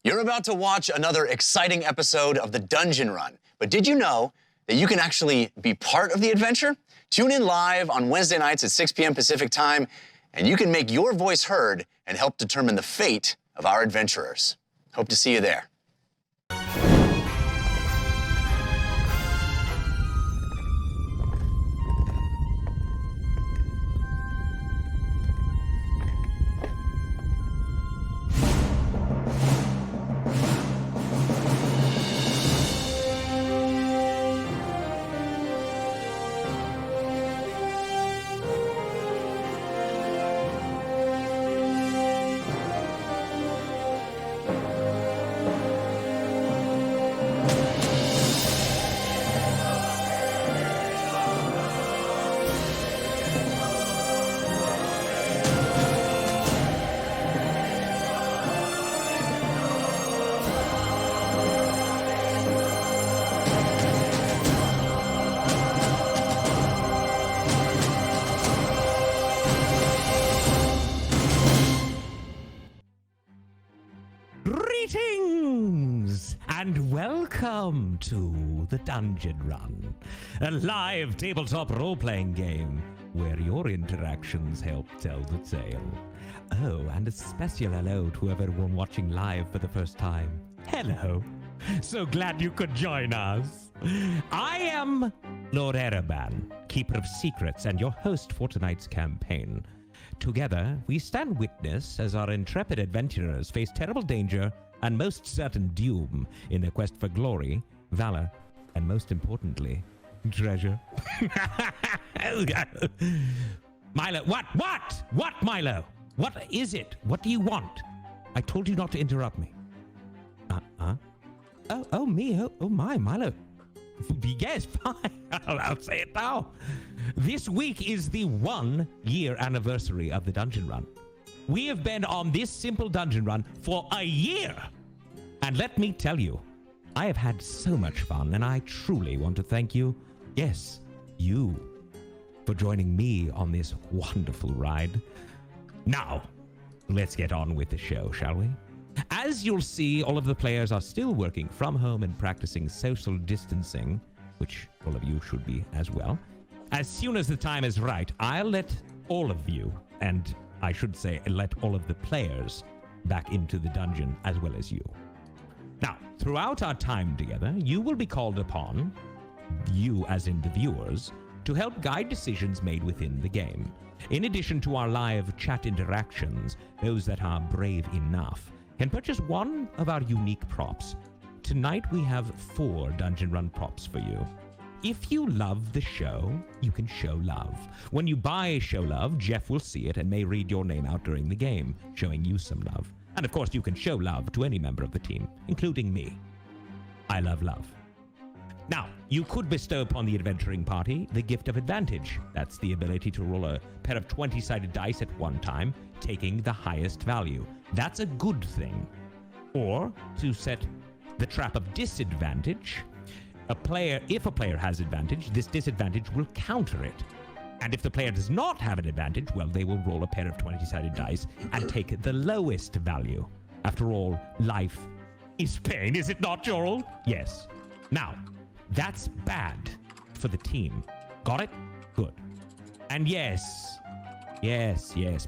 You're about to watch another exciting episode of the Dungeon Run, but did you know that you can actually be part of the adventure? Tune in live on Wednesday nights at 6 p.m. Pacific time, and you can make your voice heard and help determine the fate of our adventurers. Hope to see you there. Greetings and welcome to the Dungeon Run, a live tabletop role-playing game where your interactions help tell the tale. Oh, and a special hello to everyone watching live for the first time. Hello. So glad you could join us. I am Lord Ereban, Keeper of Secrets, and your host for tonight's campaign. Together, we stand witness as our intrepid adventurers face terrible danger and most certain doom in their quest for glory, valor, and most importantly, treasure. Milo, what, Milo? What is it? What do you want? I told you not to interrupt me. Me? Oh my, Milo. Yes, fine. I'll say it now. This week is the 1-year anniversary of the Dungeon Run. We have been on this simple dungeon run for a year. And let me tell you, I have had so much fun, and I truly want to thank you, yes, you, for joining me on this wonderful ride. Now, let's get on with the show, shall we? As you'll see, all of the players are still working from home and practicing social distancing, which all of you should be as well. As soon as the time is right, I'll let all of you, and I should say let all of the players, back into the dungeon as well as you. Now, throughout our time together, you will be called upon, you as in the viewers, to help guide decisions made within the game. In addition to our live chat interactions, those that are brave enough can purchase one of our unique props. Tonight we have 4 Dungeon Run props for you. If you love the show, you can show love. When you buy Show Love, Jeff will see it and may read your name out during the game, showing you some love. And of course, you can show love to any member of the team, including me. I love love. Now, you could bestow upon the adventuring party the gift of advantage. That's the ability to roll a pair of 20-sided dice at one time, taking the highest value. That's a good thing. Or to set the trap of disadvantage. If a player has advantage, this disadvantage will counter it. And if the player does not have an advantage, well, they will roll a pair of 20-sided dice and take the lowest value. After all, life is pain, is it not, Jorl? Yes. Now, that's bad for the team. Got it? Good. And yes,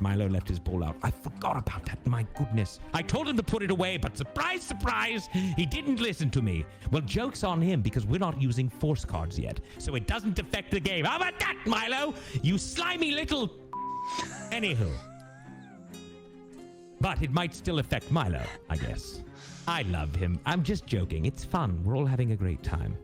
Milo left his ball out. I forgot about that, my goodness. I told him to put it away, but surprise, surprise, he didn't listen to me. Well, joke's on him, because we're not using force cards yet, so it doesn't affect the game. How about that, Milo? You slimy little... Anywho. But it might still affect Milo, I guess. I love him. I'm just joking. It's fun. We're all having a great time.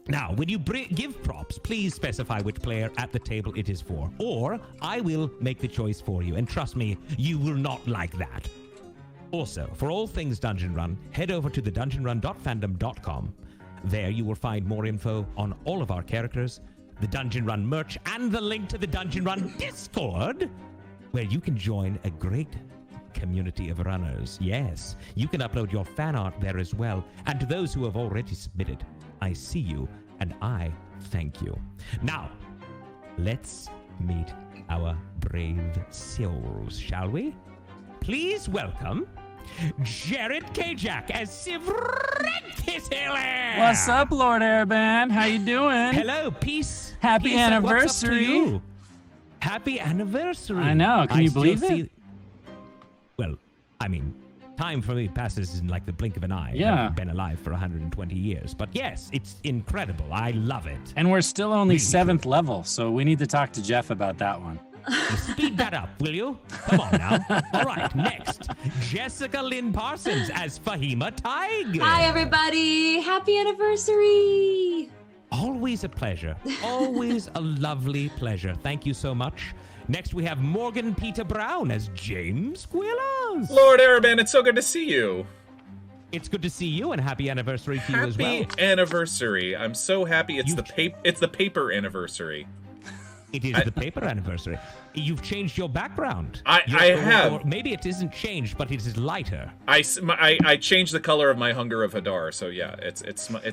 Now, when you give props, please specify which player at the table it is for, or I will make the choice for you, and trust me, you will not like that. Also, for all things Dungeon Run, head over to thedungeonrun.fandom.com. There you will find more info on all of our characters, the Dungeon Run merch, and the link to the Dungeon Run Discord, where you can join a great community of runners. Yes, you can upload your fan art there as well, and to those who have already submitted, I see you, and I thank you. Now, let's meet our brave souls, shall we? Please welcome Jared Kajak as Sivrentis Hilaire. What's up, Lord Airband? How you doing? Hello, peace. Happy Peace, and what's up to anniversary. you? Happy anniversary. I know. Can you still believe see- it? Well, I mean, time for me passes in like the blink of an eye. Yeah. I've been alive for 120 years. But yes, it's incredible. I love it. And we're still only Really 7th level, so we need to talk to Jeff about that one. Speed that up, will you? Come on now. All right, next. Jessica Lynn Parsons as Fahima Tiger. Hi, everybody. Happy anniversary. Always a pleasure. Always a lovely pleasure. Thank you so much. Next, we have Morgan Peter Brown as James Quillas. Lord Arabin, it's so good to see you. It's good to see you, and happy anniversary to you as well. Happy anniversary. I'm so happy it's the paper anniversary. It is the paper anniversary. You've changed your background. I have. Or maybe it isn't changed, but it is lighter. I changed the color of my Hunger of Hadar, so yeah, it's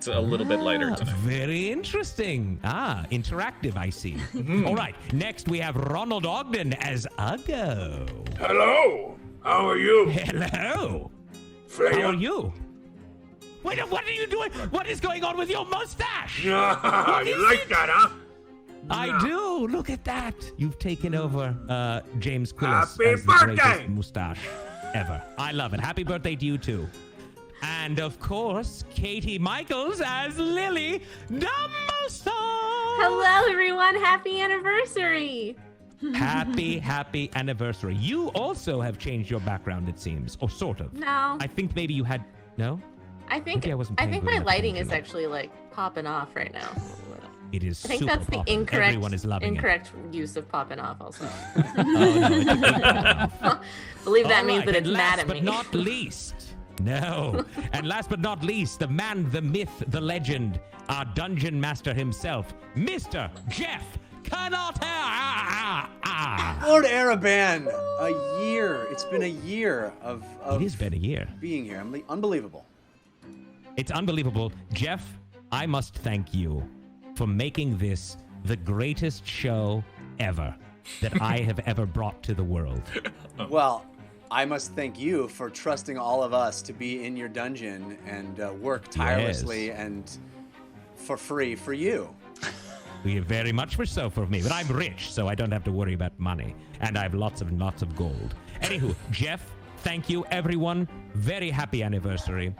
a little bit lighter tonight. Very interesting. Interactive, I see. All right, next we have Ronald Ogden as Uggo. Hello. How are you? Hello. Freya? How are you? Wait, what are you doing? What is going on with your mustache? You like that, huh? I do. Look at that. You've taken over James Quillas Happy as the birthday! greatest mustache ever. I love it. Happy birthday to you too. And of course, Katie Michaels as Lily Dumbledore. Hello, everyone. Happy anniversary. Happy anniversary. You also have changed your background, it seems, or sort of. No, I think maybe you had no. I think Maybe I wasn't paying good my enough lighting is attention. actually like popping off right now. It is. I think super that's the poppin'. incorrect Everyone is loving incorrect use of popping off. Also, it. Oh, no, it's a big pop-off. believe that All means right, that and it's mad at me. Last but not least, no. And last but not least, the man, the myth, the legend, our dungeon master himself, Mr. Jeff Canate. Lord Araban, a year. It's been a year of It has been a year. being here. Unbelievable. It's unbelievable. Jeff, I must thank you for making this the greatest show ever that I have ever brought to the world. Well, I must thank you for trusting all of us to be in your dungeon and work tirelessly and for free for you. We very much for so for me, but I'm rich, so I don't have to worry about money, and I have lots of gold. Anywho, Jeff, thank you, everyone. Very happy anniversary.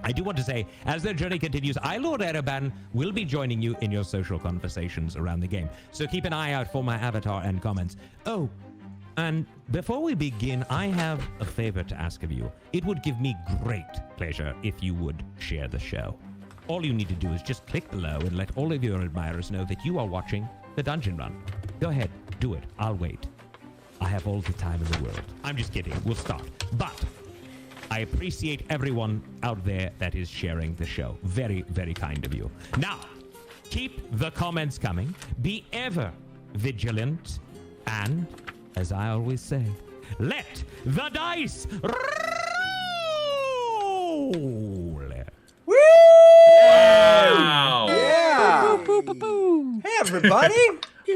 I do want to say, as the journey continues, I, Lord Ereban, will be joining you in your social conversations around the game. So keep an eye out for my avatar and comments. Oh, and before we begin, I have a favor to ask of you. It would give me great pleasure if you would share the show. All you need to do is just click below and let all of your admirers know that you are watching the Dungeon Run. Go ahead, do it. I'll wait. I have all the time in the world. I'm just kidding. We'll start. But I appreciate everyone out there that is sharing the show. Very, very kind of you. Now, keep the comments coming. Be ever vigilant. And, as I always say, let the dice roll. Woo! Wow. Yeah. Hey, everybody.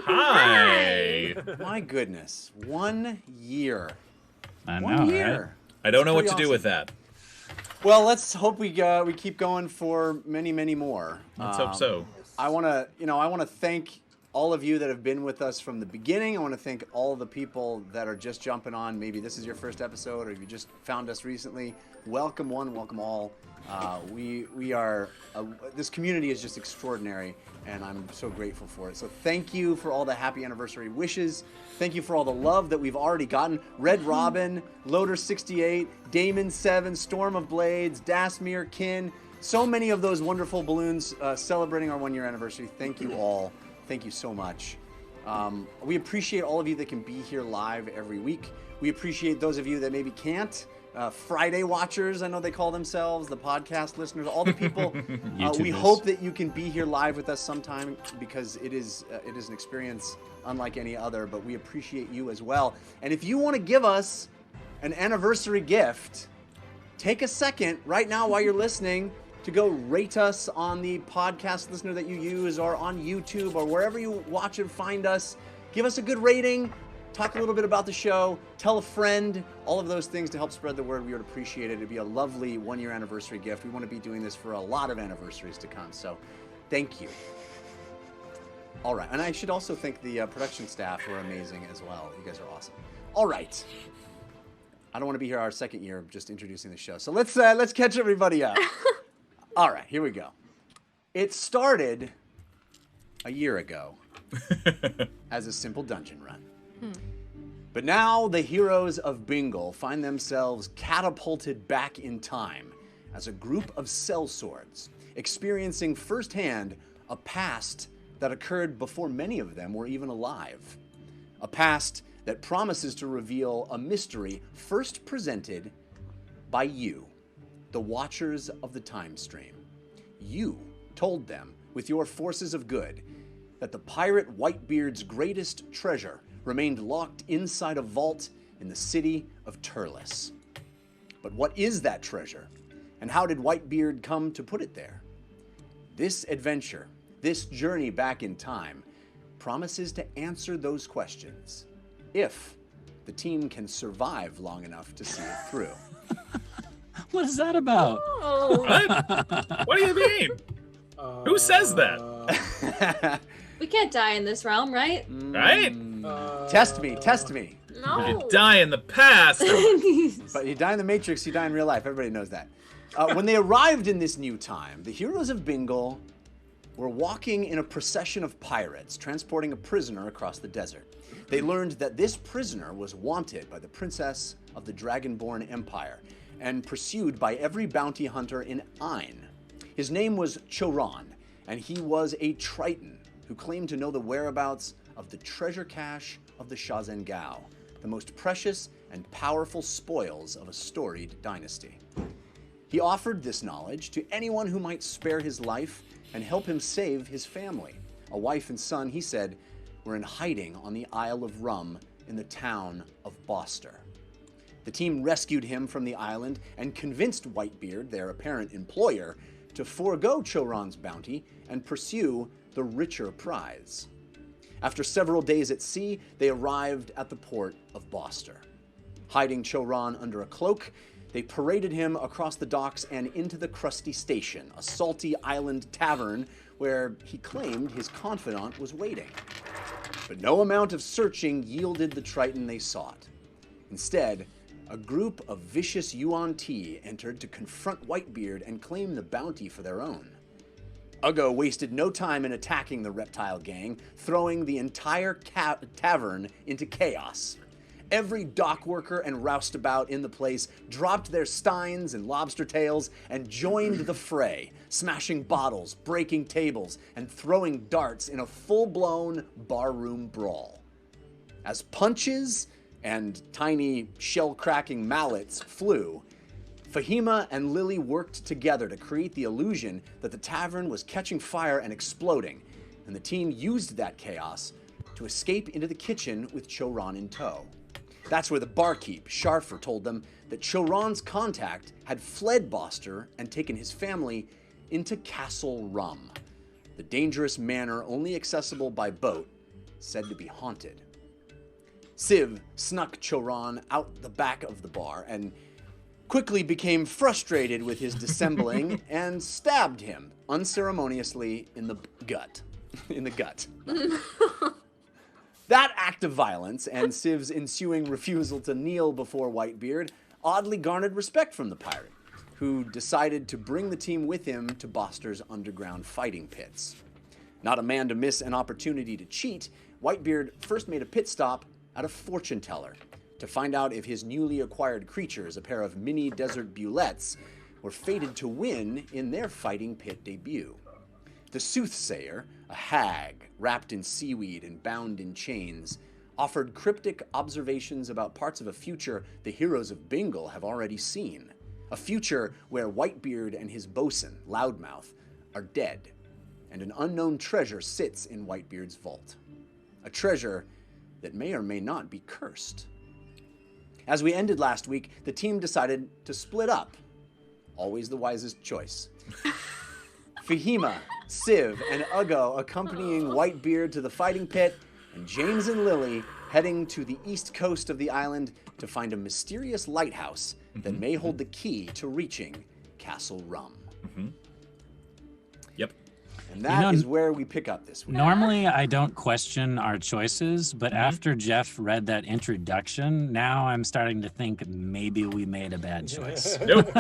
Hi. My goodness. 1 year. I know, 1 year. right? I don't know what Pretty to do awesome. with that. Well, let's hope we keep going for many, many more. Let's hope so. I want to thank all of you that have been with us from the beginning. I want to thank all the people that are just jumping on. Maybe this is your first episode, or if you just found us recently. Welcome one, welcome all. We are this community is just extraordinary, and I'm so grateful for it. So thank you for all the happy anniversary wishes. Thank you for all the love that we've already gotten. Red Robin, Loader 68, Damon 7, Storm of Blades, Dasmir, Kin. So many of those wonderful balloons celebrating our 1 year anniversary. Thank you all. Thank you so much. We appreciate all of you that can be here live every week. We appreciate those of you that maybe can't. Friday watchers, I know they call themselves, the podcast listeners, all the people. We hope that you can be here live with us sometime, because it is an experience unlike any other, but we appreciate you as well. And if you want to give us an anniversary gift, take a second right now while you're listening to go rate us on the podcast listener that you use, or on YouTube, or wherever you watch and find us. Give us a good rating. talk a little bit about the show, tell a friend, all of those things to help spread the word. We would appreciate it. It'd be a lovely 1-year anniversary gift. We want to be doing this for a lot of anniversaries to come, so thank you. All right, and I should also thank the production staff who are amazing as well. You guys are awesome. All right. I don't want to be here our second year of just introducing the show, so let's catch everybody up. All right, here we go. It started a year ago as a simple dungeon run. But now the heroes of Bingle find themselves catapulted back in time as a group of sellswords, experiencing firsthand a past that occurred before many of them were even alive. A past that promises to reveal a mystery first presented by you, the watchers of the time stream. You told them, with your forces of good, that the pirate Whitebeard's greatest treasure remained locked inside a vault in the city of Turles. But what is that treasure, and how did Whitebeard come to put it there? This adventure, this journey back in time, promises to answer those questions, if the team can survive long enough to see it through. What is that about? Oh, What do you mean? Who says that? We can't die in this realm, right? Right? Test me, test me. no. You die in the past. But you die in the Matrix, you die in real life. Everybody knows that. When they arrived in this new time, the heroes of Bingle were walking in a procession of pirates, transporting a prisoner across the desert. They learned that this prisoner was wanted by the princess of the Dragonborn Empire and pursued by every bounty hunter in Ain. His name was Choron, and he was a Triton who claimed to know the whereabouts of the treasure cache of the Shazengao, the most precious and powerful spoils of a storied dynasty. He offered this knowledge to anyone who might spare his life and help him save his family. A wife and son, he said, were in hiding on the Isle of Rum in the town of Boster. The team rescued him from the island and convinced Whitebeard, their apparent employer, to forego Choron's bounty and pursue the richer prize. After several days at sea, they arrived at the port of Boster. Hiding Choron under a cloak, they paraded him across the docks and into the Crusty Station, a salty island tavern where he claimed his confidant was waiting. But no amount of searching yielded the Triton they sought. Instead, a group of vicious Yuan-Ti entered to confront Whitebeard and claim the bounty for their own. Uggo wasted no time in attacking the reptile gang, throwing the entire tavern into chaos. Every dock worker and roustabout in the place dropped their steins and lobster tails and joined the fray, smashing bottles, breaking tables, and throwing darts in a full-blown barroom brawl. As punches and tiny shell-cracking mallets flew, Fahima and Lily worked together to create the illusion that the tavern was catching fire and exploding, and the team used that chaos to escape into the kitchen with Choron in tow. That's where the barkeep, Sharfer, told them that Choron's contact had fled Boster and taken his family into Castle Rum, the dangerous manor only accessible by boat, said to be haunted. Civ snuck Choron out the back of the bar and quickly became frustrated with his dissembling and stabbed him unceremoniously in the gut. That act of violence and Civ's ensuing refusal to kneel before Whitebeard oddly garnered respect from the pirate, who decided to bring the team with him to Boster's underground fighting pits. Not a man to miss an opportunity to cheat, Whitebeard first made a pit stop at a fortune teller to find out if his newly acquired creatures, a pair of mini desert bullets, were fated to win in their fighting pit debut. The soothsayer, a hag wrapped in seaweed and bound in chains, offered cryptic observations about parts of a future the heroes of Bingle have already seen. A future where Whitebeard and his bosun, Loudmouth, are dead, and an unknown treasure sits in Whitebeard's vault. A treasure that may or may not be cursed. As we ended last week, the team decided to split up. Always the wisest choice. Fahima, Civ, and Uggo accompanying Whitebeard to the fighting pit, and James and Lily heading to the east coast of the island to find a mysterious lighthouse that may hold the key to reaching Castle Rum. Yep. And that is where we pick up this week. Normally, I don't question our choices, but after Jeff read that introduction, now I'm starting to think maybe we made a bad choice. Nope.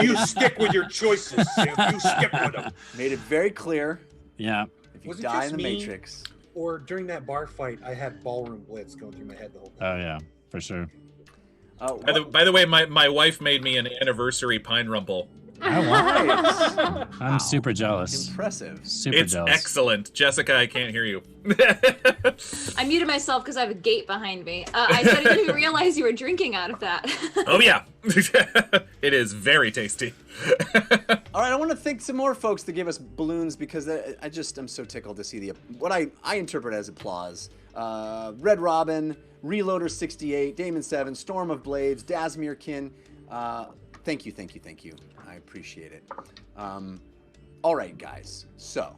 You stick with your choices, Sim. You stick with them. Made it very clear. Yeah. If you Was it die just in the me? Matrix. Or during that bar fight, I had ballroom blitz going through my head the whole time. Oh, yeah, for sure. By the way, my wife made me an anniversary pine rumble. I'm super jealous. Impressive. Super It's jealous. excellent. Jessica, I can't hear you. I muted myself because I have a gate behind me. I said I didn't even realize you were drinking out of that. Oh yeah, it is very tasty. All right, I want to thank some more folks that gave us balloons because I'm so tickled to see what I interpret as applause. Red Robin, Reloader 68, Damon 7, Storm of Blades, Dasmirkin. Thank you. I appreciate it. All right, guys. So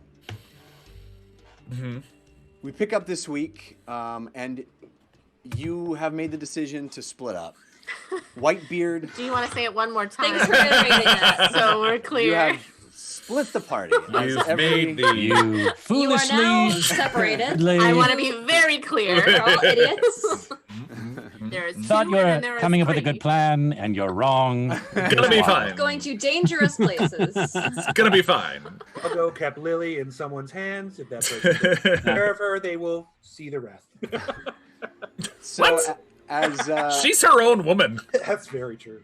we pick up this week, and you have made the decision to split up. Whitebeard. Do you want to say it one more time? Thanks for iterating that. So we're clear. You have split the party. You've made the You You are foolishly. now separated. I want to be very clear. We're all idiots. There's Thought two you and there were is coming up with a three. good plan, and you're wrong. gonna be fine. Going to dangerous places. It's gonna be fine. Pogo kept Lily in someone's hands. If that person takes care of her, they will see the rest. So What? as She's her own woman. That's very true.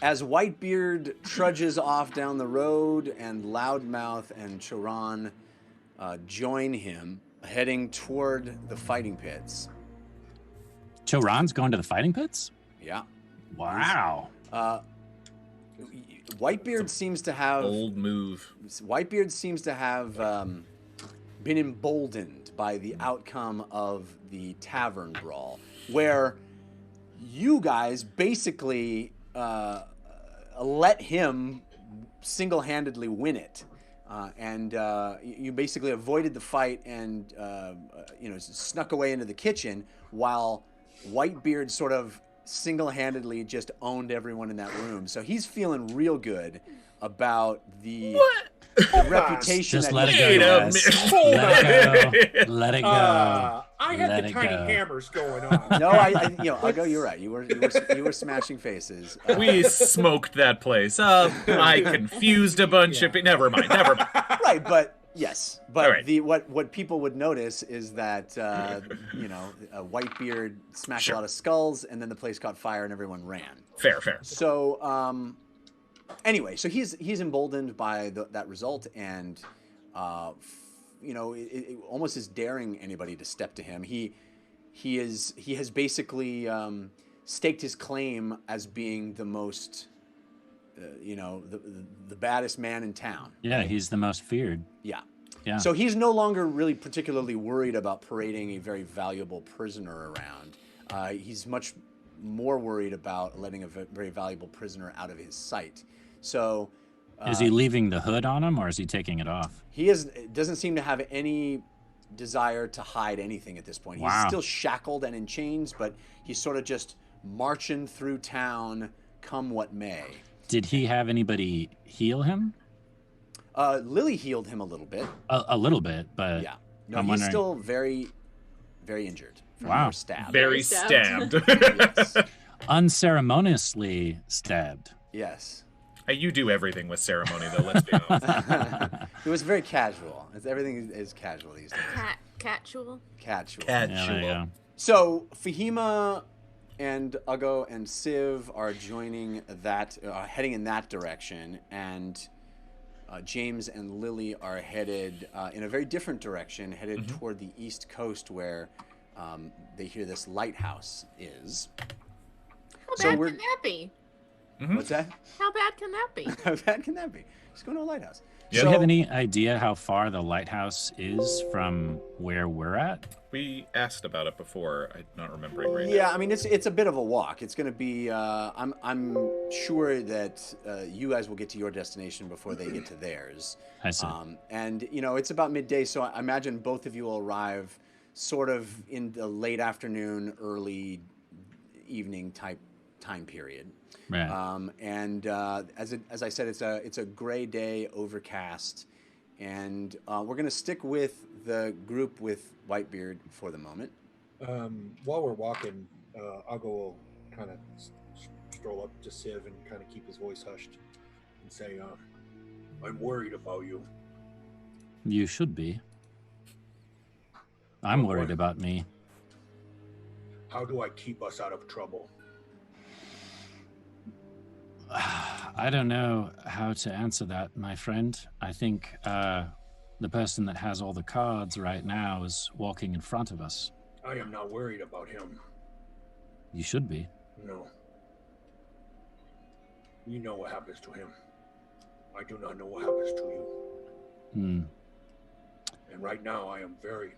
as Whitebeard trudges off down the road and Loudmouth and Choran join him, heading toward the fighting pits. Choran's going to the fighting pits? Yeah. Wow. Whitebeard seems to have Old move. Whitebeard seems to have been emboldened by the outcome of the tavern brawl, where you guys basically let him single-handedly win it, and you basically avoided the fight and snuck away into the kitchen while Whitebeard sort of single-handedly just owned everyone in that room. So he's feeling real good about the reputation. Just that let he- it go, Wait a guys. minute. Let it go. I had Let the it tiny go. hammers going on. No, I'll go. You're right. You were smashing faces. We smoked that place. I confused a bunch of people. Never mind. Right, but yes, but All right. what people would notice is that Whitebeard smashed Sure. a lot of skulls, and then the place caught fire and everyone ran. Fair. So anyway, so he's emboldened by that result, and it almost is daring anybody to step to him. He has basically staked his claim as being the most the baddest man in town. Yeah, he's the most feared. Yeah. Yeah. So he's no longer really particularly worried about parading a very valuable prisoner around. He's much more worried about letting a very valuable prisoner out of his sight. So Is he leaving the hood on him, or is he taking it off? he doesn't seem to have any desire to hide anything at this point. He's Wow. still shackled and in chains, but he's sort of just marching through town, come what may. Did he have anybody heal him? Lily healed him a little bit. A little bit, but Yeah. No, I'm he's wondering. still very, very injured from Wow. your stab. Very stabbed. stabbed. Yes. unceremoniously stabbed. Yes. You do everything with ceremony, though. Let's be honest. It was very casual. Everything is casual these days. Casual. Casual. Yeah, there you go. So Fahima and Uggo and Civ are joining that, heading in that direction, and James and Lily are headed in a very different direction, headed toward the east coast, where they hear this lighthouse is. How So bad we're- can that be? What's that? How bad can that be? How bad can that be? Just go to a lighthouse. Do you have any idea how far the lighthouse is from where we're at? We asked about it before. I'm not remembering right now. Yeah, I mean it's a bit of a walk. It's going to be. I'm sure that you guys will get to your destination before they get to theirs. I see. And it's about midday, so I imagine both of you will arrive sort of in the late afternoon, early evening type time period. Right. As I said, it's a gray day, overcast, and we're going to stick with the group with Whitebeard for the moment. While we're walking, Aggo will kind of stroll up to Civ and kind of keep his voice hushed and say, I'm worried about you. You should be. I'm worried about me. How do I keep us out of trouble? I don't know how to answer that, my friend. I think the person that has all the cards right now is walking in front of us. I am not worried about him. You should be. No. You know what happens to him. I do not know what happens to you. Hmm. And right now I am very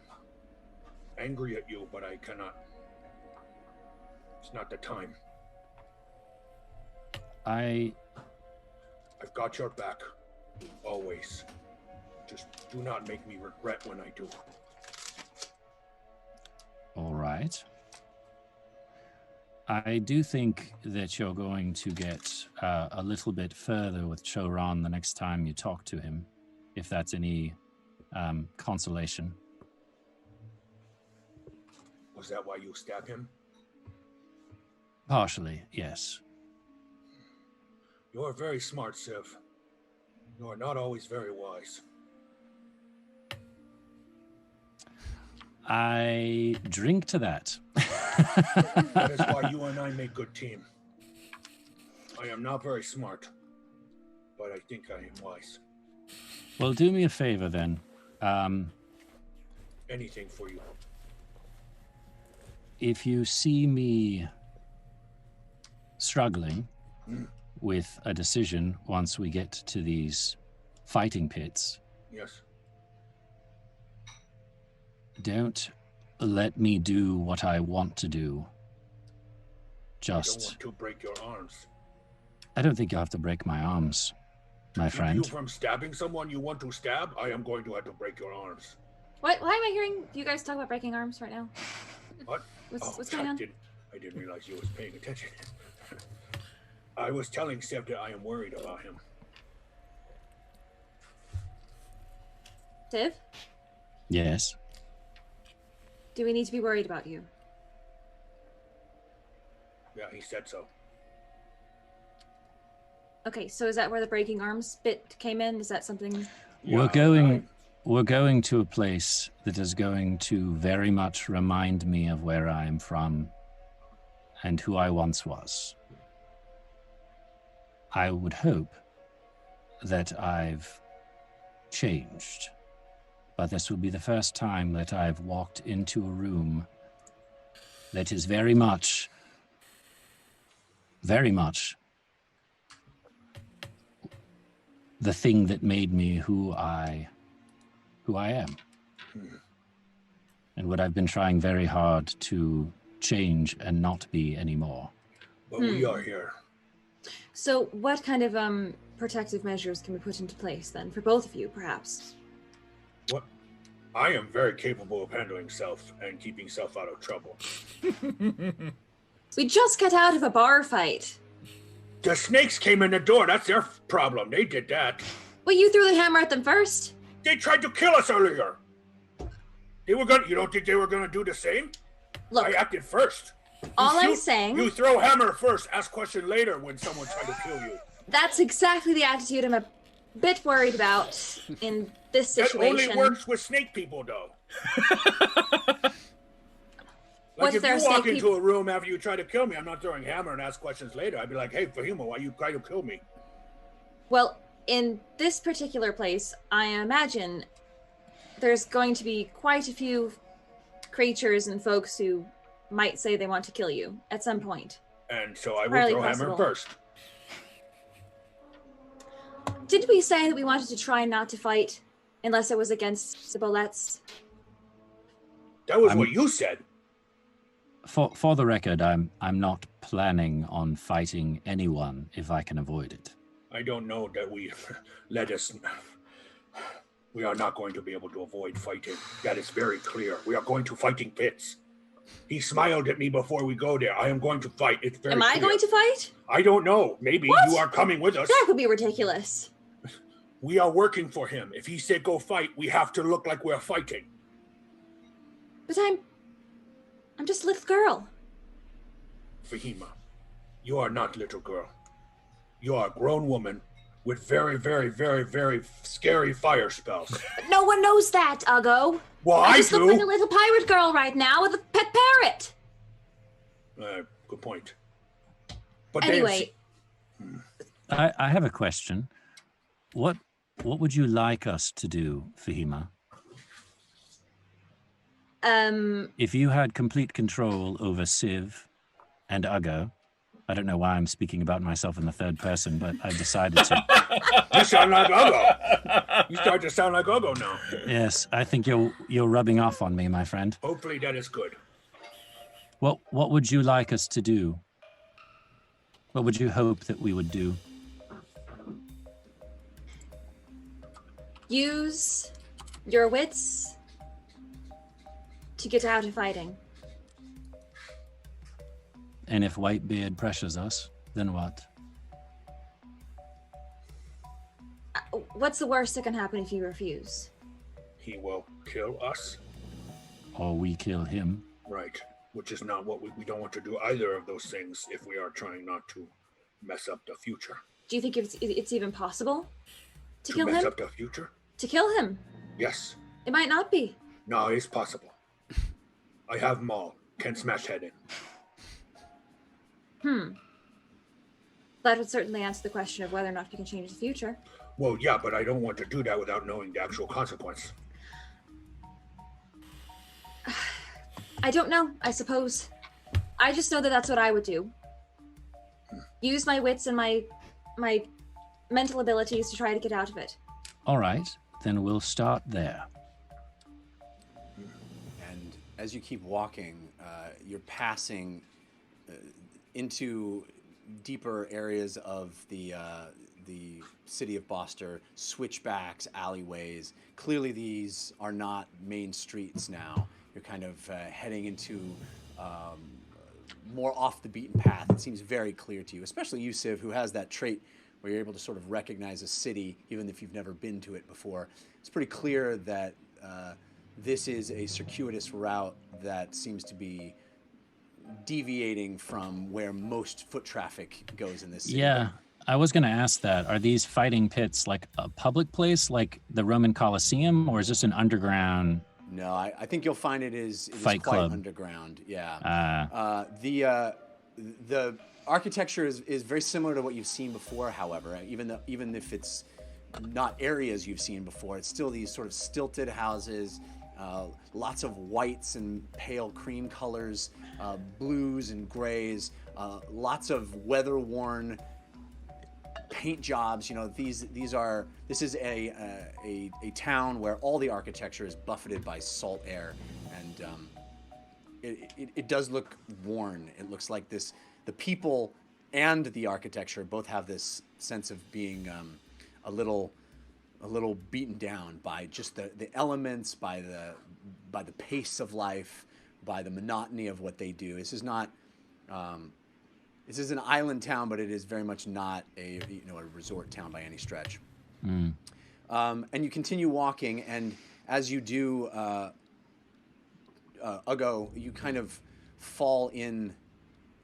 angry at you, but I cannot. It's not the time. I've got your back. Always. Just do not make me regret when I do. All right. I do think that you're going to get a little bit further with Choron the next time you talk to him, if that's any consolation. Was that why you stabbed him? Partially, yes. You are very smart, Civ. You are not always very wise. I drink to that. That is why you and I make good team. I am not very smart, but I think I am wise. Well, do me a favor then. Anything for you. If you see me struggling with a decision once we get to these fighting pits, Yes. don't let me do what I want to do. I don't Just, want to break your arms. I don't think you have to break my arms, my Keep friend. you from stabbing someone you want to stab, I am going to have to break your arms. Why am I hearing you guys talk about breaking arms right now? What? What's going on? I didn't realize you was paying attention. I was telling Seb that I am worried about him. Civ, Yes. do we need to be worried about you? Yeah, he said so. Okay, so is that where the breaking arms bit came in? Is that something? We're going to a place that is going to very much remind me of where I am from and who I once was. I would hope that I've changed, but this will be the first time that I've walked into a room that is very much the thing that made me who I am. And what I've been trying very hard to change and not be anymore. But we are here. So what kind of protective measures can we put into place then for both of you, perhaps? What? I am very capable of handling self and keeping self out of trouble. We just got out of a bar fight. The snakes came in the door. That's their problem. They did that. Well, you threw the hammer at them first. They tried to kill us earlier. They were gonna. You don't think they were gonna do the same? Look, I acted first. all I'm You saying, You throw hammer first, ask question later when someone tried to kill you. that's exactly the attitude I'm a bit worried about in this That situation. only works with snake people, though. What's Like if there, you snake walk into people? a room after you try to kill me, I'm not throwing hammer and ask questions later. I'd be like, hey, Fahima, why you try to kill me? Well, in this particular place, I imagine there's going to be quite a few creatures and folks who might say they want to kill you at some point. And so I will Entirely throw possible. hammer first. Didn't we say that we wanted to try not to fight unless it was against the Bullets? That was what you said. For the record, I'm not planning on fighting anyone if I can avoid it. I don't know that we let us. We are not going to be able to avoid fighting. That is very clear. We are going to fighting pits. He smiled at me before we go there. I am going to fight. It's very Am I clear. going to fight? I don't know. Maybe What? you are coming with us. That would be ridiculous. We are working for him. If he said go fight, we have to look like we're fighting. But I'm just a little girl. Fahima, you are not little girl. You are a grown woman with very, very, very, very scary fire spells. But no one knows that, Uggo. Well, I I just do. look like a little pirate girl right now with a pet parrot. Good point. But Anyway, I have a question. What would you like us to do, Fahima? If you had complete control over Civ and Uggo, I don't know why I'm speaking about myself in the third person, but I've decided to. You sound like Uggo. You start to sound like Uggo now. Yes, I think you're rubbing off on me, my friend. Hopefully that is good. What would you like us to do? What would you hope that we would do? use your wits to get out of fighting. And if Whitebeard pressures us, then what? What's the worst that can happen if you refuse? He will kill us. Or we kill him. Right. Which is not what we don't want to do either of those things if we are trying not to mess up the future. Do you think it's even possible to kill mess him? up the future? To kill him? Yes. It might not be. No, it's possible. I have Maul. Can smash head in. That would certainly answer the question of whether or not we can change the future. Well, yeah, but I don't want to do that without knowing the actual consequence. I don't know, I suppose. I just know that that's what I would do. Use my wits and my mental abilities to try to get out of it. All right, then we'll start there. And as you keep walking, you're passing into deeper areas of the city of Boster, switchbacks, alleyways. Clearly these are not main streets now. You're kind of heading into more off the beaten path. It seems very clear to you, especially you, Civ, who has that trait where you're able to sort of recognize a city even if you've never been to it before. It's pretty clear that this is a circuitous route that seems to be deviating from where most foot traffic goes in this city. Yeah, I was going to ask that. Are these fighting pits like a public place, like the Roman Colosseum, or is this an underground? No, I think you'll find it is Fight quite club. underground. Yeah. The architecture is very similar to what you've seen before. However, even if it's not areas you've seen before, it's still these sort of stilted houses, lots of whites and pale cream colors, blues and grays, lots of weather-worn paint jobs. You know, this is a town where all the architecture is buffeted by salt air, and it does look worn. It looks like the people and the architecture both have this sense of being a little beaten down by just the elements, by the pace of life, by the monotony of what they do. This is not. This is an island town, but it is very much not a resort town by any stretch. And you continue walking, and as you do, Uggo, you kind of fall in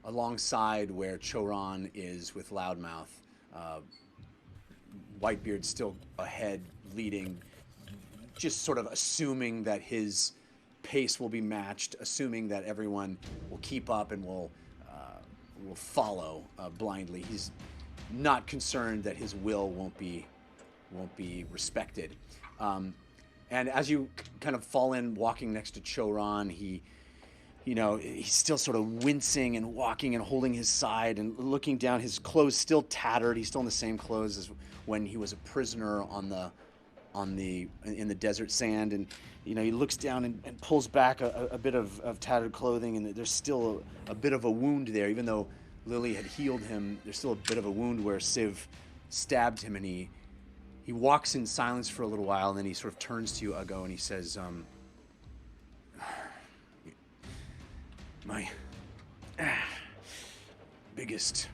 alongside where Choron is with Loudmouth. Whitebeard's still ahead, leading, just sort of assuming that his pace will be matched, assuming that everyone will keep up and will follow blindly. He's not concerned that his will won't be respected. And as you kind of fall in, walking next to Choron, he's still sort of wincing and walking and holding his side and looking down. His clothes still tattered. He's still in the same clothes as when he was a prisoner in the desert sand. And he looks down and pulls back a bit of tattered clothing, and there's still a bit of a wound there. Even though Lily had healed him, there's still a bit of a wound where Civ stabbed him, and he He walks in silence for a little while, and then he sort of turns to you, Uggo, and he says, my biggest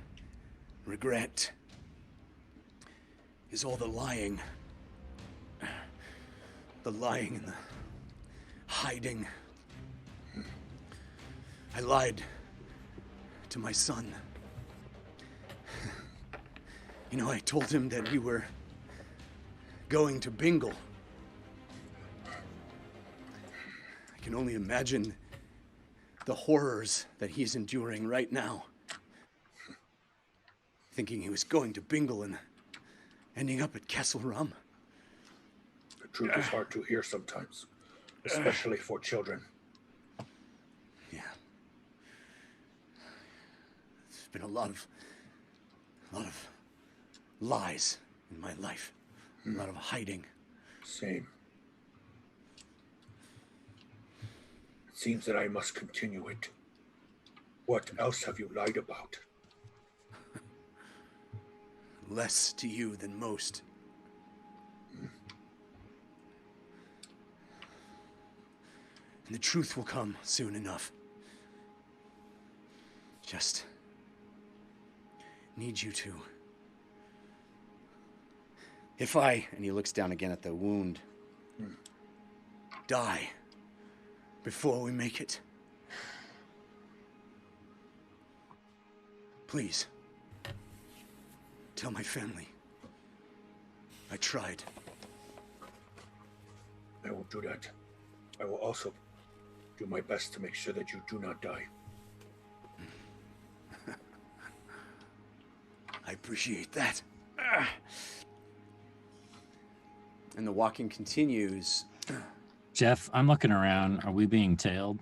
regret is all the lying. The lying and the hiding. I lied to my son. You know, I told him that we were going to Bingle. I can only imagine the horrors that he's enduring right now. Thinking he was going to Bingle and ending up at Castle Rum. The truth is hard to hear sometimes, especially for children. Yeah. There's been a lot of lies in my life. A lot of hiding. Same. It seems that I must continue it. What else have you lied about? Less to you than most. And the truth will come soon enough. Just need you to. If I, and he looks down again at the wound, die before we make it. Please, tell my family I tried. I will do that. I will also do my best to make sure that you do not die. I appreciate that. And the walking continues. Jeff, I'm looking around. Are we being tailed?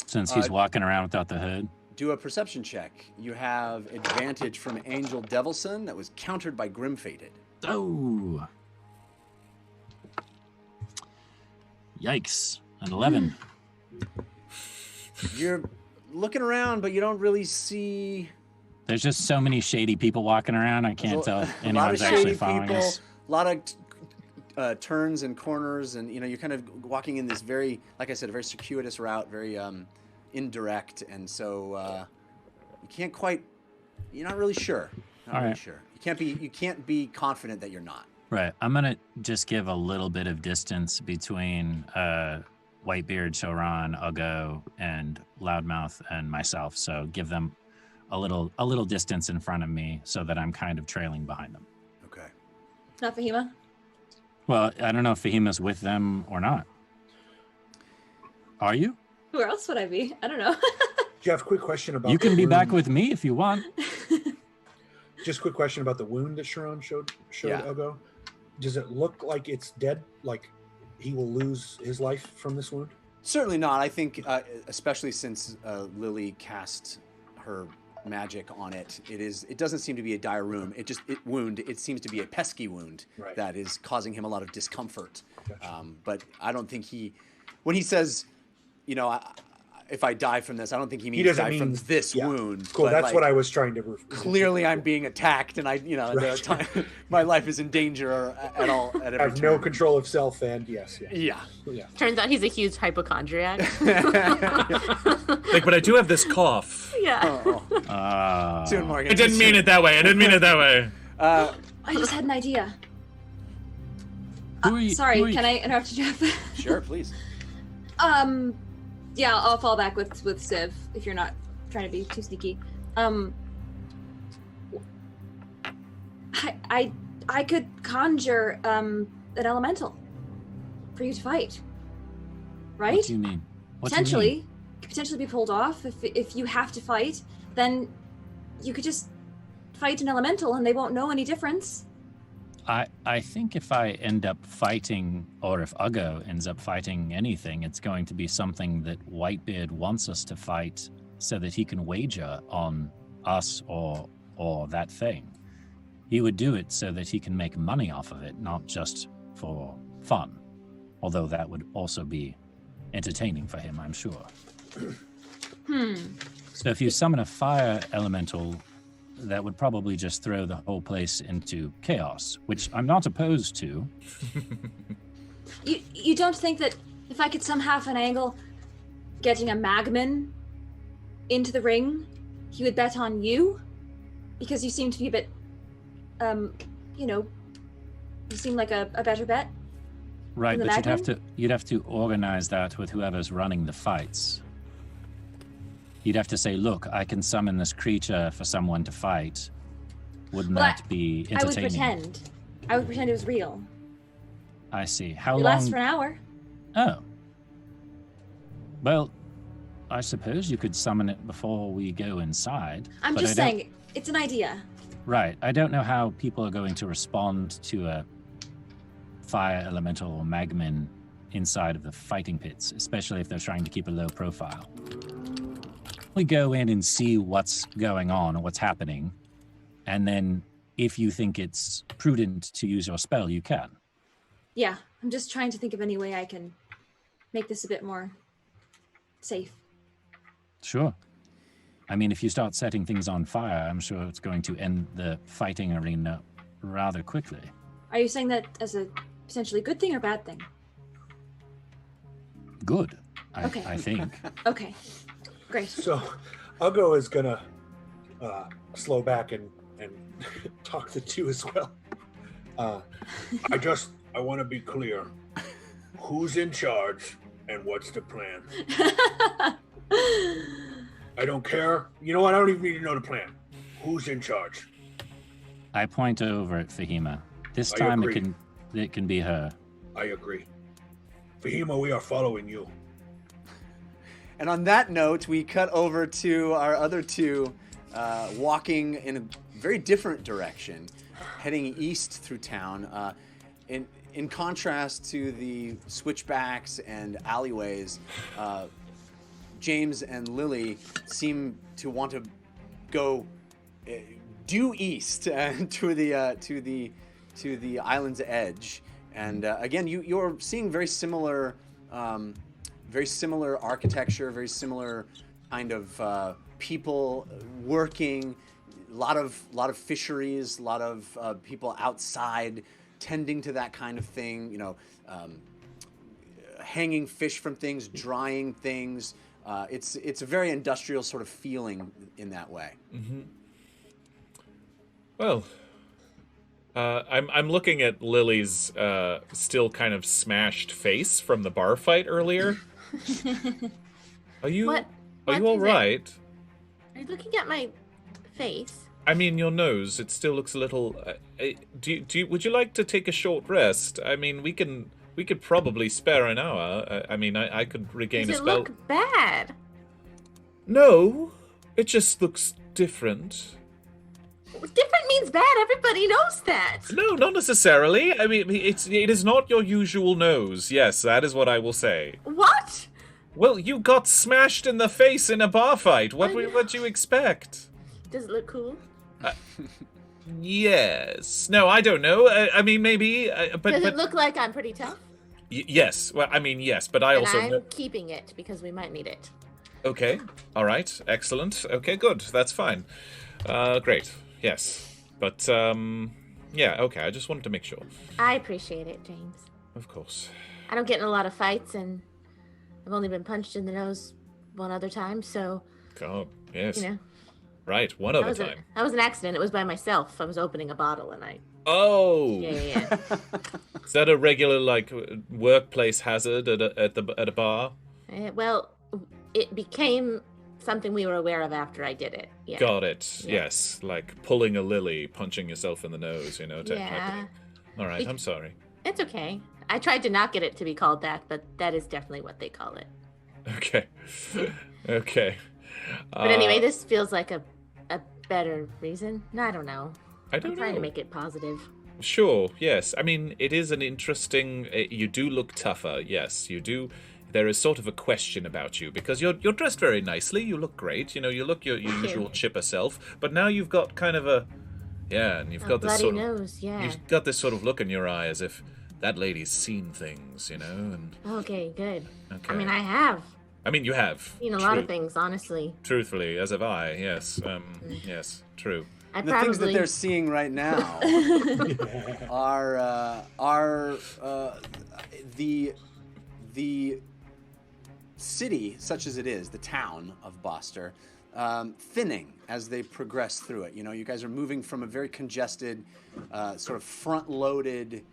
Since he's walking around without the hood? Do a perception check. You have advantage from Angel Devilson that was countered by Grim Fated. Oh. Yikes. An 11. You're looking around, but you don't really see... There's just so many shady people walking around. I can't tell if anyone's actually following us. A lot of turns and corners, and you're kind of walking in this very, like I said, a very circuitous route, very indirect, and so you can't quite. You're not really sure. Not really sure. You can't be confident that you're not. Right. I'm gonna just give a little bit of distance between Whitebeard, Choran, Uggo, and Loudmouth, and myself. So give them a little distance in front of me so that I'm kind of trailing behind them. Okay. Not Fahima? Well, I don't know if Fahima's with them or not. Are you? Where else would I be? I don't know. Jeff, quick question about You can be wound. back with me if you want. Just a quick question about the wound that Sharon showed Uggo. Does it look like it's dead? Like he will lose his life from this wound? Certainly not. I think, especially since Lily cast her magic on it, it doesn't seem to be a dire wound. It seems to be a pesky wound that is causing him a lot of discomfort. Gotcha. But I don't think when he says, if I die from this, I don't think he means die from this wound. Cool, that's what I was trying to. Clearly, I'm being attacked, and my life is in danger at all. At every I have no control of self, and yes. Yeah. Turns out he's a huge hypochondriac. But I do have this cough. Yeah. Soon, Morgan. I didn't mean it that way. I just had an idea. Sorry, can I interrupt you, Jeff? Sure, please. Yeah, I'll fall back with Civ if you're not trying to be too sneaky. I could conjure an elemental for you to fight. Right? What do you mean? Potentially be pulled off. If you have to fight, then you could just fight an elemental and they won't know any difference. I think if I end up fighting, or if Uggo ends up fighting anything, it's going to be something that Whitebeard wants us to fight so that he can wager on us or that thing. He would do it so that he can make money off of it, not just for fun. Although that would also be entertaining for him, I'm sure. So if you summon a fire elemental, that would probably just throw the whole place into chaos, which I'm not opposed to. You don't think that if I could somehow finagle getting a magman into the ring, he would bet on you? Because you seem to be a bit, you seem like a better bet. Right, than the but magman? you'd have to organize that with whoever's running the fights. You'd have to say, look, I can summon this creature for someone to fight. Wouldn't Well, that be entertaining? I would pretend it was real. I see. How It long? lasts for an hour. Oh. Well, I suppose you could summon it before we go inside. I'm but just I don't- saying, it's an idea. Right. I don't know how people are going to respond to a fire elemental or magman inside of the fighting pits, especially if they're trying to keep a low profile. We go in and see what's going on or what's happening, and then if you think it's prudent to use your spell, you can. Yeah, I'm just trying to think of any way I can make this a bit more safe. Sure. I mean, if you start setting things on fire, I'm sure it's going to end the fighting arena rather quickly. Are you saying that as a potentially good thing or bad thing? Good, Okay. I think. Okay, great. So, Uggo is gonna slow back and talk to two as well. I want to be clear. Who's in charge and what's the plan? I don't care. You know what? I don't even need to know the plan. Who's in charge? I point over at Fahima. This I time agree. it can be her. I agree. Fahima, we are following you. And on that note, we cut over to our other two walking in a very different direction, heading east through town. In contrast to the switchbacks and alleyways, James and Lily seem to want to go due east to the island's edge. And again, you're seeing very similar architecture, very similar kind of people working. A lot of fisheries, a lot of people outside tending to that kind of thing. Hanging fish from things, drying things. It's a very industrial sort of feeling in that way. Mm-hmm. Well, I'm looking at Lily's still kind of smashed face from the bar fight earlier. Are you What all is it? right? Are you looking at my face? I mean, your nose. It still looks a little. Would you like to take a short rest? I mean, we could probably spare an hour. I mean, I could regain Does a it spell. look bad? No, it just looks different. Different means bad. Everybody knows that. No, not necessarily. I mean, it is not your usual nose. Yes, that is what I will say. What? Well, you got smashed in the face in a bar fight. What do you expect? Does it look cool? Yes. No, I don't know. I mean, maybe. But Does it look like I'm pretty tough? Yes. Well, I mean, yes. But I And also. I'm keeping it because we might need it. Okay. All right. Excellent. Okay. Good. That's fine. Great. Yes. But yeah. Okay. I just wanted to make sure. I appreciate it, James. Of course. I don't get in a lot of fights, and I've only been punched in the nose one other time, so God. Yes. you know. Right. One other time. That was an accident. It was by myself. I was opening a bottle, and I. Oh. Yeah. Is that a regular like workplace hazard at a bar? Well, it became something we were aware of after I did it. Yeah. Got it. Yeah. Yes, like pulling a lily, punching yourself in the nose. You know. Type Yeah. thing. All right. I'm sorry. It's okay. I tried to not get it to be called that, but that is definitely what they call it. Okay. Okay. But anyway, this feels like a better reason. I don't know. I don't I'm trying know. to make it positive. Sure, yes. I mean, it is an interesting... you do look tougher, yes, you do. There is sort of a question about you, because you're dressed very nicely, you look great, you look your usual chipper self, but now you've got kind of a... Yeah, and you've A got this bloody sort nose, of... yeah. You've got this sort of look in your eye as if that lady's seen things, and... Okay, good. Okay. I mean, I have I mean, you have. seen a lot of things, honestly. Truthfully, as have I, yes. Yes, true. The things that they're seeing right now are the city, such as it is, the town of Boster, thinning as they progress through it. You know, you guys are moving from a very congested, sort of front-loaded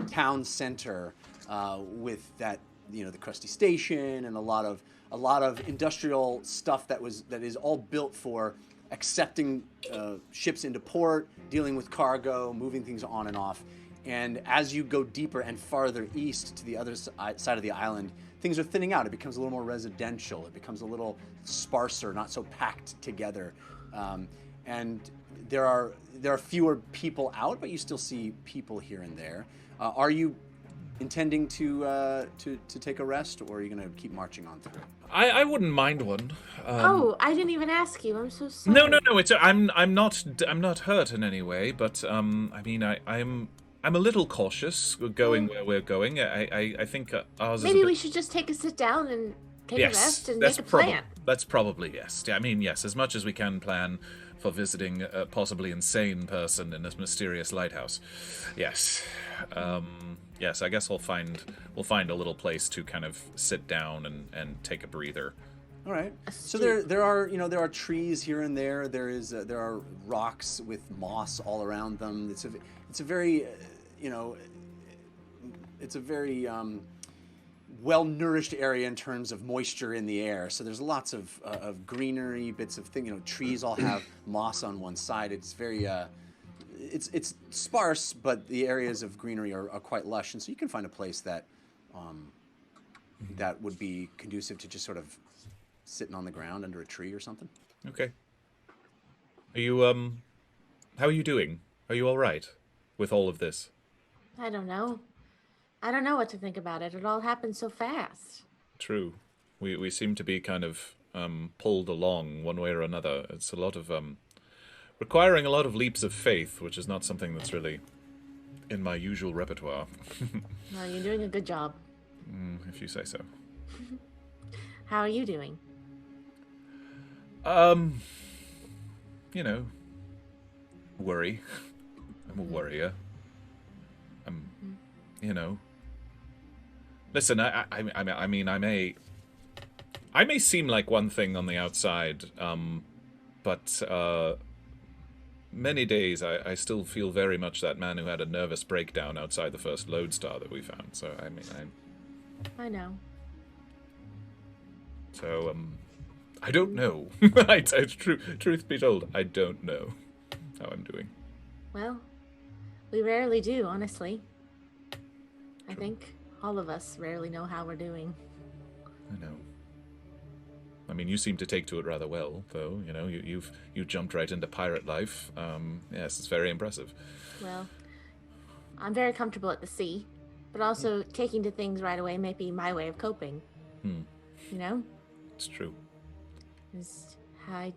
town center with that, you know, the Krusty Station and a lot of industrial stuff that is all built for accepting ships into port, dealing with cargo, moving things on and off. And as you go deeper and farther east to the other side of the island, things are thinning out. It becomes a little more residential. It becomes a little sparser, not so packed together. And there are fewer people out, but you still see people here and there. Are you intending to take a rest, or are you going to keep marching on through? I wouldn't mind one. Oh, I didn't even ask you. I'm so sorry. No. I'm not hurt in any way, but I mean I'm a little cautious going where we're going. I think ours Maybe is we should just take a sit down and take a rest and make a plan. That's probably yes. I mean, yes, as much as we can plan for visiting a possibly insane person in this mysterious lighthouse. Yes. Yes, I guess we'll find a little place to kind of sit down and take a breather. All right. So there are trees here and there. There are rocks with moss all around them. It's a very well-nourished area in terms of moisture in the air. So there's lots of greenery, bits of thing. You know, trees all have moss on one side. It's very it's sparse, but the areas of greenery are quite lush, and so you can find a place that that would be conducive to just sort of sitting on the ground under a tree or something. Okay. Are you how are you doing? Are you all right with all of this? I don't know. I don't know what to think about it. It all happened so fast. True. We seem to be kind of pulled along one way or another. It's a lot of requiring a lot of leaps of faith, which is not something that's really in my usual repertoire. Well, you're doing a good job. If you say so. How are you doing? You know, worry. I'm a worrier. You know. Listen, I mean, I may seem like one thing on the outside, but many days I still feel very much that man who had a nervous breakdown outside the first lodestar that we found. So I mean, I know. So I don't know. Truth be told, I don't know how I'm doing. Well, we rarely do, honestly. I think all of us rarely know how we're doing. I know. I mean, you seem to take to it rather well, though. You know, you jumped right into pirate life. Yes, it's very impressive. Well, I'm very comfortable at the sea, but also taking to things right away may be my way of coping. You know? It's true. I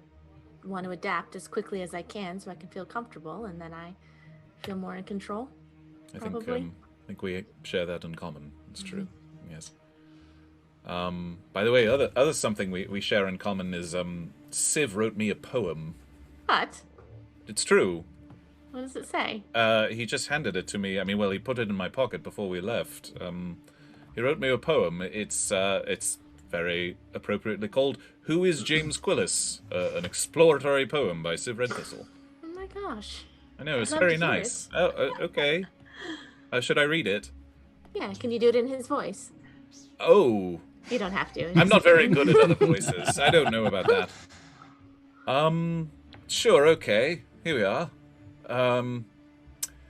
want to adapt as quickly as I can so I can feel comfortable, and then I feel more in control. I think we share that in common. It's true. Yes. By the way, other something we share in common is Civ wrote me a poem. What? It's true. What does it say? He just handed it to me. I mean, well, he put it in my pocket before we left. He wrote me a poem. It's very appropriately called "Who is James Quillis?" An exploratory poem by Civ Red Thistle. Oh my gosh. I know, it's very nice. Oh, okay. Should I read it? Yeah, can you do it in his voice? Oh. You don't have to. I'm not very good at other voices. I don't know about that. Sure, okay. Here we are.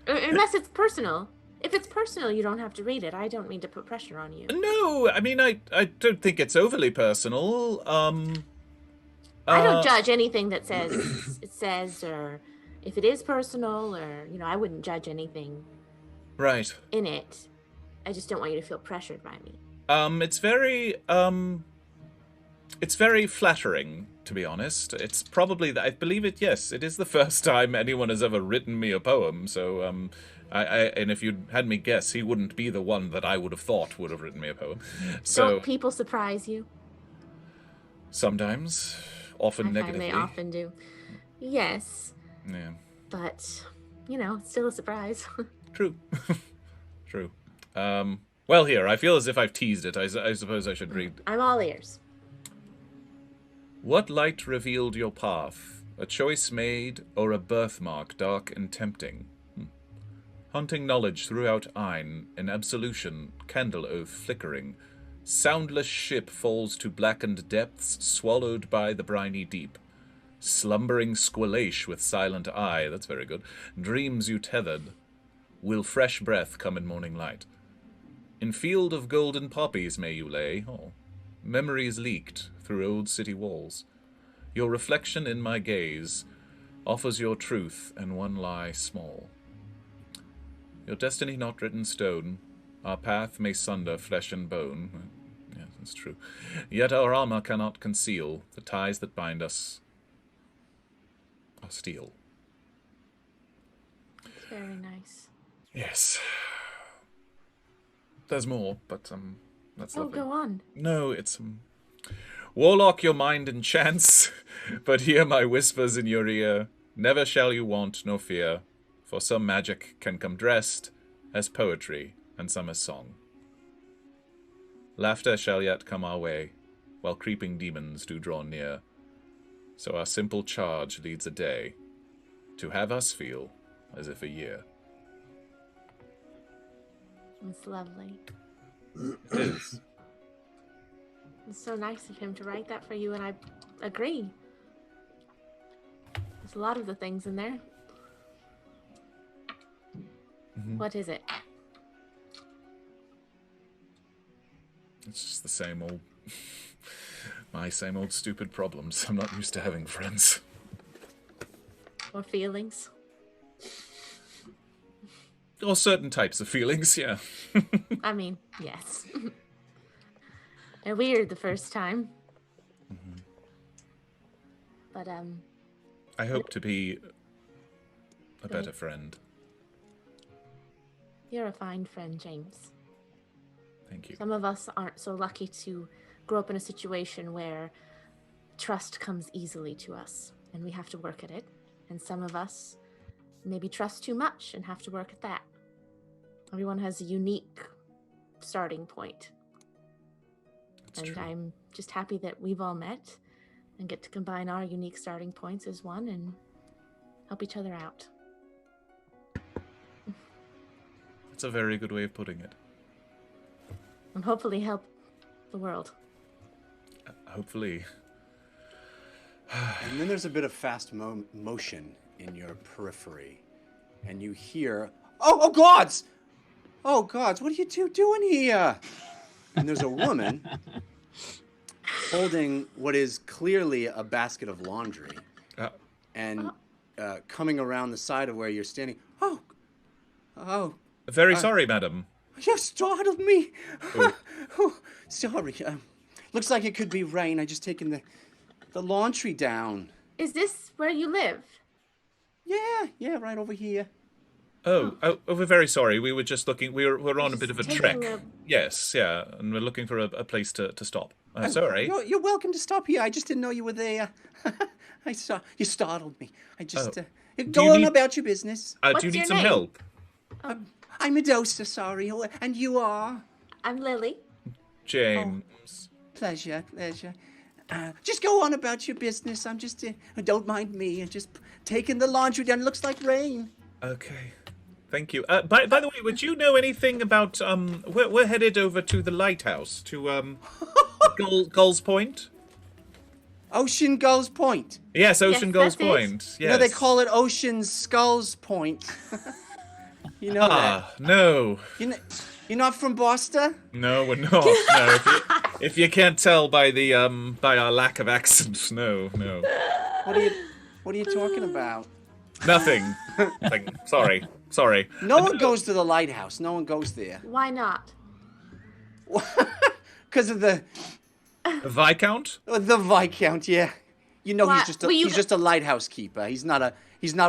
Unless it's personal. If it's personal, you don't have to read it. I don't mean to put pressure on you. No, I mean, I don't think it's overly personal. I don't judge anything that says it says, or if it is personal, or, you know, I wouldn't judge anything. Right. In it. I just don't want you to feel pressured by me. It's very flattering, to be honest. It's probably, I believe it, yes, it is the first time anyone has ever written me a poem, so, and if you'd had me guess, he wouldn't be the one that I would have thought would have written me a poem. So don't people surprise you? Sometimes. Often negatively. They often do. Yes. Yeah. But, it's still a surprise. True. True. Well, here, I feel as if I've teased it. I suppose I should read. I'm all ears. What light revealed your path? A choice made, or a birthmark dark and tempting? Hunting knowledge throughout Ein, in absolution, candle oath flickering. Soundless ship falls to blackened depths, swallowed by the briny deep. Slumbering squalache with silent eye, that's very good. Dreams you tethered. Will fresh breath come in morning light? In field of golden poppies may you lay, memories leaked through old city walls. Your reflection in my gaze offers your truth and one lie small. Your destiny not written stone, our path may sunder flesh and bone. Yes, that's true. Yet our armor cannot conceal the ties that bind us are steel. It's very nice. Yes. There's more, but that's lovely. Go on. No, it's Warlock your mind in chance, but hear my whispers in your ear. Never shall you want nor fear, for some magic can come dressed as poetry and some as song. Laughter shall yet come our way, while creeping demons do draw near. So our simple charge leads a day, to have us feel as if a year. It's lovely. It is. It's so nice of him to write that for you, and I agree. There's a lot of the things in there. Mm-hmm. What is it? It's just the same old... my same old stupid problems. I'm not used to having friends. Or feelings? Or certain types of feelings, yeah. I mean, yes. They're weird the first time. Mm-hmm. But, I hope to be a better friend. You're a fine friend, James. Thank you. Some of us aren't so lucky to grow up in a situation where trust comes easily to us, and we have to work at it. And some of us maybe trust too much and have to work at that. Everyone has a unique starting point. That's and true. I'm just happy that we've all met and get to combine our unique starting points as one and help each other out. That's a very good way of putting it. And hopefully help the world. Hopefully. And then there's a bit of fast motion in your periphery. And you hear, oh gods! Oh gods, what are you two doing here? And there's a woman holding what is clearly a basket of laundry. And coming around the side of where you're standing. Oh. Very sorry, madam. You startled me. Oh, sorry. Looks like it could be rain. I just taken the laundry down. Is this where you live? Yeah, right over here. Oh, we're very sorry. We were just looking. We're on a bit of a trek. Yes, yeah, and we're looking for a place to stop. Sorry. You're welcome to stop here. I just didn't know you were there. I saw you startled me. I just go on about your business. Do you need some help? I'm Medusa, sorry. And you are? I'm Lily. James. Oh, pleasure. Just go on about your business. I'm just, don't mind me. I'm just taking the laundry down. It looks like rain. Okay. Thank you. By the way, would you know anything about, we're headed over to the Lighthouse, to, Gull's Point? Ocean Gulls Point. Yes, Ocean Gulls Point. Yes. No, they call it Ocean Skulls Point. You know that? No. You're not from Boster? No, we're not. No, if you can't tell by the by our lack of accent, no. What are you talking about? Nothing. Sorry. No one goes to the Lighthouse. No one goes there. Why not? Because of the Viscount? The Viscount, yeah. You know, he's just a lighthouse keeper. He's not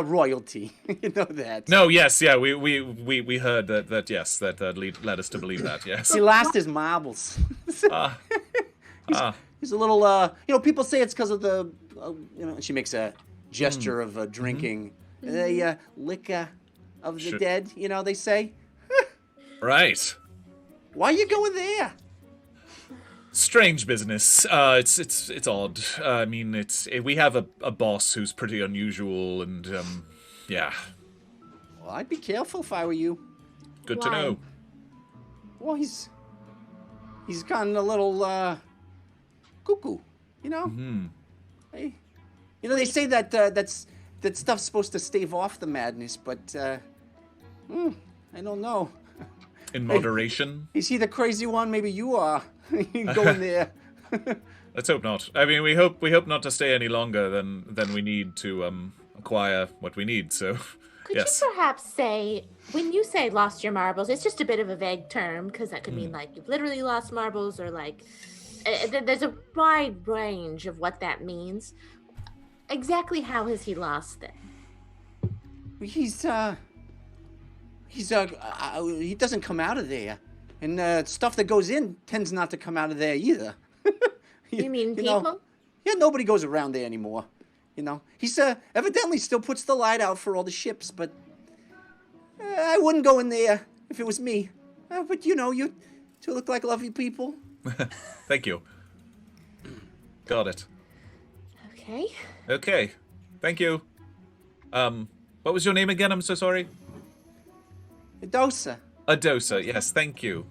royalty. You know that. No, yes, yeah, we heard that yes, that led us to believe that, yes. He lost his marbles. He's a little, people say it's because of the, she makes a gesture of drinking. the liquor of the dead, you know, they say. Right. Why are you going there? Strange business. It's odd. I mean, we have a boss who's pretty unusual, and yeah. Well, I'd be careful if I were you. Good to know. Well, he's gotten a little cuckoo, you know. Hey, you know, they say that that stuff's supposed to stave off the madness, but I don't know. In moderation. Is he the crazy one? Maybe you are. Going there. Let's hope not. I mean, we hope not to stay any longer than we need to acquire what we need. So, Could yes. you perhaps say, when you say lost your marbles, it's just a bit of a vague term, because that could mean like you've literally lost marbles, or like there's a wide range of what that means. Exactly how has he lost them? He doesn't come out of there, and stuff that goes in tends not to come out of there either. You mean people? Know, yeah, nobody goes around there anymore. You know, he's evidently still puts the light out for all the ships, but I wouldn't go in there if it was me. But you know, you two look like lovely people. Thank you. Got it. Okay. Okay. Thank you. What was your name again? I'm so sorry. Adosa. Adosa. Yes. Thank you.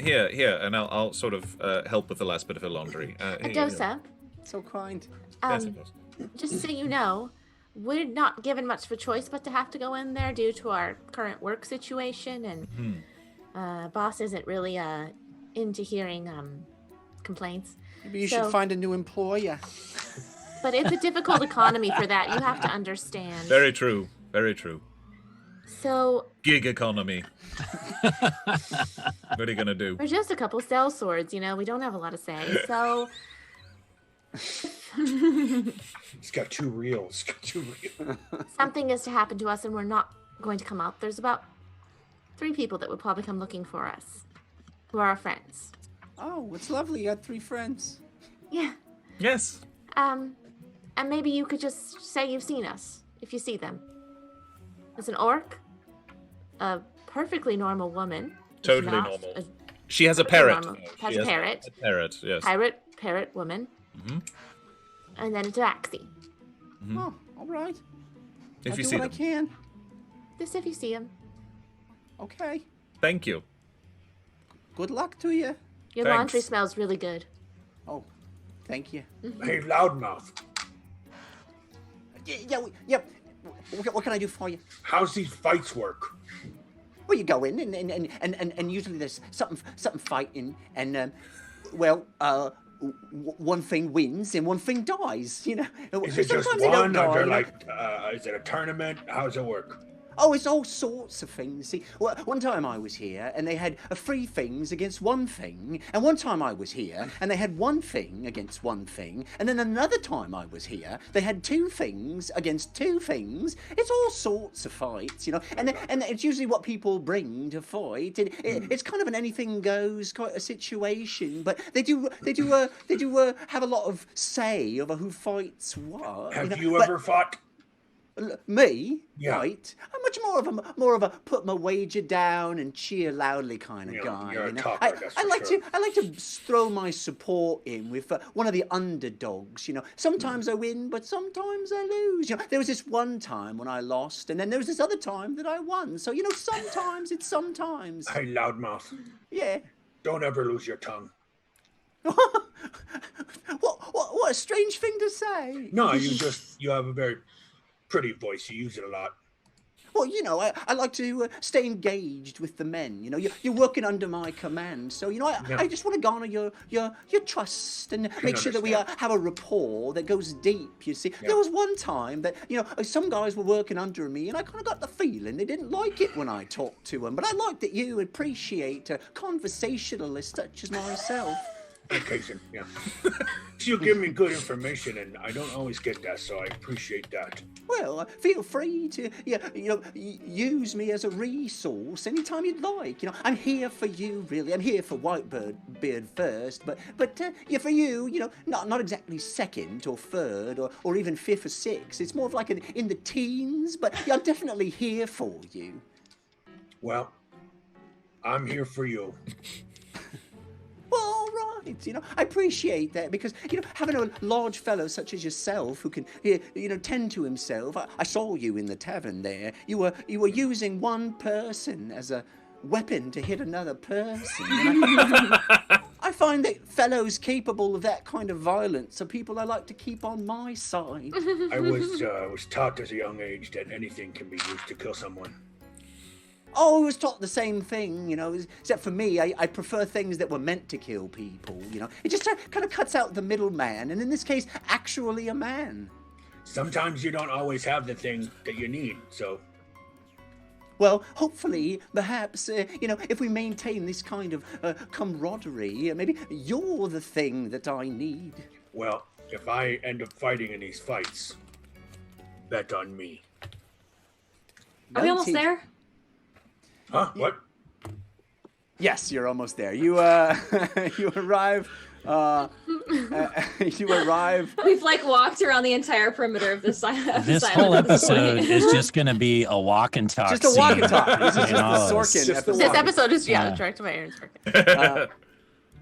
Here, and I'll sort of help with the last bit of her laundry. Adosa. So kind. Yes, of course. Just so you know, we're not given much of a choice but to have to go in there due to our current work situation, and boss isn't really into hearing complaints. Maybe you should find a new employer. But it's a difficult economy for that. You have to understand. Very true. Very true. So Gig economy. What are you gonna do? we're just a couple cell swords, you know. We don't have a lot to say. So He's got two reels. something is to happen to us, and we're not going to come out. There's about 3 people that would probably come looking for us, who are our friends. Oh, it's lovely. You got 3 friends. Yeah. Yes. And maybe you could just say you've seen us, if you see them. There's an orc, a perfectly normal woman. Totally not normal. a She has a parrot. Has a parrot. A parrot, yes. Parrot woman. And then a taxi. Oh, all right. If I'll you do see what them. I can. Just if you see him. Okay. Thank you. Good luck to you. Your Thanks. laundry smells really good. Oh, thank you. Hey, loudmouth. Yeah. What can I do for you? How's these fights work? Well, you go in and usually there's something fighting, and one thing wins and one thing dies. You know. Is it just Sometimes they don't one? Or die, they're you know? like, is it a tournament? How does it work? Oh, it's all sorts of things. See, one time I was here and they had 3 things against one thing, and one time I was here and they had 1 thing against 1 thing, and then another time I was here they had 2 things against 2 things. It's all sorts of fights, you know, and it's usually what people bring to fight. It's kind of an anything goes kind of situation, but they do have a lot of say over who fights what. Have you you ever fought? Me? Yeah. Right. I'm much more of a put my wager down and cheer loudly kind of guy. You're a you know? talker, that's I for like sure. to throw my support in with one of the underdogs. You know, sometimes I win, but sometimes I lose. You know, there was this one time when I lost, and then there was this other time that I won. So you know, sometimes it's sometimes. Hey, loudmouth. Yeah. Don't ever lose your tongue. What a strange thing to say. No, you have a very pretty voice. You use it a lot. Well, you know, I like to stay engaged with the men. You know, you're working under my command, so you know, I just want to garner your trust and make sure that we have a rapport that goes deep. You see, there was one time that you know some guys were working under me, and I kind of got the feeling they didn't like it when I talked to them. But I like that you appreciate a conversationalist such as myself. occasion, yeah. You give me good information, and I don't always get that, so I appreciate that. Well, feel free to use me as a resource anytime you'd like. I'm here for you, really. I'm here for Whitebeard first, but yeah, for you, not exactly second or third or even fifth or sixth. It's more of like in the teens, but I'm definitely here for you. Well, I'm here for you. Well, all right, I appreciate that because, having a large fellow such as yourself who can, tend to himself. I saw you in the tavern there. You were using one person as a weapon to hit another person. I find that fellows capable of that kind of violence are people I like to keep on my side. I was taught at a young age that anything can be used to kill someone. Oh, I was taught the same thing, except for me, I prefer things that were meant to kill people, It just kind of cuts out the middleman, and in this case, actually a man. Sometimes you don't always have the thing that you need, so... Well, hopefully, perhaps, if we maintain this kind of camaraderie, maybe you're the thing that I need. Well, if I end up fighting in these fights, bet on me. Are we almost there? Huh? What? Yes, you're almost there. You you arrive. You arrive. We've walked around the entire perimeter of this island. This whole episode is just going to be a walk and talk. Just a walk and talk. This is just the Sorkin This episode is directed by Aaron Sorkin.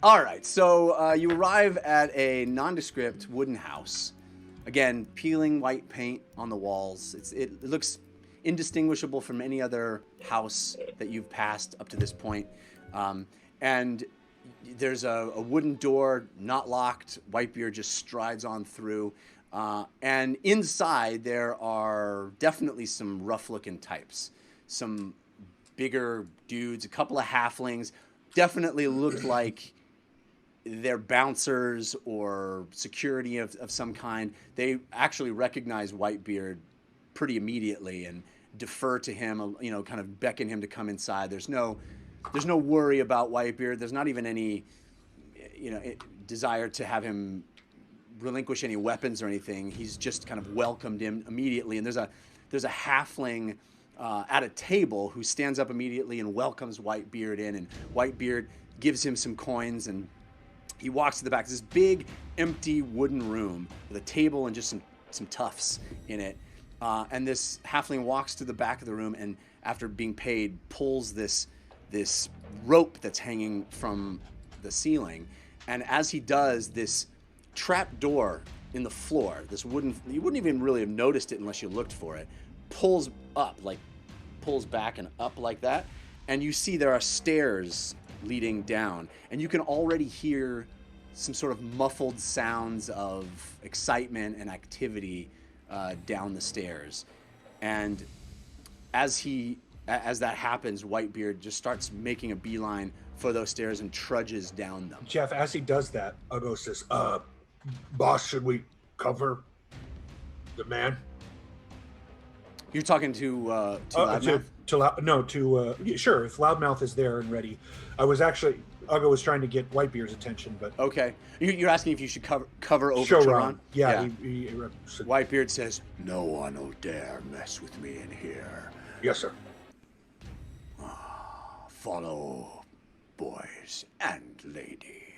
All right, so you arrive at a nondescript wooden house. Again, peeling white paint on the walls. It looks indistinguishable from any other house that you've passed up to this point. And there's a wooden door, not locked. Whitebeard just strides on through. And inside there are definitely some rough-looking types. Some bigger dudes, a couple of halflings. Definitely look like they're bouncers or security of some kind. They actually recognize Whitebeard pretty immediately and defer to him, kind of beckon him to come inside. There's no worry about Whitebeard. There's not even any, desire to have him relinquish any weapons or anything. He's just kind of welcomed him immediately. And there's a halfling at a table who stands up immediately and welcomes Whitebeard in. And Whitebeard gives him some coins, and he walks to the back. It's this big, empty wooden room with a table and just some tufts in it. And this halfling walks to the back of the room and, after being paid, pulls this rope that's hanging from the ceiling. And as he does, this trap door in the floor, this wooden, you wouldn't even really have noticed it unless you looked for it, pulls back and up like that. And you see there are stairs leading down. And you can already hear some sort of muffled sounds of excitement and activity down the stairs. And as that happens, Whitebeard just starts making a beeline for those stairs and trudges down them. Jeff, as he does that, Ugo says, boss, should we cover the man? You're talking to Loudmouth? Sure, if Loudmouth is there and ready. Ugo was trying to get Whitebeard's attention, but... Okay. You're asking if you should cover over Choron. Yeah. He Whitebeard says, "No one will dare mess with me in here. Yes, sir. Follow, boys and lady."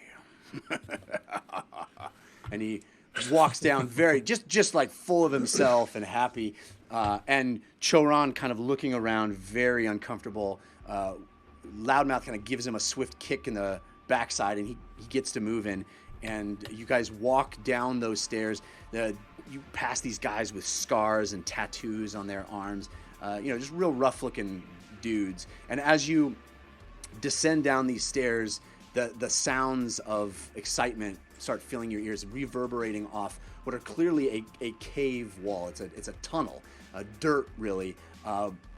And he walks down very, just like full of himself and happy. And Choron kind of looking around, very uncomfortable. Loudmouth kind of gives him a swift kick in the backside, and he gets to move in. And you guys walk down those stairs. You pass these guys with scars and tattoos on their arms. Just real rough-looking dudes. And as you descend down these stairs, the sounds of excitement start filling your ears, reverberating off what are clearly a cave wall. It's a tunnel, dirt really.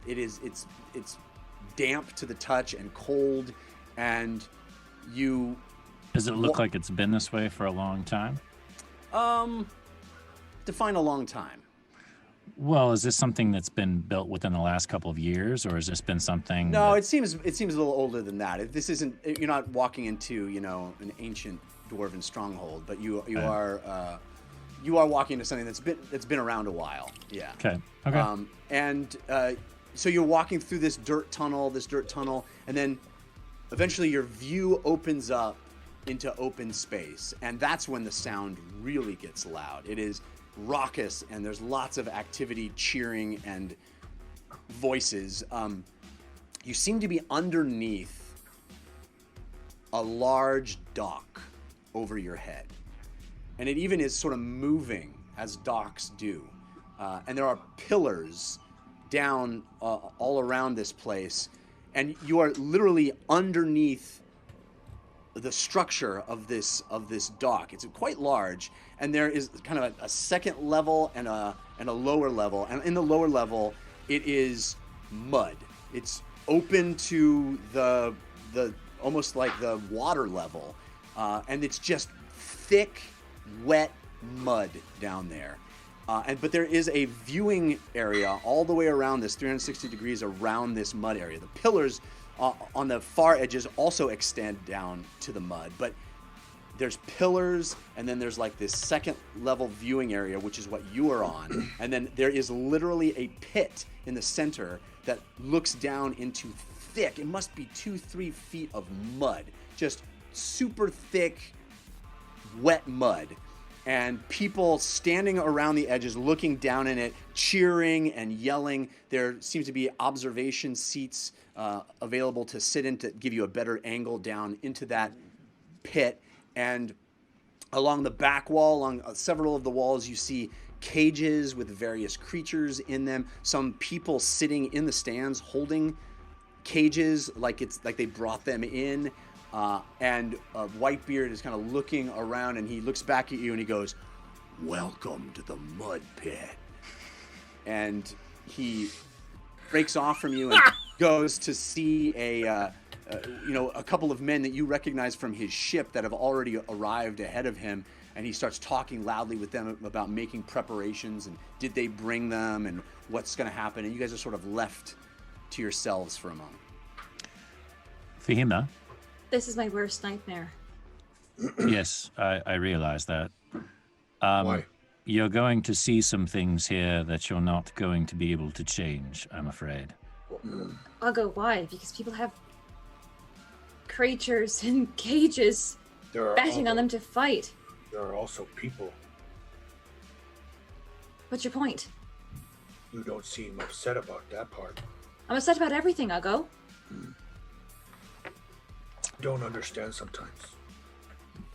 It's damp to the touch and cold, and you. Does it look like it's been this way for a long time? Define a long time. Well, is this something that's been built within the last couple of years, or has this been something? No, it seems a little older than that. This isn't. You're not walking into an ancient dwarven stronghold, but you are walking into something that's been around a while. Yeah. Okay. So you're walking through this dirt tunnel, and then eventually your view opens up into open space, and that's when the sound really gets loud. It is raucous, and there's lots of activity, cheering, and voices. You seem to be underneath a large dock over your head, and it even is sort of moving as docks do. And there are pillars down all around this place, and you are literally underneath the structure of this dock. It's quite large, and there is kind of a second level and a lower level. And in the lower level, it is mud. It's open to the almost like the water level, and it's just thick, wet mud down there. But there is a viewing area all the way around this, 360 degrees around this mud area. The pillars on the far edges also extend down to the mud, but there's pillars, and then there's like this second level viewing area, which is what you are on. And then there is literally a pit in the center that looks down into thick, it must be 2-3 feet of mud, just super thick, wet mud. And people standing around the edges, looking down in it, cheering and yelling. There seems to be observation seats available to sit in to give you a better angle down into that pit. And along the back wall, along several of the walls, you see cages with various creatures in them. Some people sitting in the stands holding cages like they brought them in. And Whitebeard is kind of looking around, and he looks back at you and he goes, "Welcome to the mud pit." And he breaks off from you and goes to see a couple of men that you recognize from his ship that have already arrived ahead of him. And he starts talking loudly with them about making preparations and did they bring them and what's going to happen. And you guys are sort of left to yourselves for a moment. Fahima? This is my worst nightmare. Yes, I realize that. Why? You're going to see some things here that you're not going to be able to change, I'm afraid. I'll go, why? Because people have creatures in cages betting on them to fight. There are also people. What's your point? You don't seem upset about that part. I'm upset about everything, Uggo. Don't understand sometimes.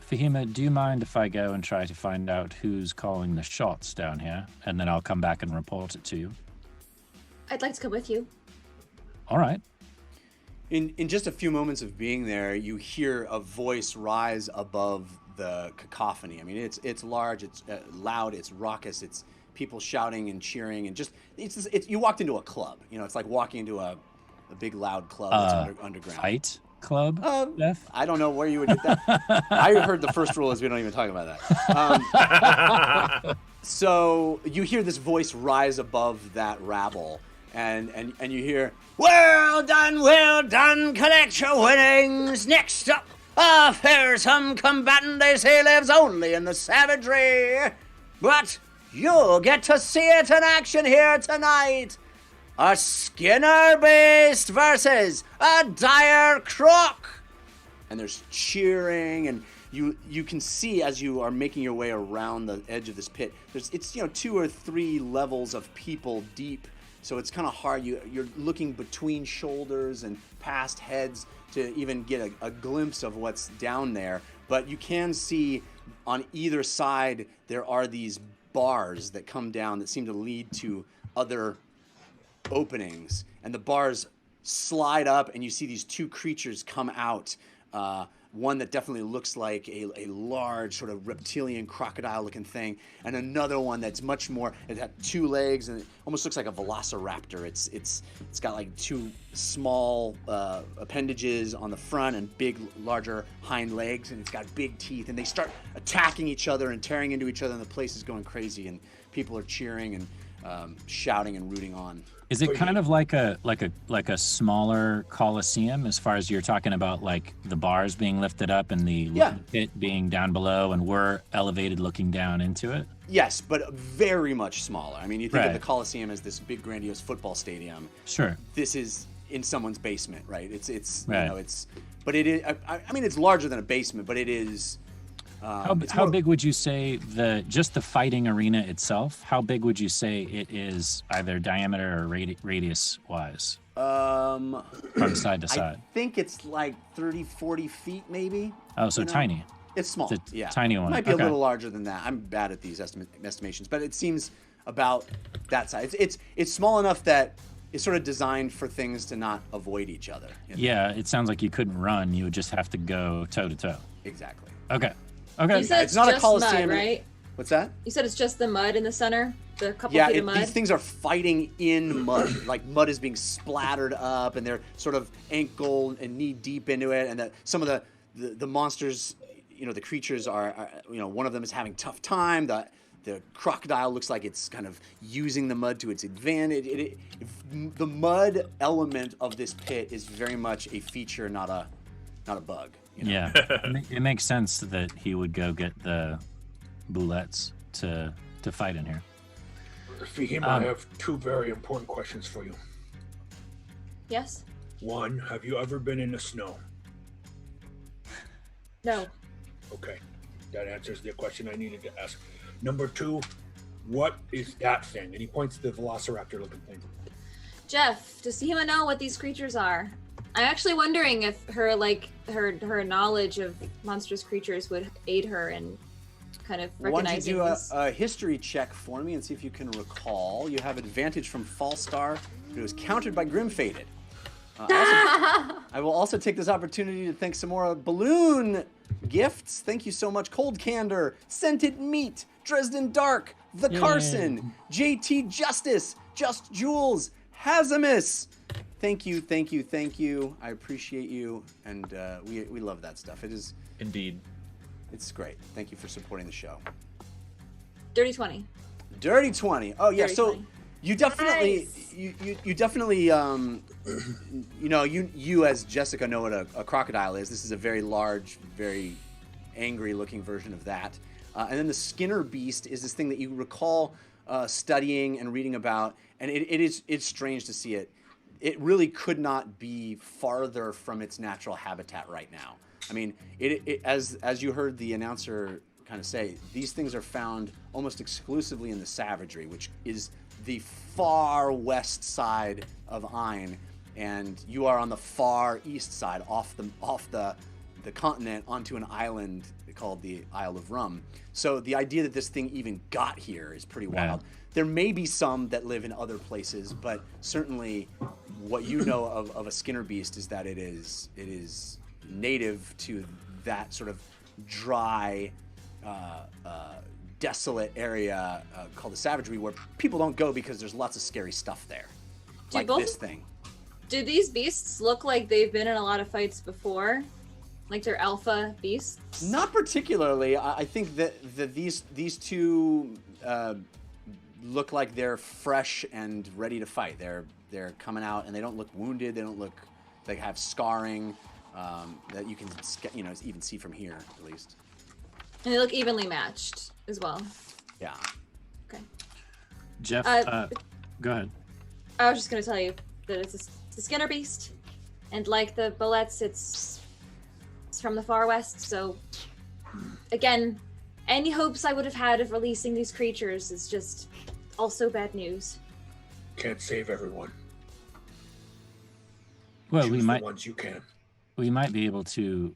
Fahima, do you mind if I go and try to find out who's calling the shots down here, and then I'll come back and report it to you? I'd like to go with you. All right. In just a few moments of being there, you hear a voice rise above the cacophony. I mean, it's large, it's loud, it's raucous, it's people shouting and cheering, and it's you walked into a club. It's like walking into a big loud club that's underground. Fight Club? Beth? I don't know where you would get that. I heard the first rule is we don't even talk about that. So you hear this voice rise above that rabble, and you hear, well done, collect your winnings. Next up, a fearsome combatant they say lives only in the savagery. But you'll get to see it in action here tonight. A Skinner Beast versus a Dire Croc. And there's cheering, and you can see as you are making your way around the edge of this pit, it's 2 or 3 levels of people deep, so it's kind of hard. You're looking between shoulders and past heads to even get a glimpse of what's down there. But you can see on either side there are these bars that come down that seem to lead to other openings, and the bars slide up, and you see these 2 creatures come out. One that definitely looks like a large sort of reptilian crocodile looking thing, and another one that's much more, it had 2 legs and it almost looks like a velociraptor. It's got like 2 small appendages on the front and big larger hind legs, and it's got big teeth, and they start attacking each other and tearing into each other, and the place is going crazy, and people are cheering. And shouting and rooting on. Is it kind of like a smaller coliseum as far as you're talking about, like the bars being lifted up and the pit being down below, and we're elevated looking down into it? Yes, but very much smaller. I mean, you think of the Coliseum as this big, grandiose football stadium. Sure. This is in someone's basement, right? It's right. You know, but it is. I mean, it's larger than a basement, but it is. How big would you say just the fighting arena itself? How big would you say it is, either diameter or radius wise? From side to side. I think it's like 30, 40 feet, maybe. Oh, so tiny. It's small. It's a yeah, tiny one. It might be a little larger than that. I'm bad at these estimations, but it seems about that size. It's small enough that it's sort of designed for things to not avoid each other. You know? Yeah, it sounds like you couldn't run. You would just have to go toe to toe. Exactly. Okay. You said it's not just a Coliseum, mud, right? What's that? You said it's just the mud in the center, the couple Yeah, feet of mud. these things are fighting in mud. Like mud is being splattered up, and they're sort of ankle and knee deep into it. And some of the monsters, you know, the creatures are, you know, one of them is having a tough time. The crocodile looks like it's kind of using the mud to its advantage. The mud element of this pit is very much a feature, not a bug. You know? Yeah, it makes sense that he would go get the bullets to fight in here. Fihima, I have two very important questions for you. Yes? One, have you ever been in the snow? No. Okay, that answers the question I needed to ask. Number two, what is that thing? And he points to the velociraptor looking thing. Jeff, does Fihima know what these creatures are? I'm actually wondering if her knowledge of monstrous creatures would aid her in kind of recognizing. Why don't you do a history check for me and see if you can recall? You have advantage from Falstar, but it was countered by Grim-Fated. I will also take this opportunity to thank some more balloon gifts. Thank you so much. Cold Candor, Scented Meat, Dresden Dark, The Carson, JT Justice, Just Jules, Hazamus. Thank you. I appreciate you, and we love that stuff. It is indeed. It's great. Thank you for supporting the show. Dirty 20. Dirty 20. Oh yeah. So 20. you definitely, you definitely, you know, you as Jessica know what a crocodile is. This is a very large, very angry-looking version of that. And then the Skinner beast is this thing that you recall studying and reading about, and it's strange to see it. It really could not be farther from its natural habitat right now. I mean, as you heard the announcer kind of say, these things are found almost exclusively in the savagery, which is the far west side of Ain, and you are on the far east side, off the continent onto an island called the Isle of Rum. So the idea that this thing even got here is pretty wild. There may be some that live in other places, but certainly what you know of a Skinner beast is that it is native to that sort of dry, desolate area called the savagery, where people don't go because there's lots of scary stuff there, this thing. Do these beasts look like they've been in a lot of fights before? Like they're alpha beasts? Not particularly. I think that these two look like they're fresh and ready to fight. They're coming out, and they don't look wounded. They don't look. They have scarring that you can even see from here, at least. And they look evenly matched as well. Yeah. Okay. Jeff, go ahead. I was just going to tell you that it's a Skinner beast, and like the bullets, it's from the far west. So, again, any hopes I would have had of releasing these creatures is just also bad news. Can't save everyone. Well, Choose we the might. ones you can. We might be able to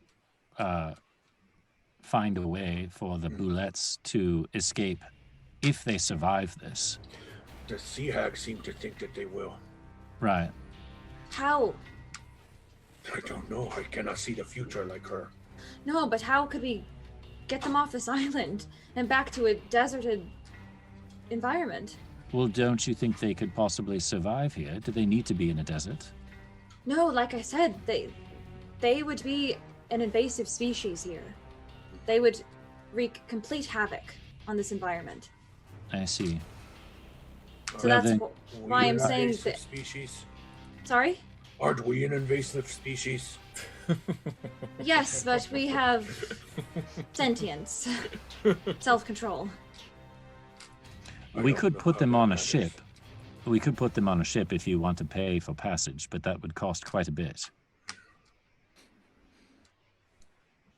find a way for the bullets to escape if they survive this. The sea hags seem to think that they will. Right. How? I don't know. I cannot see the future like her. No, but how could we get them off this island and back to a deserted environment? Well, don't you think they could possibly survive here? Do they need to be in a desert? No, like I said, they would be an invasive species here. They would wreak complete havoc on this environment. I see. So that's then- why I'm saying invasive that. species. Sorry? Aren't we an invasive species? Yes, but we have sentience, self-control. We could put them on a ship. We could put them on a ship if you want to pay for passage, but that would cost quite a bit.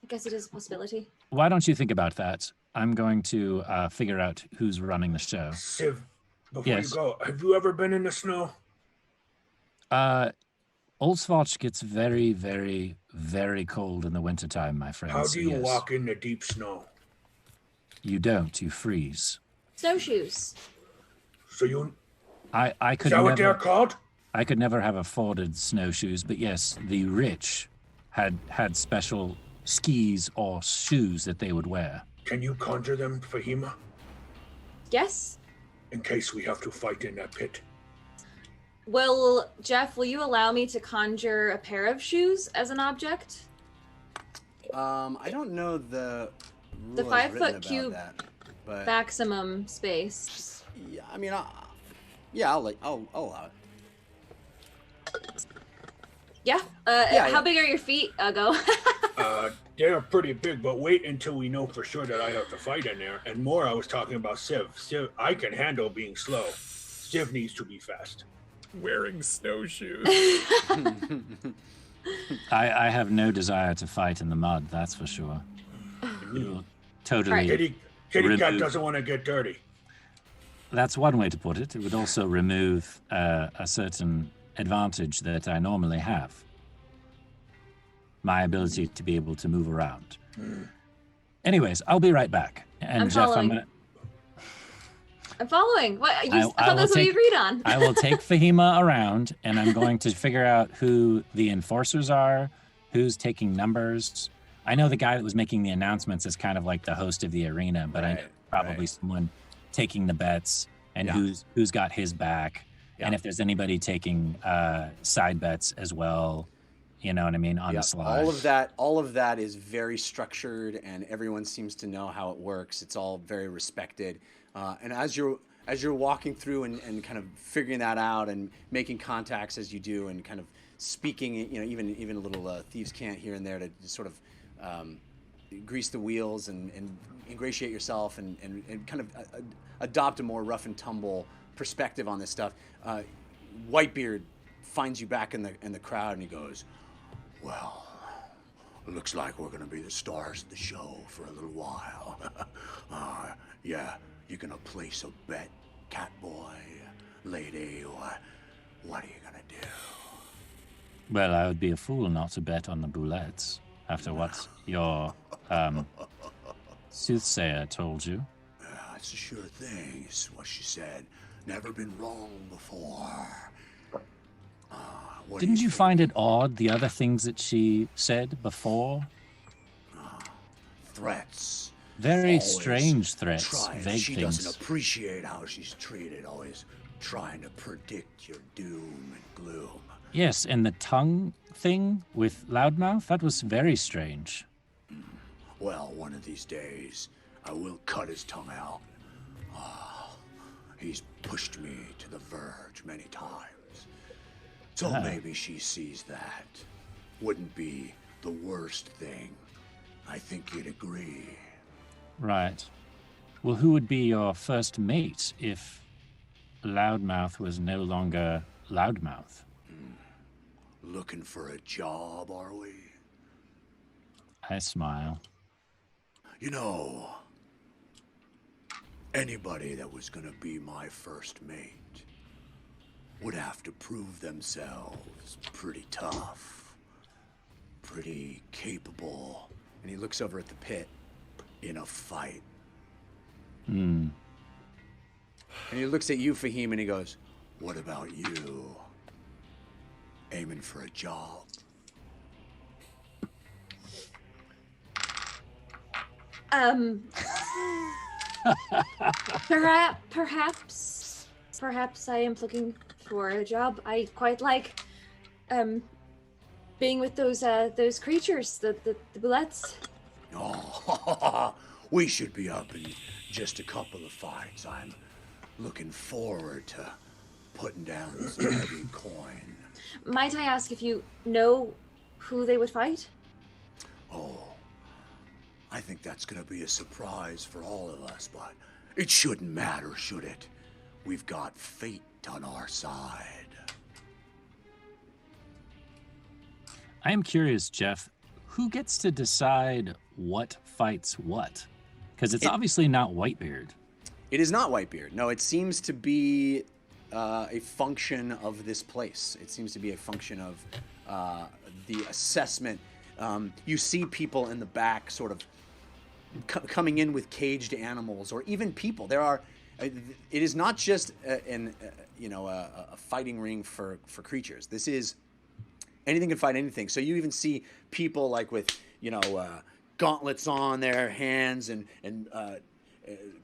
I guess it is a possibility. Why don't you think about that? I'm going to figure out who's running the show. Civ, before Yes. you go, have you ever been in the snow? Old Svatch gets very, very, very cold in the wintertime, my friends. How do you Yes. walk in the deep snow? You don't. You freeze. Snowshoes. So you I could is that what they're never. called? I could never have afforded snowshoes, but yes, the rich had special skis or shoes that they would wear. Can you conjure them, Fahima, Yes? in case we have to fight in that pit? Well, Jeff, will you allow me to conjure a pair of shoes as an object? I don't know the rule The as 5 written foot about cube that, but maximum space. yeah, I mean, I'll allow it. Yeah? Yeah, how yeah. big are your feet, Ugo? They're pretty big, but wait until we know for sure that I have to fight in there. And more, I was talking about Civ. Civ, I can handle being slow. Civ needs to be fast. Wearing snowshoes. I have no desire to fight in the mud, that's for sure. It will totally. Right. Kitty cat remove- doesn't want to get dirty. That's one way to put it. It would also remove a certain advantage that I normally have. My ability to be able to move around. Anyways, I'll be right back. And I'm Jeff, following. I'm following. What? I I thought will that's what we take- agreed on. I will take Fahima around, and I'm going to figure out who the enforcers are, who's taking numbers. I know the guy that was making the announcements is kind of like the host of the arena, but I know Right, probably right. someone taking the bets and Yeah. who's got his back, and Yeah. if there's anybody taking side bets as well, you know what I mean, on the Yep, slide. all of that is very structured, and everyone seems to know how it works. It's all very respected. And as you're walking through and kind of figuring that out and making contacts as you do, and kind of speaking, you know, even a little thieves' cant here and there to sort of grease the wheels and ingratiate yourself and kind of adopt a more rough and tumble perspective on this stuff. Whitebeard finds you back in the crowd, and he goes, "Well, looks like we're gonna be the stars of the show for a little while. Yeah, you're gonna place a bet, Catboy, lady, or what are you gonna do?" Well, I would be a fool not to bet on the boulettes after what your soothsayer told you. That's a sure thing, is what she said. Never been wrong before. What do Didn't you think? find it odd, the other things that she said before? Threats? Very Always strange threats, trying. vague She things. doesn't appreciate how she's treated, always trying to predict your doom and gloom. Yes, and the tongue thing with Loudmouth, that was very strange. Well, one of these days, I will cut his tongue out. He's pushed me to the verge many times. So maybe she sees that. Wouldn't be the worst thing. I think you'd agree. Right. Well, who would be your first mate if Loudmouth was no longer Loudmouth? Looking for a job, are we? I smile. You know, anybody that was gonna be my first mate would have to prove themselves pretty tough, pretty capable. And he looks over at the pit in a fight. And he looks at you, Fahim, and he goes, "What about you? Aiming for a job?" Perhaps I am looking for a job. I quite like being with those creatures, the bullets. Oh, we should be up in just a couple of fights. I'm looking forward to putting down some heavy coin. Might I ask if you know who they would fight? Oh, I think that's going to be a surprise for all of us, but it shouldn't matter, should it? We've got fate on our side. I am curious, Jeff, who gets to decide what fights what? Because it's obviously not Whitebeard. It is not Whitebeard. No, it seems to be a function of this place. It seems to be a function of the assessment. You see people in the back sort of coming in with caged animals, or even people. There are. It is not just a fighting ring for creatures. This is anything can fight anything. So you even see people like with gauntlets on their hands and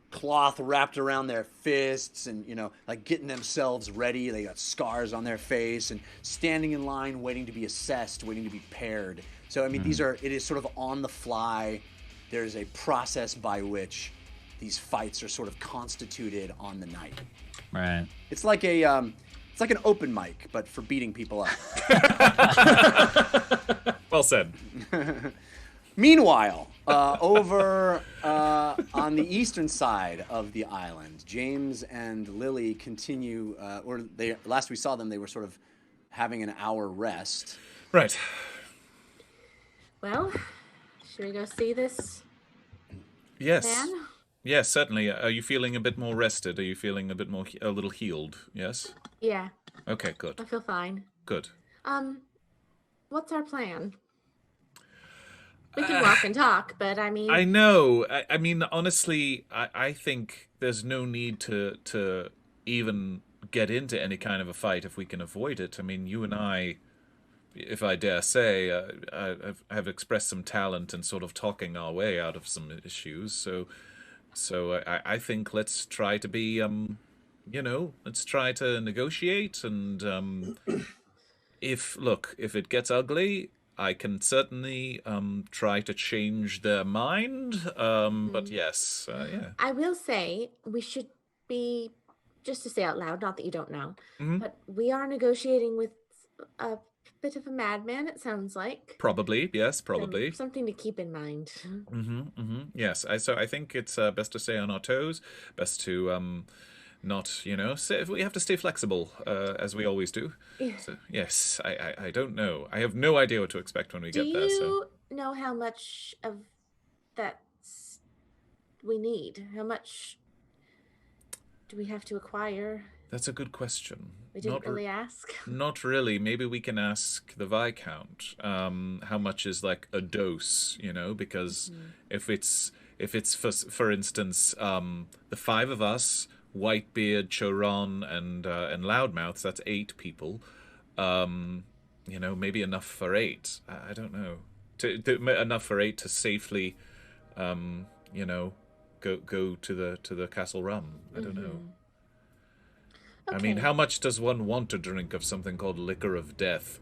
cloth wrapped around their fists, and like getting themselves ready. They got scars on their face and standing in line, waiting to be assessed, waiting to be paired. So I mean, it is sort of on the fly. There's a process by which these fights are sort of constituted on the night. Right. It's like an open mic, but for beating people up. Well said. Meanwhile, over on the eastern side of the island, James and Lily continue, last we saw them, they were sort of having an hour rest. Right. Well, should we go see this Yes. man? Yes, certainly. Are you feeling a bit more rested? Are you feeling a little healed? Yes? Yeah, Okay, good. I feel fine. Good. What's our plan? We can walk and talk, but I mean... I know. I mean, honestly, I think there's no need to even get into any kind of a fight if we can avoid it. I mean, you and I, if I dare say, have expressed some talent in sort of talking our way out of some issues. So I think let's try to be, let's try to negotiate. And if it gets ugly, I can certainly try to change their mind. But yes, yeah. I will say we should be, just to say out loud, not that you don't know, but we are negotiating with a bit of a madman, it sounds like. Probably, yes, probably. Something to keep in mind. Yes, so I think it's best to stay on our toes, best to not, we have to stay flexible, as we always do. Yeah. So, yes, I don't know. I have no idea what to expect when we get there. Do So you know how much of that we need? How much do we have to acquire? that's a good question. We didn't really ask. Not really. Maybe we can ask the Viscount how much is like a dose, because if it's for instance the five of us, Whitebeard, Choron, and Loudmouth, that's 8 people. Maybe enough for 8. I don't know. Enough for 8 to safely, go to the Castle Rum. I don't know. Okay. I mean, how much does one want to drink of something called liquor of death?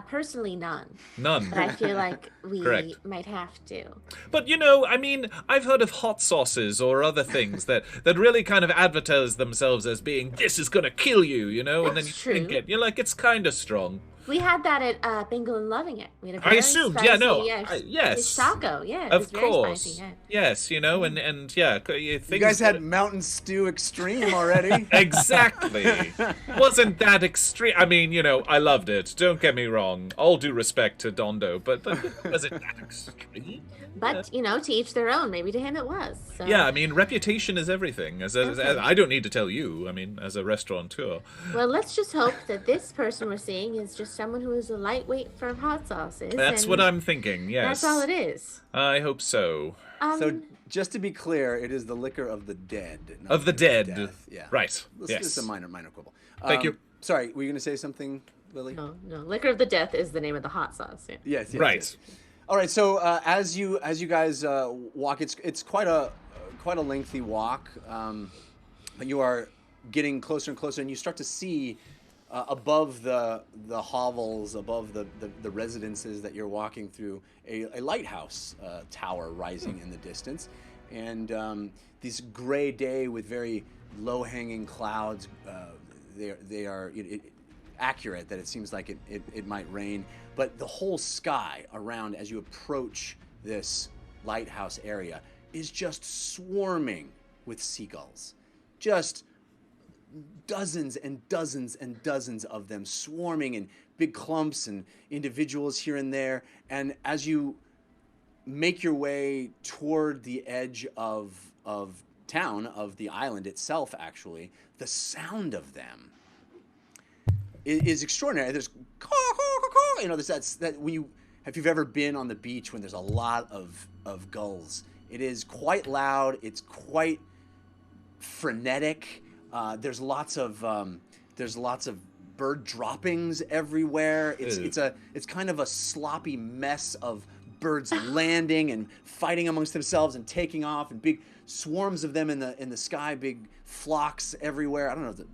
Personally, none. None. But I feel like we Correct. might have to. But, I mean, I've heard of hot sauces or other things that really kind of advertise themselves as being, this is going to kill you, and then you drink it. You're like, it's kind of strong. We had that at Bingle and Loving It. We had a I very assumed, spicy, yes. Taco, yeah. It Of was very course. spicy, yeah. Yes, and yeah. You guys had Mountain Stew Extreme already? Exactly. Wasn't that extreme? I mean, I loved it. Don't get me wrong. All due respect to Dondo, but was it that extreme? But, to each their own. Maybe to him it was. So. Yeah, I mean, reputation is everything. As I don't need to tell you, I mean, as a restaurateur. Well, let's just hope that this person we're seeing is just someone who is a lightweight for hot sauces. That's what I'm thinking, yes. That's all it is. I hope so. So, just to be clear, it is the liquor of the dead. Not Of the dead. death. Yeah. Right, This yes. is a minor quibble. Thank you. Sorry, were you going to say something, Lily? No. Liquor of the Death is the name of the hot sauce. Yeah. Yes. Right. Yes. All right. So as you guys walk, it's quite a lengthy walk. You are getting closer and closer, and you start to see above the hovels, above the residences that you're walking through, a lighthouse tower rising in the distance, and this gray day with very low-hanging clouds. They are accurate that it seems like it might rain, but the whole sky around as you approach this lighthouse area is just swarming with seagulls. Just dozens and dozens and dozens of them swarming in big clumps and individuals here and there. And as you make your way toward the edge of town, of the island itself, actually, the sound of them is extraordinary. There's there's that when if you've ever been on the beach when there's a lot of gulls, it is quite loud. It's quite frenetic. There's lots of bird droppings everywhere. It's kind of a sloppy mess of birds landing and fighting amongst themselves and taking off, and big swarms of them in the sky, big flocks everywhere. I don't know, the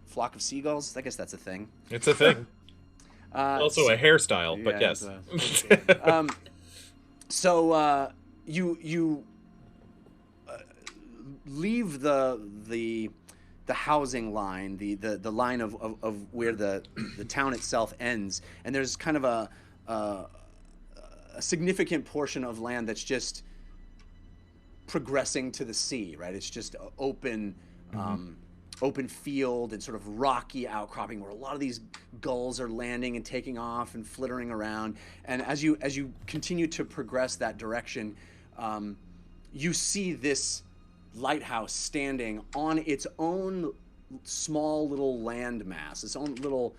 flock of seagulls. I guess that's a thing. It's a thing. Also a hairstyle, but yes. So you leave the housing line, the line of where the town itself ends, and there's kind of a significant portion of land that's just progressing to the sea, right? It's just open open field and sort of rocky outcropping where a lot of these gulls are landing and taking off and flittering around. And as you continue to progress that direction, you see this lighthouse standing on its own small little landmass, its own little.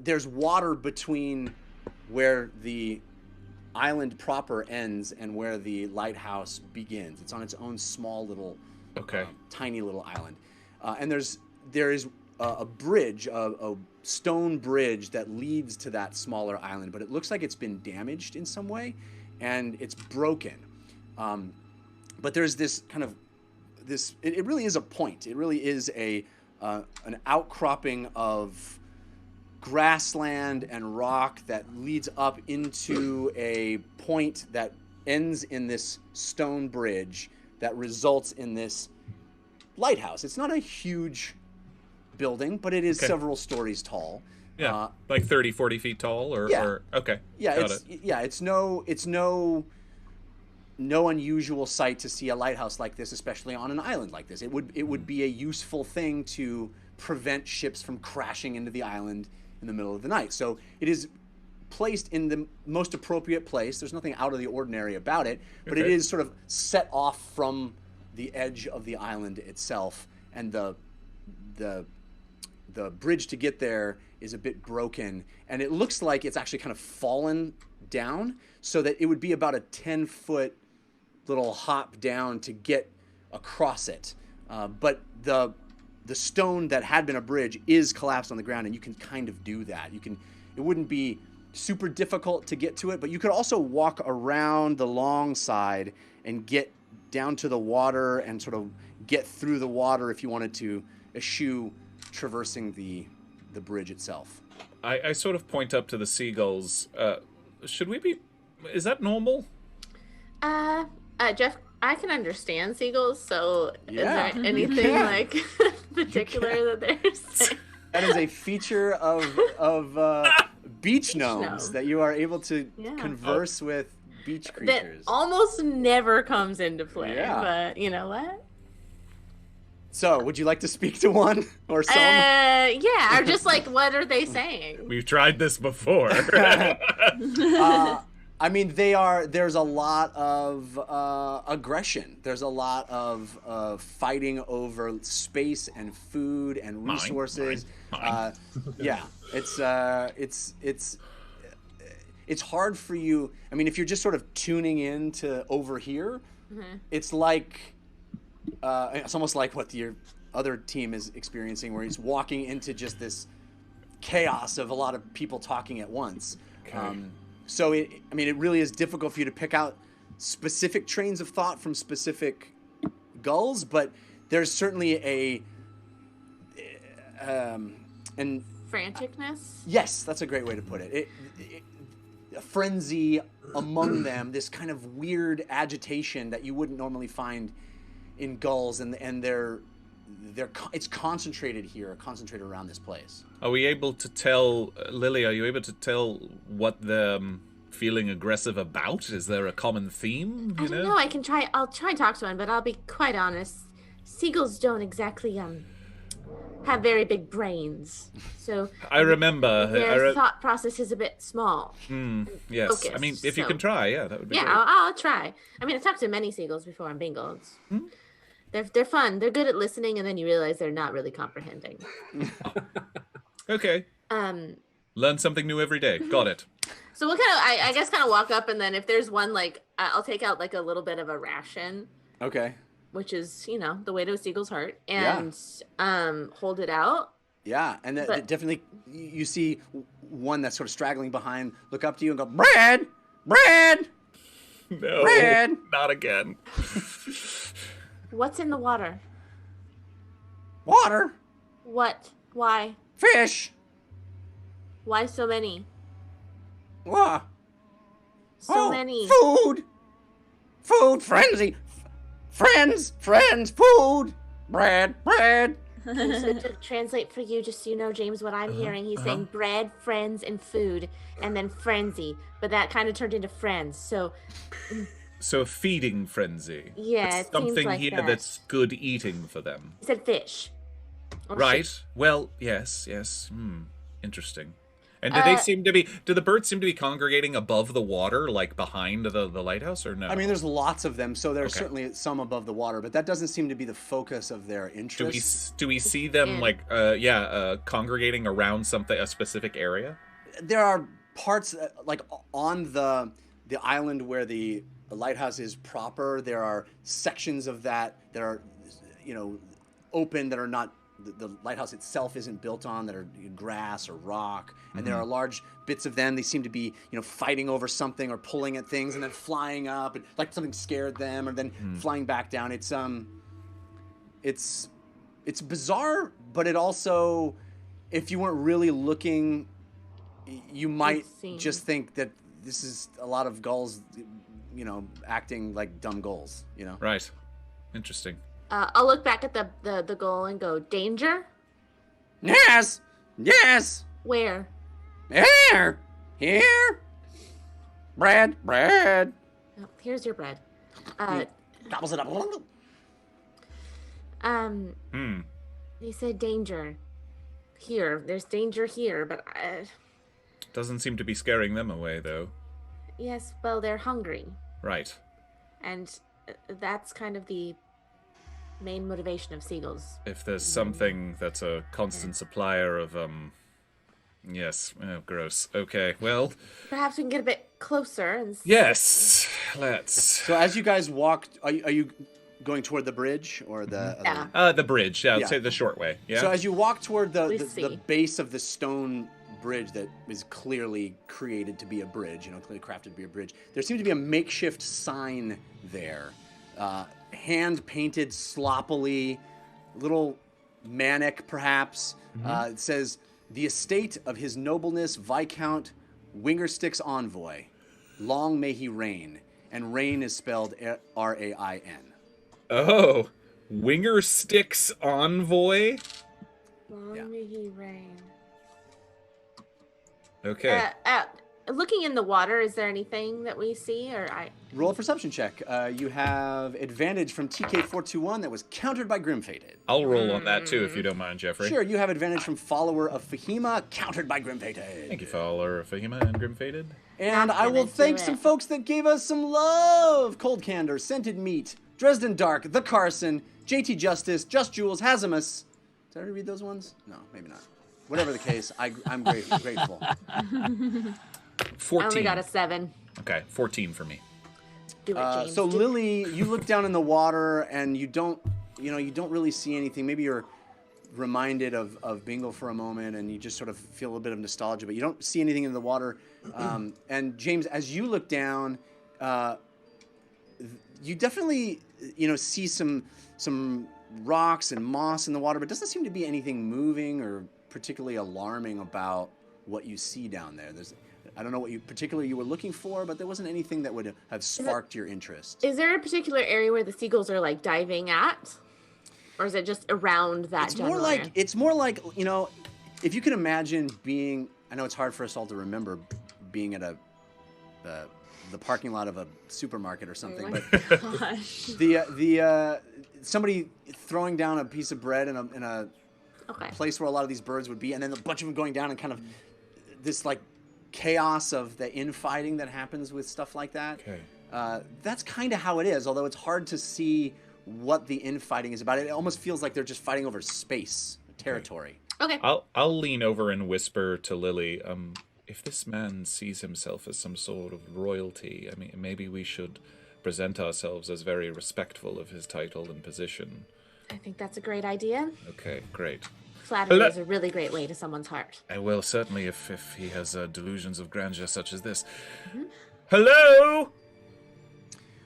There's water between where the island proper ends and where the lighthouse begins. It's on its own small little, tiny little island, and there is a bridge, a stone bridge that leads to that smaller island, but it looks like it's been damaged in some way, and it's broken. But there's this kind of this. It really is a point. It really is an outcropping of grassland and rock that leads up into a point that ends in this stone bridge that results in this lighthouse. It's not a huge building, but it is several stories tall. Yeah, like 30, 40 feet tall, or okay. Yeah, it's no unusual sight to see a lighthouse like this, especially on an island like this. It would be a useful thing to prevent ships from crashing into the island in the middle of the night. So it is placed in the most appropriate place. There's nothing out of the ordinary about it, but it is sort of set off from the edge of the island itself, and the bridge to get there is a bit broken, and it looks like it's actually kind of fallen down, so that it would be about a 10-foot little hop down to get across it. But the stone that had been a bridge is collapsed on the ground, and you can kind of do that. It wouldn't be super difficult to get to it, but you could also walk around the long side and get down to the water and sort of get through the water if you wanted to eschew traversing the bridge itself. I sort of point up to the seagulls. Is that normal? Jeff, I can understand seagulls, so is there anything like particular that they're saying? That is a feature of beach gnomes that you are able to converse with beach creatures. That almost never comes into play, but you know what? So, would you like to speak to one or some? Yeah, or just like, what are they saying? We've tried this before. I mean, there's a lot of aggression. There's a lot of fighting over space and food and resources. Mine. Yeah, it's hard for you. I mean, if you're just sort of tuning in to over here, it's like it's almost like what your other team is experiencing, where he's walking into just this chaos of a lot of people talking at once. So it really is difficult for you to pick out specific trains of thought from specific gulls, but there's certainly and franticness. Yes, that's a great way to put it. A frenzy among them, this kind of weird agitation that you wouldn't normally find in gulls, and it's concentrated here, concentrated around this place. Are we able to tell, Lily, are you able to tell what they're feeling aggressive about? Is there a common theme? I don't know. I'll try and talk to one, but I'll be quite honest. Seagulls don't exactly have very big brains, so I remember their thought process is a bit small. Yes, focused, I mean, if you can try, yeah, that would be yeah, great. I'll try. I mean, I've talked to many seagulls before on Bingle. They're fun. They're good at listening, and then you realize they're not really comprehending. Okay. Learn something new every day. Got it. So we'll I guess walk up, and then if there's one, like, I'll take out like a little bit of a ration. Okay. Which is, the way to a seagull's heart, and hold it out. Yeah, and definitely you see one that's sort of straggling behind, look up to you and go, "Bread! Bread! No, bread!" Not again. What's in the water? Water. What? Why? Fish. Why so many? What? So many. Food. Food frenzy. Friends, food, bread. So to translate for you, just so you know, James, what I'm hearing, he's saying bread, friends, and food, and then frenzy. But that kind of turned into friends. So a feeding frenzy. Yeah, It's it seems something like here that. that's good eating for them. He said fish. Or Right. fish. Well, yes. Interesting. And do the birds seem to be congregating above the water, like behind the lighthouse, or no? I mean, there's lots of them, so there's certainly some above the water, but that doesn't seem to be the focus of their interest. Do we see them congregating around a specific area? There are parts like on the island where the lighthouse is proper. There are sections of that are open, that are not. The lighthouse itself isn't built on, that are grass or rock, and there are large bits of them. They seem to be, fighting over something or pulling at things and then flying up, and like something scared them, or then flying back down. It's bizarre, but it also, if you weren't really looking, you might just think that this is a lot of gulls, acting like dumb gulls. Right. Interesting. I'll look back at the goal and go, danger? Yes! Where? Here! Bread! Oh, here's your bread. Gobbles it up. He said danger. Here. There's danger here, but Doesn't seem to be scaring them away, though. yes, well, they're hungry. Right. And that's kind of the main motivation of seagulls. If there's something that's a constant supplier of, yes, gross. Okay, well. Perhaps we can get a bit closer and see. Yes, let's. So as you guys walk, are you going toward the bridge or the? The bridge. Yeah, I'd say the short way. Yeah. So as you walk toward the base of the stone bridge that is clearly created to be a bridge, clearly crafted to be a bridge, there seems to be a makeshift sign there. Hand painted sloppily, little manic perhaps. It says, "The estate of His Nobleness Viscount Wingerstick's Envoy. Long may he reign." And reign is spelled R-A-I-N. Oh, Wingerstick's Envoy? Long may he reign. Okay. Looking in the water, is there anything that we see, or Roll a perception check. You have advantage from TK421 that was countered by Grimfated. I'll roll on that too, if you don't mind, Jeffrey. Sure, you have advantage from Follower of Fahima, countered by Grimfated. Thank you, Follower of Fahima and Grimfated. And I will thank some folks that gave us some love. Cold Candor, Scented Meat, Dresden Dark, The Carson, JT Justice, Just Jules, Hazimus. Did I already read those ones? No, maybe not. Whatever the case, I'm grateful. 14. I only got a 7. Okay, 14 for me. Do it, James. So Lily, you look down in the water and you don't really see anything. Maybe you're reminded of Bingle for a moment and you just sort of feel a little bit of nostalgia, but you don't see anything in the water. And James, as you look down, you definitely see some rocks and moss in the water, but it doesn't seem to be anything moving or particularly alarming about what you see down there. I don't know what you were looking for, but there wasn't anything that would have sparked your interest. Is there a particular area where the seagulls are like diving at? Or is it just around that It's general more like area? it's more like, you know, if you can imagine being, I know it's hard for us all to remember being at the parking lot of a supermarket or something, Oh my but Gosh. the somebody throwing down a piece of bread in a Okay. place where a lot of these birds would be, and then a bunch of them going down, and kind of this like chaos of the infighting that happens with stuff like that. Okay. That's kind of how it is, although it's hard to see what the infighting is about. It almost feels like they're just fighting over space, territory. Okay. I'll lean over and whisper to Lily, if this man sees himself as some sort of royalty, I mean, maybe we should present ourselves as very respectful of his title and position. I think that's a great idea. Okay, great. Flattery Hello. is a really great way to someone's heart. I will, certainly, if he has delusions of grandeur such as this. Mm-hmm. Hello?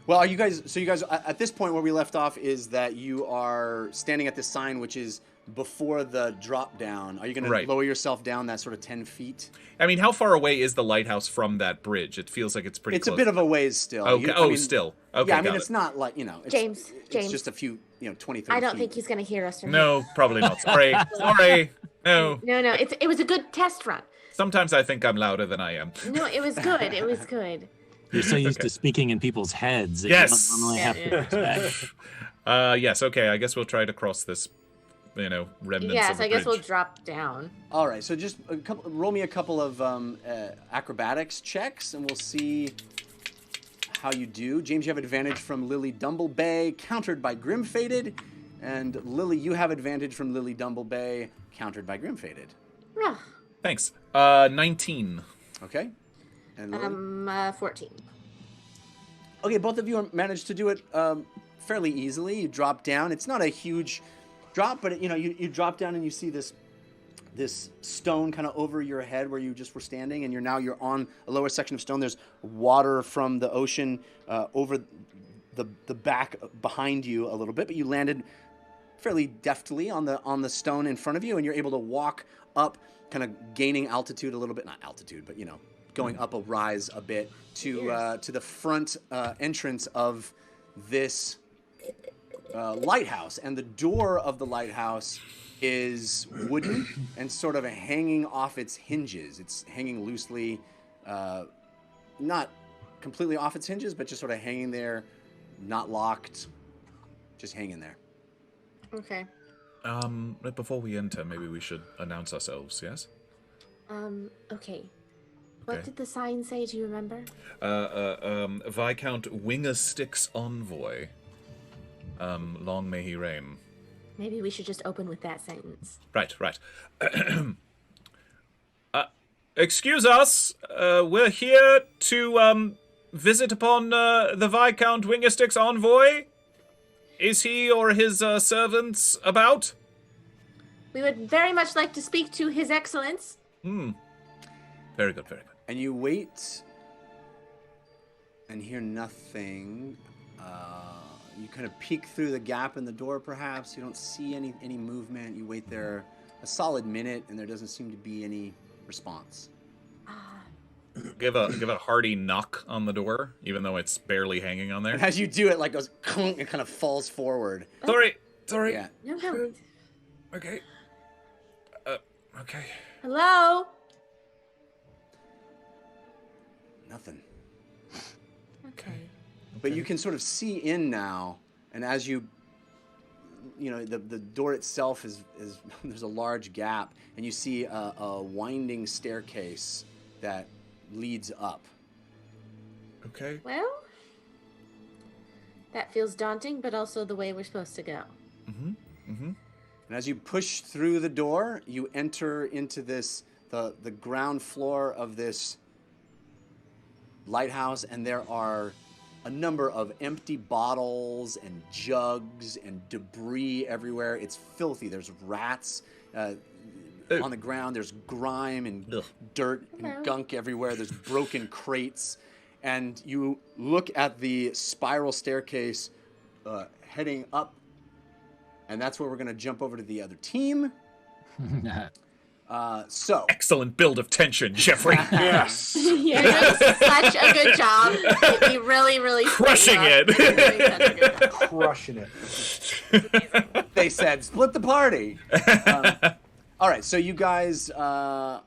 Well, are you guys? So you guys at this point where we left off is that you are standing at this sign, which is before the drop down. Are you going to Right. lower yourself down that sort of 10 feet? I mean, how far away is the lighthouse from that bridge? It feels like it's pretty It's close. a bit of a ways still. Okay. I mean, Still. Okay, yeah, I mean, got it's it. not like, you know, it's, James, it's just a few, 20, 30 I don't feet. think he's going to hear us from No, probably not. Sorry. Sorry. No. here. No, it was a good test run. Sometimes I think I'm louder than I am. No, it was good. It was good. You're so used to speaking in people's heads that Yes. you don't normally have to respect. Yes, okay, I guess we'll try to cross this, remnants Yes, of the I guess we'll bridge. drop down. All right, so just roll me a couple of acrobatics checks, and we'll see how you do. James, you have advantage from Lily Dumblebay, countered by Grim-Fated. And Lily, you have advantage from Lily Dumblebay, countered by Grim-Fated. Ah, Thanks. 19. Okay? And Lily? 14. Okay, both of you managed to do it fairly easily. You drop down. It's not a huge drop, but you drop down and you see this stone kind of over your head where you just were standing, and you're on a lower section of stone. There's water from the ocean over the back behind you a little bit, but you landed fairly deftly on the stone in front of you, and you're able to walk up, kind of gaining altitude a little bit, not altitude, but going up a rise a bit to the front entrance of this lighthouse. And the door of the lighthouse is wooden and sort of hanging off its hinges. It's hanging loosely, not completely off its hinges, but just sort of hanging there, not locked, just hanging there. Okay. Before we enter, maybe we should announce ourselves, yes? Okay. What Okay. did the sign say? Do you remember? Viscount Wingerstick's envoy. Long may he reign. Maybe we should just open with that sentence. Right. Excuse us, we're here to visit upon the Viscount Wingerstick's envoy. Is he or his servants about? We would very much like to speak to His Excellence. Very good. And you wait and hear nothing. You kind of peek through the gap in the door, perhaps. You don't see any movement. You wait there a solid minute, and there doesn't seem to be any response. Give a hearty knock on the door, even though it's barely hanging on there. And as you do it, like goes, it kind of falls forward. Sorry. Yeah. No. Okay. Okay. Hello? Nothing. Okay. But you can sort of see in now, and as the door itself is there's a large gap, and you see a winding staircase that leads up. Okay. Well, that feels daunting, but also the way we're supposed to go. And as you push through the door, you enter into the ground floor of this lighthouse, and there are a number of empty bottles and jugs and debris everywhere. It's filthy. There's rats on the ground. There's grime and dirt and gunk everywhere. There's broken crates. And you look at the spiral staircase heading up, and that's where we're going to jump over to the other team. So Excellent build of tension, Jeffrey. Yes. You're doing such a good job. You really, really Crushing it. You're doing such a good job. Crushing it. they said, split the party. All right, so you guys are,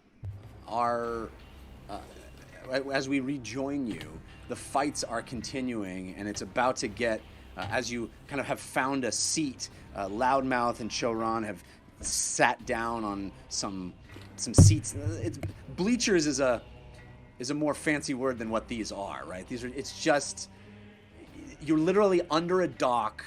as we rejoin you, the fights are continuing, and it's about to get, as you kind of have found a seat, Loudmouth and Choron have sat down on some seats. Bleachers is a more fancy word than what these are, right? It's just, you're literally under a dock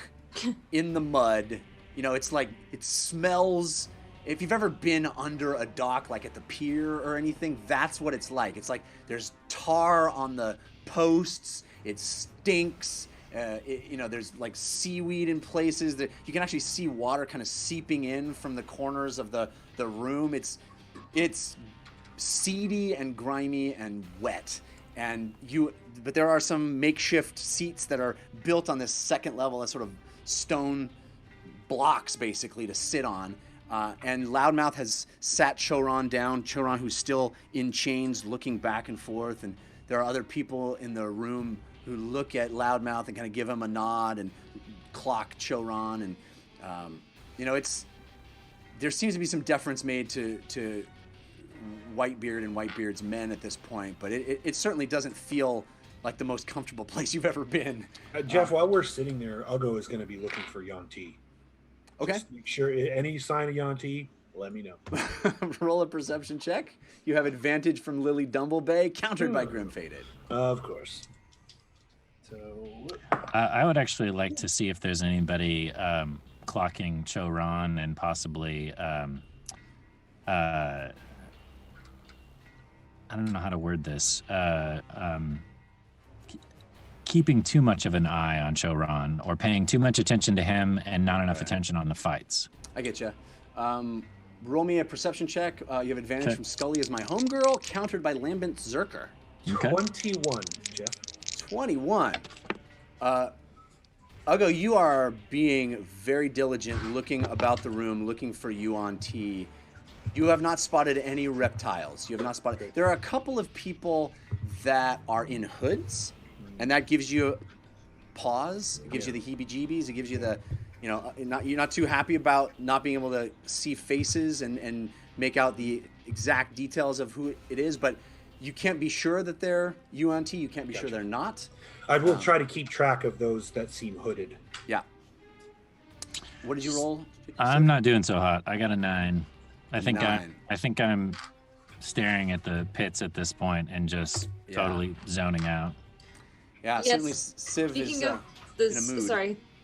in the mud. You know, it's like, it smells. If you've ever been under a dock, like at the pier or anything, that's what it's like. It's like there's tar on the posts. It stinks. There's like seaweed in places that you can actually see water kind of seeping in from the corners of the room. It's seedy and grimy and wet. But there are some makeshift seats that are built on this second level as sort of stone blocks basically to sit on. And Loudmouth has sat Choron down, Choron who's still in chains looking back and forth. And there are other people in the room who look at Loudmouth and kind of give him a nod and clock Choron. And, there seems to be some deference made to Whitebeard and Whitebeard's men at this point. But it certainly doesn't feel like the most comfortable place you've ever been. Jeff, while we're sitting there, Ugo is going to be looking for Yanti. Okay. Just make sure any sign of Yanti, let me know. Roll a perception check. You have advantage from Lily Dumblebay, countered by Grim Faded. Of course. So I would actually like to see if there's anybody clocking Choron and possibly I don't know how to word this. Keeping too much of an eye on Choron or paying too much attention to him and not enough attention on the fights. I get you. Roll me a perception check. You have advantage from Scully as my homegirl, countered by Lambent Zerker. Okay. 21, Jeff. 21. Ugo, you are being very diligent, looking about the room, looking for Yuan-Ti. You have not spotted any reptiles. You have not spotted. There are a couple of people that are in hoods, and that gives you pause. It gives you the heebie-jeebies. It gives you the, you're not too happy about not being able to see faces and make out the exact details of who it is, but you can't be sure that they're Yuan-Ti. You can't be sure they're not. I will try to keep track of those that seem hooded. Yeah. What did you roll? I'm not doing so hot. I got a 9. I think 9. I think I'm staring at the pits at this point and just totally zoning out. Yeah, Yes. certainly Civ is Speaking of in a mood.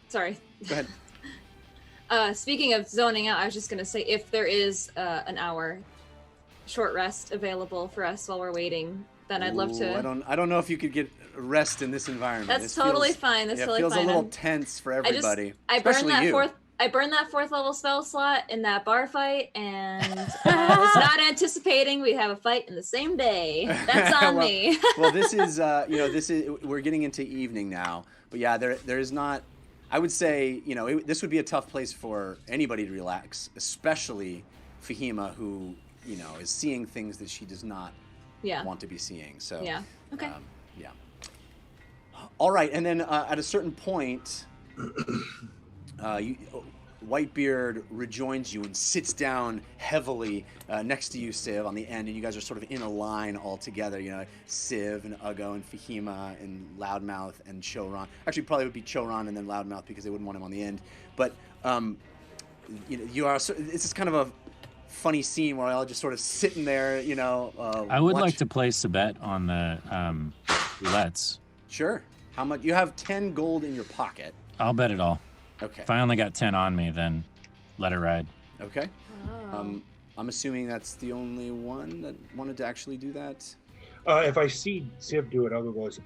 Sorry. Go ahead. Speaking of zoning out, I was just going to say if there is an hour short rest available for us while we're waiting, then I'd love to. I don't know if you could get rest in this environment. That's totally fine. That's totally feels fine. a little tense for everybody. I burned that you. I burned that 4th level spell slot in that bar fight, and I was not anticipating we'd have a fight in the same day. That's on me. Well, this is we're getting into evening now, but yeah, there is not. I would say this would be a tough place for anybody to relax, especially Fahima, who is seeing things that she does not want to be seeing. So yeah, okay, yeah. All right, and then at a certain point, Whitebeard rejoins you and sits down heavily next to you, Civ, on the end, and you guys are sort of in a line all together. Civ and Ugo and Fahima and Loudmouth and Choron. Actually, probably would be Choron and then Loudmouth because they wouldn't want him on the end. But you are. It's just kind of a funny scene where I'll just sort of sitting there. I would like to place a bet on the roulettes. Sure. How much? You have 10 gold in your pocket. I'll bet it all. Okay. If I only got 10 on me, then let it ride. Okay. Oh. I'm assuming that's the only one that wanted to actually do that. If I see Civ do it, Ugo goes,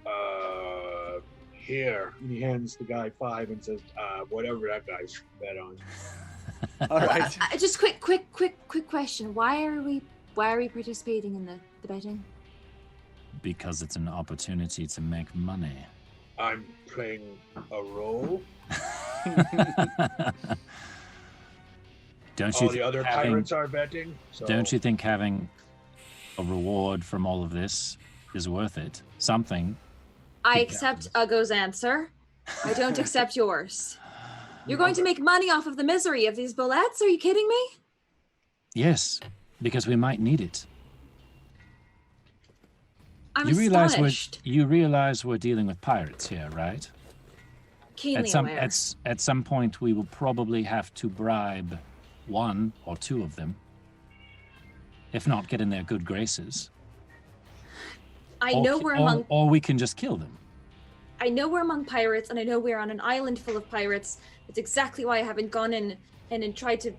here. And he hands the guy 5 and says, whatever that guy's bet on. All right. Just quick question. Why are we participating in the betting? Because it's an opportunity to make money. I'm playing a role. Don't all you the other having- pirates are betting. So Don't you think having a reward from all of this is worth it? Something. I accept Ugo's answer. I don't accept yours. You're going to make money off of the misery of these bullets? Are you kidding me? Yes, because we might need it. I'm You realize astonished. you realize we're dealing with pirates here, right? Keenly aware. At some point, we will probably have to bribe one or two of them, if not get in their good graces. I know we're among or we can just kill them. I know we're among pirates, and I know we're on an island full of pirates. That's exactly why I haven't gone in and tried to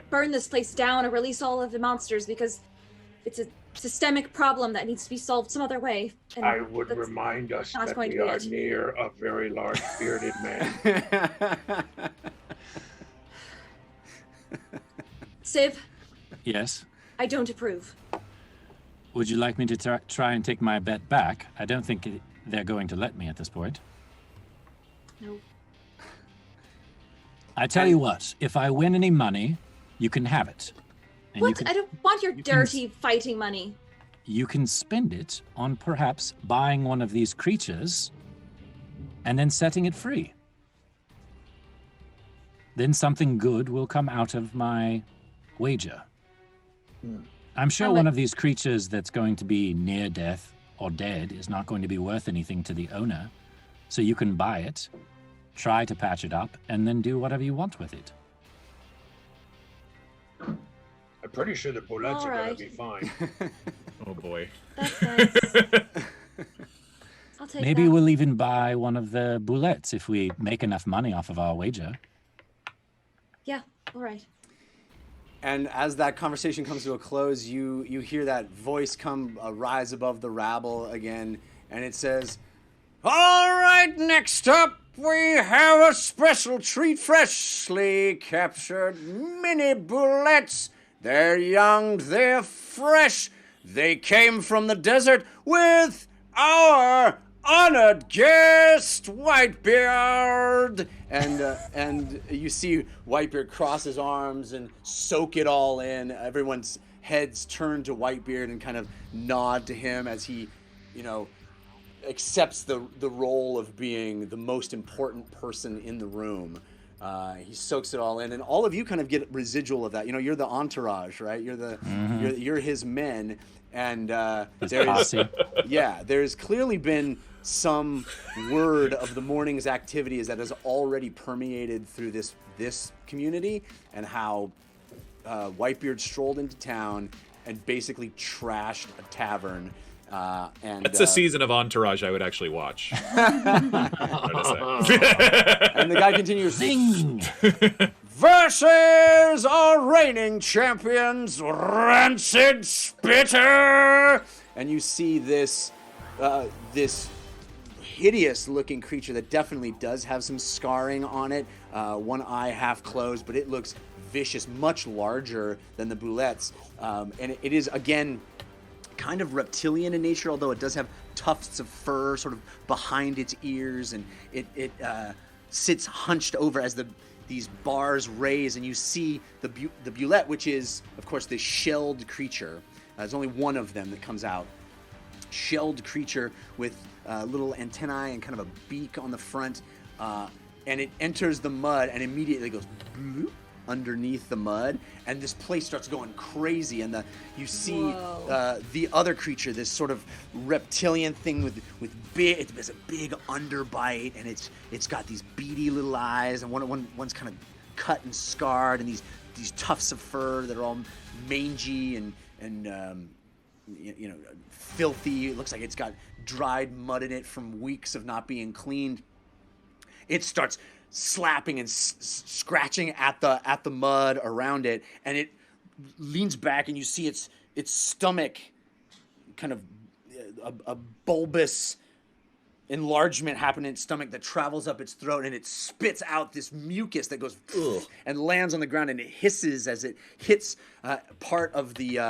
burn this place down or release all of the monsters, because it's a systemic problem that needs to be solved some other way. And I would that's remind us not that going to we be are it. near a very large bearded man. Civ, Yes. I don't approve. Would you like me to try and take my bet back? I don't think they're going to let me at this point. No. I tell you what, if I win any money, you can have it. And What? I don't want your dirty fighting money. You can spend it on perhaps buying one of these creatures and then setting it free. Then something good will come out of my wager. I'm sure one of these creatures that's going to be near death or dead is not going to be worth anything to the owner. So you can buy it, try to patch it up, and then do whatever you want with it. I'm pretty sure the bullets are going to be fine. Oh boy. That's nice. I'll take Maybe that. we'll even buy one of the bullets if we make enough money off of our wager. Yeah, all right. And as that conversation comes to a close, you hear that voice rise above the rabble again, and it says, "All right, next up, we have a special treat, freshly captured mini bullets. They're young, they're fresh. They came from the desert with our honored guest, Whitebeard." And you see Whitebeard cross his arms and soak it all in. Everyone's heads turn to Whitebeard and kind of nod to him as he, accepts the role of being the most important person in the room. He soaks it all in, and all of you kind of get residual of that. You're the entourage, right? You're his men, and there's clearly been some word of the morning's activities that has already permeated through this community, and how Whitebeard strolled into town and basically trashed a tavern. And that's a season of Entourage I would actually watch. And the guy continues, "Zing! Versus our reigning champions, Rancid Spitter!" And you see this hideous-looking creature that definitely does have some scarring on it. One eye half closed, but it looks vicious, much larger than the bullets. And it is, again, kind of reptilian in nature, although it does have tufts of fur sort of behind its ears, and it sits hunched over as these bars raise, and you see the bulette, which is, of course, this shelled creature. There's only one of them that comes out. Shelled creature with little antennae and kind of a beak on the front, and it enters the mud and immediately goes bloop underneath the mud, and this place starts going crazy, and you see the other creature, this sort of reptilian thing with big, it's a big underbite, and it's got these beady little eyes, and one's kind of cut and scarred, and these tufts of fur that are all mangy and filthy. It looks like it's got dried mud in it from weeks of not being cleaned. It starts slapping and scratching at the mud around it, and it leans back, and you see its stomach, kind of a bulbous enlargement happen in its stomach that travels up its throat, and it spits out this mucus that goes and lands on the ground, and it hisses as it hits part of the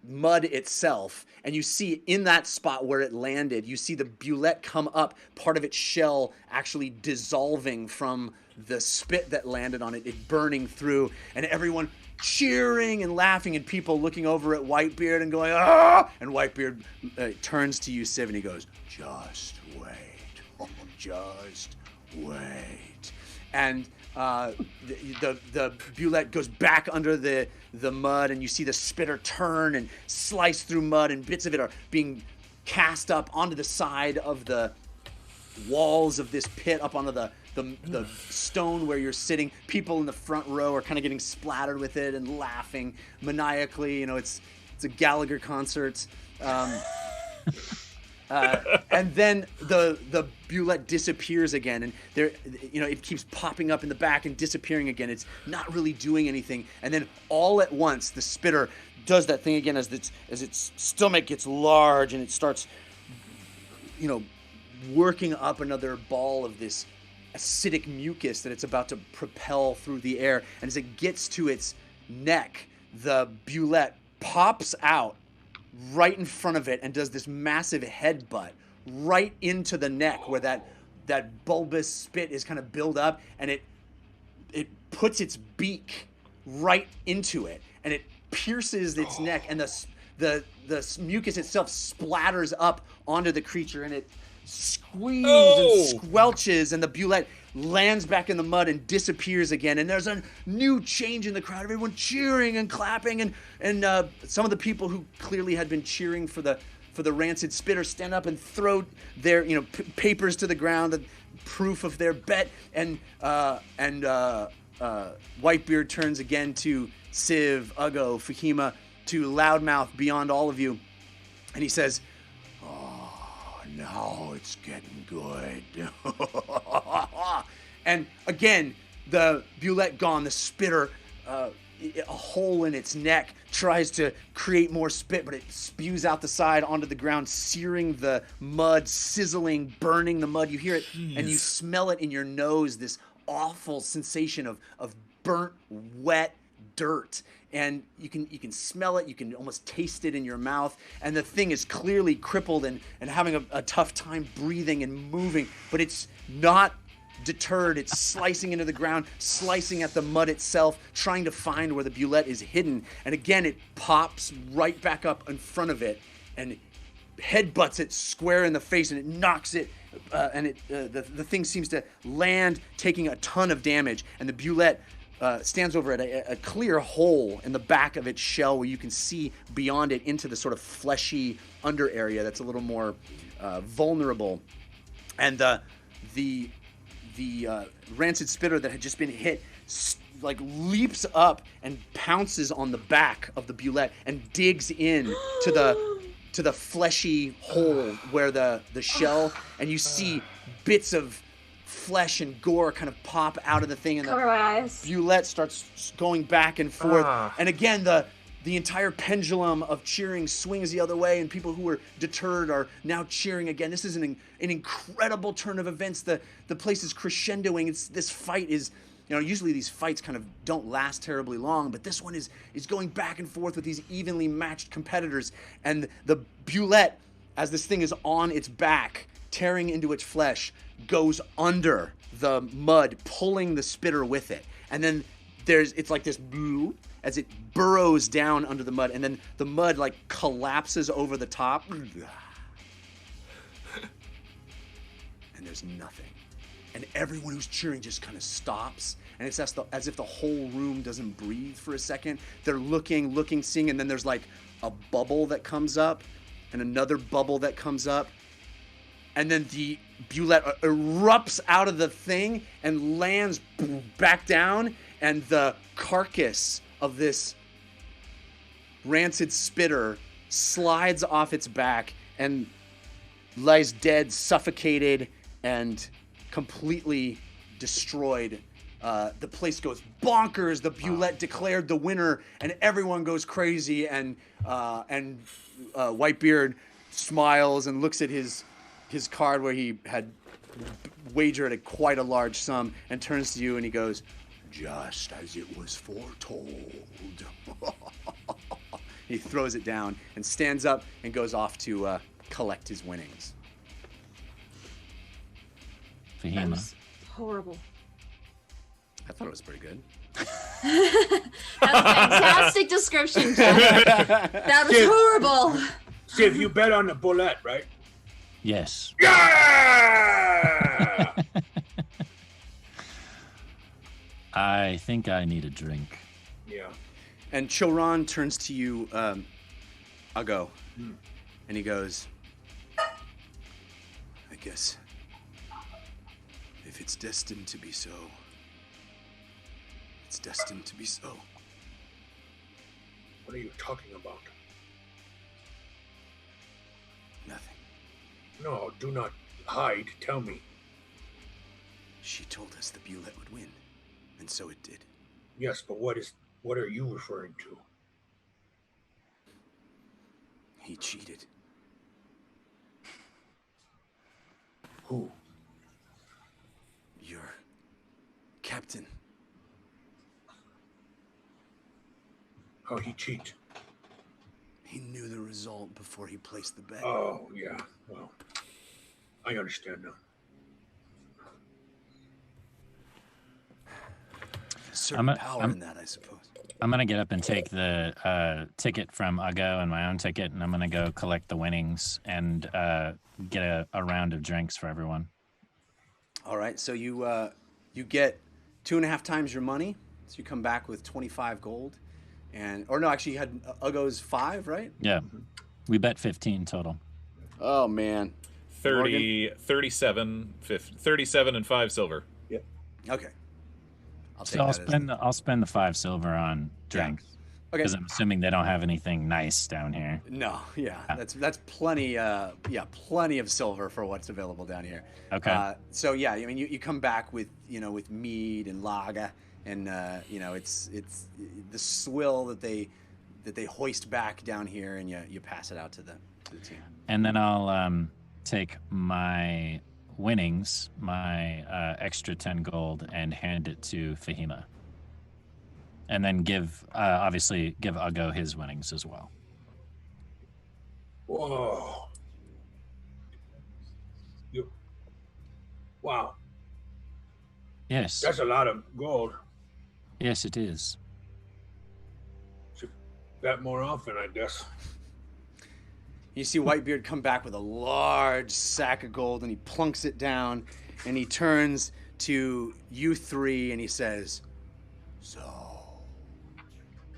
mud itself, and you see in that spot where it landed, you see the bulette come up, part of its shell actually dissolving from the spit that landed on it, it burning through, and everyone cheering and laughing, and people looking over at Whitebeard and going, ah! And Whitebeard turns to you, Civ, and he goes, just wait. Oh, just wait. And the Bulette goes back under the mud, and you see the spitter turn and slice through mud, and bits of it are being cast up onto the side of the walls of this pit, up onto the stone where you're sitting. People in the front row are kind of getting splattered with it and laughing maniacally. You know, it's a Gallagher concert. And then the Bulette disappears again, and there, you know, it keeps popping up in the back and disappearing again. It's not really doing anything. And then all at once, the spitter does that thing again as its stomach gets large, and it starts, you know, working up another ball of this acidic mucus that it's about to propel through the air. And as it gets to its neck, the Bulette pops out right in front of it and does this massive headbutt right into the neck where that bulbous spit is kind of built up, and it puts its beak right into it, and it pierces its neck, and the mucus itself splatters up onto the creature, and it squeezes and squelches, and the Bulette lands back in the mud and disappears again. And there's a new change in the crowd, everyone cheering and clapping, and some of the people who clearly had been cheering for the rancid spitter stand up and throw their papers to the ground, the proof of their bet, and Whitebeard turns again to Civ, Uggo, Fahima, to Loudmouth beyond all of you, and he says, now it's getting good. And again, the Bulette gone, the spitter, a hole in its neck, tries to create more spit, but it spews out the side onto the ground, searing the mud, sizzling, burning the mud. You hear it, and you smell it in your nose, this awful sensation of burnt, wet dirt. And you can smell it, you can almost taste it in your mouth, and the thing is clearly crippled and having a tough time breathing and moving, but it's not deterred. It's slicing into the ground, slicing at the mud itself, trying to find where the Bulette is hidden. And again, it pops right back up in front of it and headbutts it square in the face, and it knocks it, and the thing seems to land, taking a ton of damage, and the Bulette stands over at a clear hole in the back of its shell where you can see beyond it into the sort of fleshy under area that's a little more vulnerable. And the rancid spitter that had just been hit leaps up and pounces on the back of the Bulette and digs in to the fleshy hole where the shell, and you see bits of flesh and gore kind of pop out of the thing, and Cover my eyes. Bulette starts going back and forth. And again, the entire pendulum of cheering swings the other way, and people who were deterred are now cheering again. This is an incredible turn of events. The place is crescendoing. This fight is, usually these fights kind of don't last terribly long, but this one is going back and forth with these evenly matched competitors. And the Bulette, as this thing is on its back, tearing into its flesh, goes under the mud, pulling the spitter with it. And then it's like this blue as it burrows down under the mud, and then the mud collapses over the top. And there's nothing. And everyone who's cheering just kind of stops, and it's as if the whole room doesn't breathe for a second. They're looking, seeing, and then there's a bubble that comes up, and another bubble that comes up. And then the Bulette erupts out of the thing and lands back down, and the carcass of this rancid spitter slides off its back and lies dead, suffocated, and completely destroyed. The place goes bonkers. The Bulette declared the winner, and everyone goes crazy. And Whitebeard smiles and looks at his card where he had wagered quite a large sum, and turns to you and he goes, "Just as it was foretold." He throws it down and stands up and goes off to collect his winnings. That Fahima, was horrible. I thought it was pretty good. That's a fantastic description, Jeff. That was horrible. Civ, you bet on the bullet, right? Yes. Yeah! I think I need a drink. Yeah. And Choran turns to you, Ago, and he goes, I guess if it's destined to be so, it's destined to be so. What are you talking about? Nothing. No, do not hide. Tell me. She told us the Bulette would win, and so it did. Yes, but what are you referring to? He cheated. Who? Your captain. How he cheat? He knew the result before he placed the bet. Oh, yeah. Well, I understand now. Certain power in that, I suppose. I'm gonna get up and take the ticket from Ago and my own ticket, and I'm gonna go collect the winnings and get a round of drinks for everyone. All right, so you get 2.5 times your money. So you come back with 25 gold, or no, actually you had Ugo's 5, right? Yeah, we bet 15 total. Oh man, 37 and 5 silver. Yep. Okay. I'll spend the 5 silver on drinks. Okay. Because I'm assuming they don't have anything nice down here. No, yeah, that's plenty. Plenty of silver for what's available down here. Okay. So yeah, I mean, you come back with with mead and lager, and it's the swill that they hoist back down here, and you pass it out to the team. And then I'll take my winnings, my extra 10 gold, and hand it to Fahima. And then obviously give Ugo his winnings as well. Whoa. Wow. Yes. That's a lot of gold. Yes, it is. Should bet more often, I guess. You see Whitebeard come back with a large sack of gold, and he plunks it down, and he turns to you three, and he says, "So,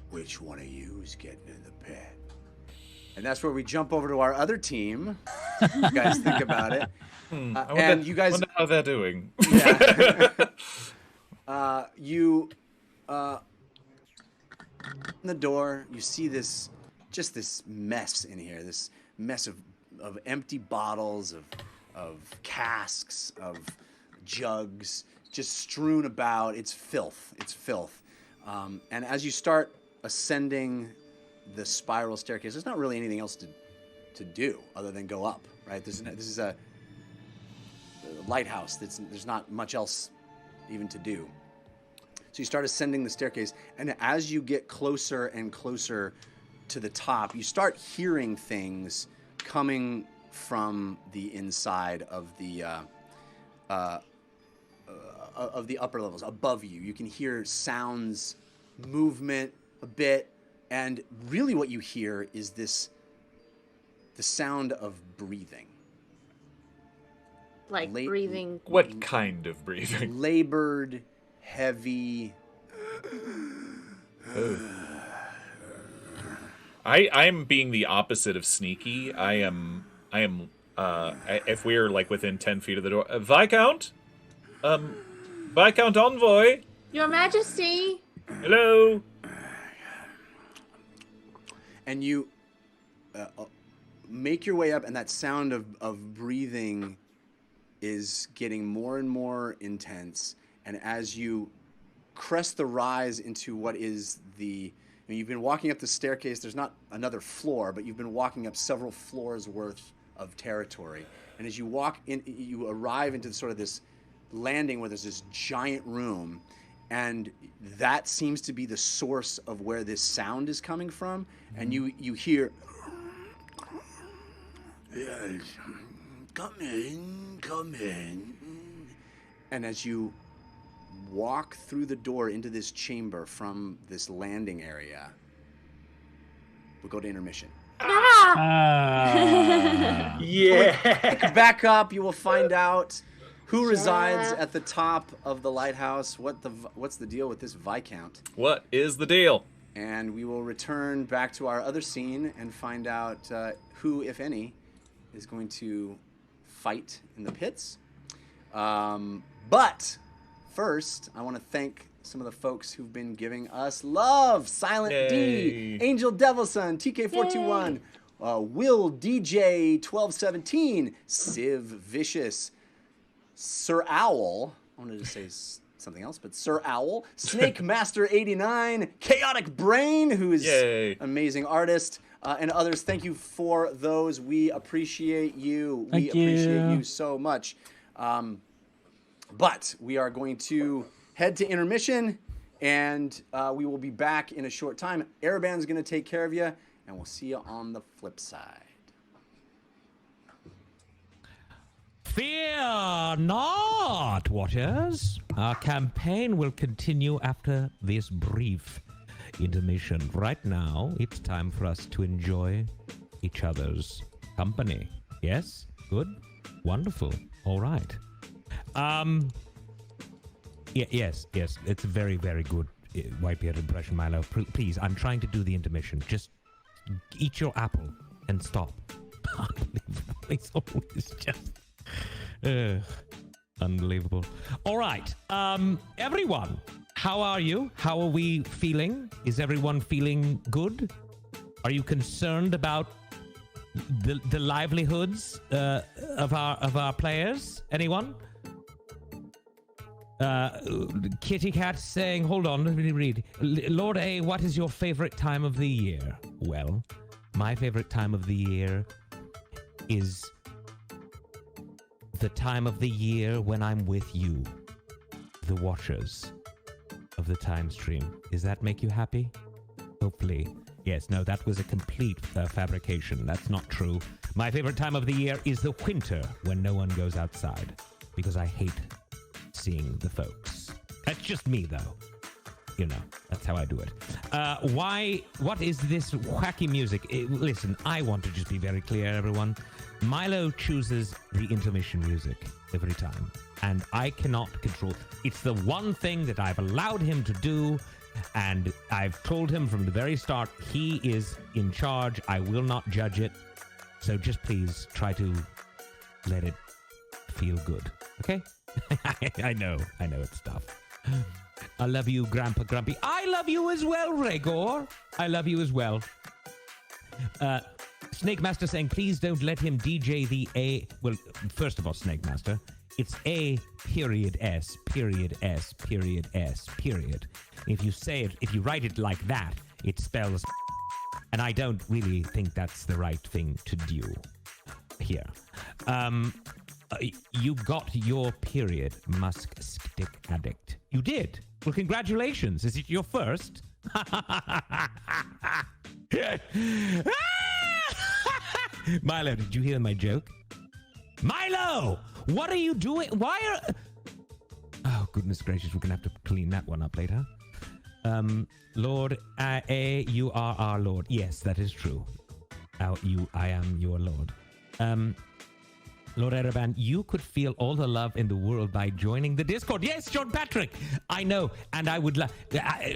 which one of you is getting in the bet?" And that's where we jump over to our other team. You guys think about it. And you guys wonder how they're doing. Yeah. You in the door, you see this mess in here, this mess of empty bottles, of casks, of jugs, just strewn about. It's filth. And as you start ascending the spiral staircase, there's not really anything else to do other than go up, right? This is a lighthouse. There's not much else even to do. So you start ascending the staircase, and as you get closer and closer to the top, you start hearing things coming from the inside of the upper levels above you. You can hear sounds, movement a bit, and really what you hear is the sound of breathing. Like breathing. What kind of breathing? Labored, heavy. I'm being the opposite of sneaky. I am. If we're like within 10 feet of the door, Viscount, Viscount Envoy. Your Majesty. Hello. And you make your way up, and that sound of breathing is getting more and more intense. And as you crest the rise into what is you've been walking up the staircase. There's not another floor, but you've been walking up several floors worth of territory. And as you walk in, you arrive into sort of this landing where there's this giant room, and that seems to be the source of where this sound is coming from. And you hear, "Yes, come in. And as you walk through the door into this chamber from this landing area, we'll go to intermission. Yeah. Back up, you will find out who resides at the top of the lighthouse. What's the deal with this Viscount? What is the deal? And we will return back to our other scene and find out who, if any, is going to fight in the pits. But first, I want to thank some of the folks who've been giving us love. Silent D, Angel Devilson, TK421, Will DJ 1217, Civ Vicious, Sir Owl. I wanted to say something else, but Sir Owl, Snake Master 89, Chaotic Brain, who is an amazing artist, and others. Thank you for those. We appreciate you. We appreciate you so much. But we are going to head to intermission, and we will be back in a short time. Airband's going to take care of you, and we'll see you on the flip side. Fear not, Watchers. Our campaign will continue after this brief intermission. Right now, it's time for us to enjoy each other's company. Yes? Good? Wonderful. All right. Yes. It's a very, very good Whitebeard impression, Milo. Please, I'm trying to do the intermission. Just eat your apple and stop. Unbelievable. It's always just... unbelievable. All right. Everyone, how are you? How are we feeling? Is everyone feeling good? Are you concerned about the livelihoods of our players? Anyone? Kitty Cat saying, hold on, let me read. Lord A, what is your favorite time of the year? Well, my favorite time of the year is the time of the year when I'm with you, the watchers of the time stream. Does that make you happy? Hopefully. Yes, no, that was a complete fabrication. That's not true. My favorite time of the year is the winter when no one goes outside because I hate seeing the folks. That's just me, though. You know, that's how I do it. What is this wacky music? Listen, I want to just be very clear, everyone. Milo chooses the intermission music every time, and I cannot control. It's the one thing that I've allowed him to do, and I've told him from the very start, he is in charge. I will not judge it. So just please try to let it feel good, okay? I know it's tough. I love you, Grandpa Grumpy. I love you as well, Rhaegor. I love you as well. Snake Master saying, please don't let him DJ the A. Well, first of all, Snake Master, it's A period S period S period S period. If you say it, if you write it like that, it spells, and I don't really think that's the right thing to do here. You got your period, Musk Stick Addict. You did. Well, congratulations. Is it your first? Milo, did you hear my joke? Milo! What are you doing? Why are... Oh, goodness gracious. We're going to have to clean that one up later. Lord A, you are our Lord. Yes, that is true. I am your Lord. Lord Ereban, you could feel all the love in the world by joining the Discord. Yes, John Patrick. I know, and I would love...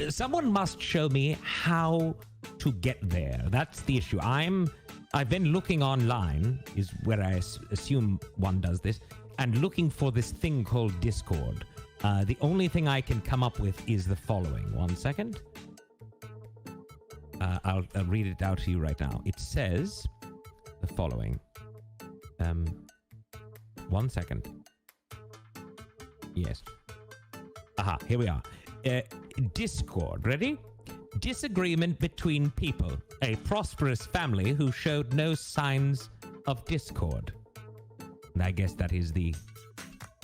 someone must show me how to get there. That's the issue. I've been looking online, is where I assume one does this, and looking for this thing called Discord. The only thing I can come up with is the following. 1 second. I'll read it out to you right now. It says the following. 1 second. Yes. Aha, here we are. Discord. Ready? Disagreement between people. A prosperous family who showed no signs of discord. And I guess that is the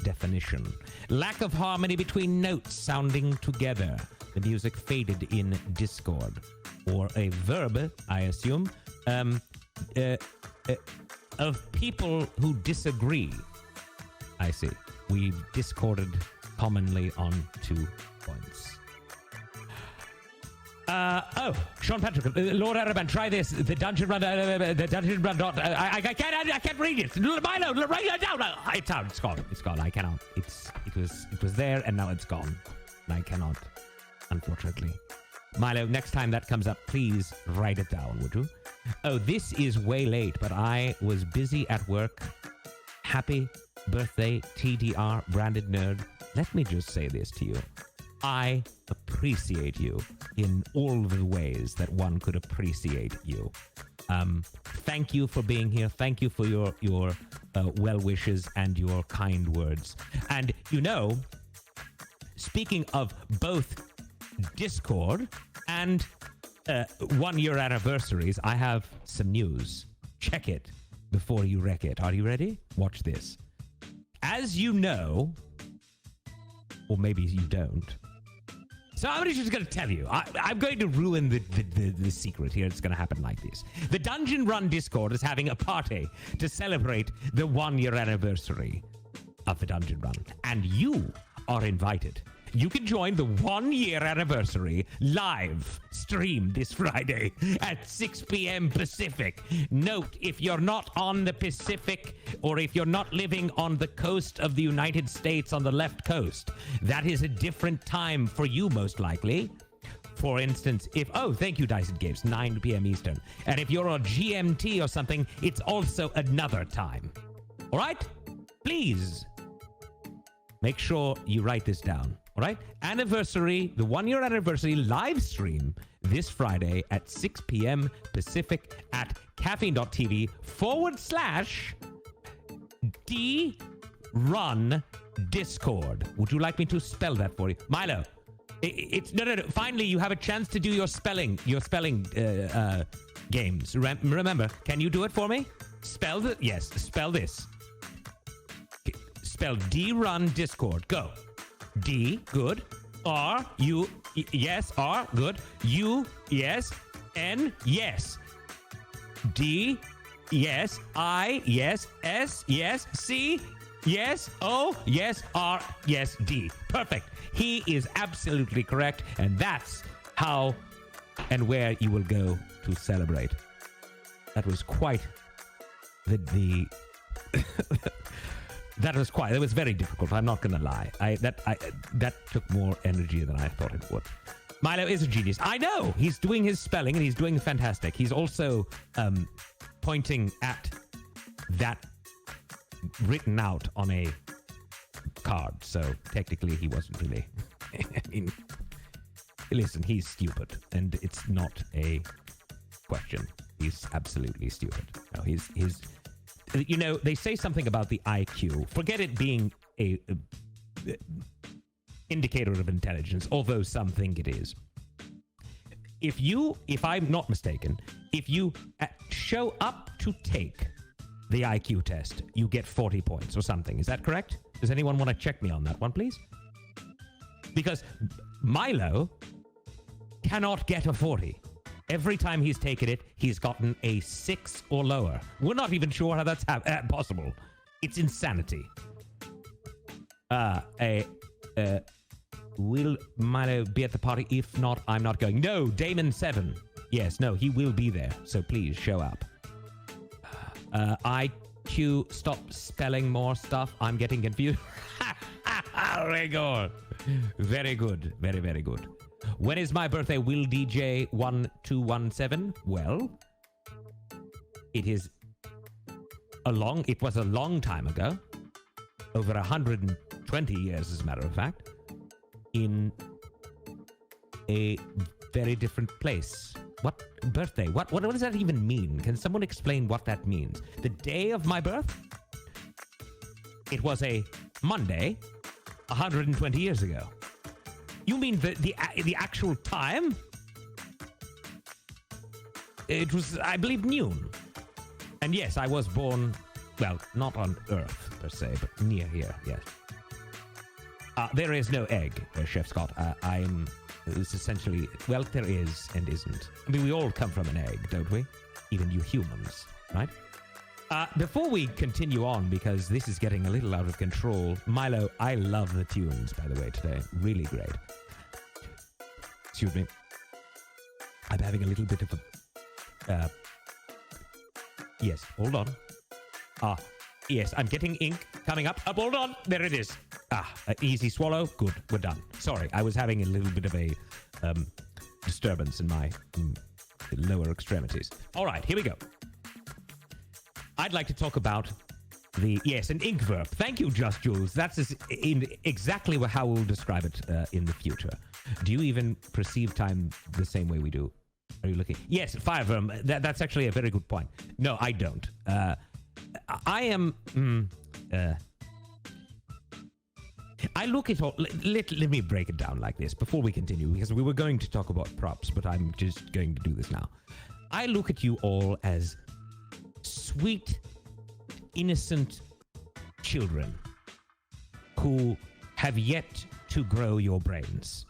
definition. Lack of harmony between notes sounding together. The music faded in Discord. Or a verb, I assume, of people who disagree. I see. We've discorded commonly on 2 points. Sean Patrick, Lord Araban, try this. The dungeon run. The dungeon run. I can't read it. Milo, write it down. It's out. It's gone. It's gone. I cannot. It was there and now it's gone. And I cannot, unfortunately. Milo, next time that comes up, please write it down, would you? Oh, this is way late, but I was busy at work. Happy birthday, TDR, branded nerd. Let me just say this to you. I appreciate you in all the ways that one could appreciate you. Thank you for being here. Thank you for your well wishes and your kind words. And speaking of both Discord and 1 year anniversaries, I have some news. Check it before you wreck it. Are you ready? Watch this. As you know, or maybe you don't. So I'm just going to tell you. I'm going to ruin the secret here. It's going to happen like this. The Dungeon Run Discord is having a party to celebrate the 1 year anniversary of the Dungeon Run. And you are invited. You can join the 1 year anniversary live stream this Friday at 6 p.m. Pacific. Note, if you're not on the Pacific or if you're not living on the coast of the United States on the left coast, that is a different time for you most likely. For instance, thank you, Dyson Games, 9 p.m. Eastern. And if you're on GMT or something, it's also another time. All right? Please make sure you write this down. All right? Anniversary, the 1 year anniversary live stream this Friday at 6 p.m. Pacific at caffeine.tv/D-Run Discord. Would you like me to spell that for you? Milo, no. Finally, you have a chance to do your spelling games. Remember, can you do it for me? Spell this. Spell D-Run Discord. Go. D, good. R, U, yes. R, good. U, yes. N, yes. D, yes. I, yes. S, yes. C, yes. O, yes. R, yes. D. Perfect. He is absolutely correct, and that's how and where you will go to celebrate. That was quite the That was very difficult. I'm not going to lie. That took more energy than I thought it would. Milo is a genius. I know. He's doing his spelling and he's doing fantastic. He's also pointing at that written out on a card. So technically he wasn't really. I mean, listen, he's stupid and it's not a question. He's absolutely stupid. No, he's they say something about the IQ. Forget it being a indicator of intelligence, although some think it is. If I'm not mistaken, if you show up to take the IQ test, you get 40 points or something. Is that correct? Does anyone want to check me on that one, please? Because Milo cannot get a 40. Every time he's taken it, he's gotten a 6 or lower. We're not even sure how that's possible. It's insanity. Will Milo be at the party? If not, I'm not going. No, Damon 7. Yes, no, he will be there. So please show up. IQ, stop spelling more stuff. I'm getting confused. Very good. Very good. Very, very good. When is my birthday? Will DJ 1217? Well, it was a long time ago. Over 120 years, as a matter of fact. In a very different place. What birthday? What does that even mean? Can someone explain what that means? The day of my birth? It was a Monday 120 years ago. You mean the actual time? It was, I believe, noon. And yes, I was born, well, not on Earth per se, but near here, yes. There is no egg, Chef Scott. It's essentially, well, there is and isn't. I mean, we all come from an egg, don't we? Even you humans, right? Before we continue on, because this is getting a little out of control, Milo, I love the tunes, by the way, today. Really great. Excuse me. I'm having a little bit of a... yes, hold on. Yes, I'm getting ink coming up. Hold on. There it is. An easy swallow. Good. We're done. Sorry, I was having a little bit of a disturbance in my lower extremities. All right, here we go. I'd like to talk about an ink verb. Thank you, Just Jules. That's exactly how we'll describe it in the future. Do you even perceive time the same way we do? Are you looking? Yes, fire verb. That's actually a very good point. No, I don't. I am... I look at all... Let me break it down like this before we continue, because we were going to talk about props, but I'm just going to do this now. I look at you all as sweet, innocent children who have yet to grow your brains.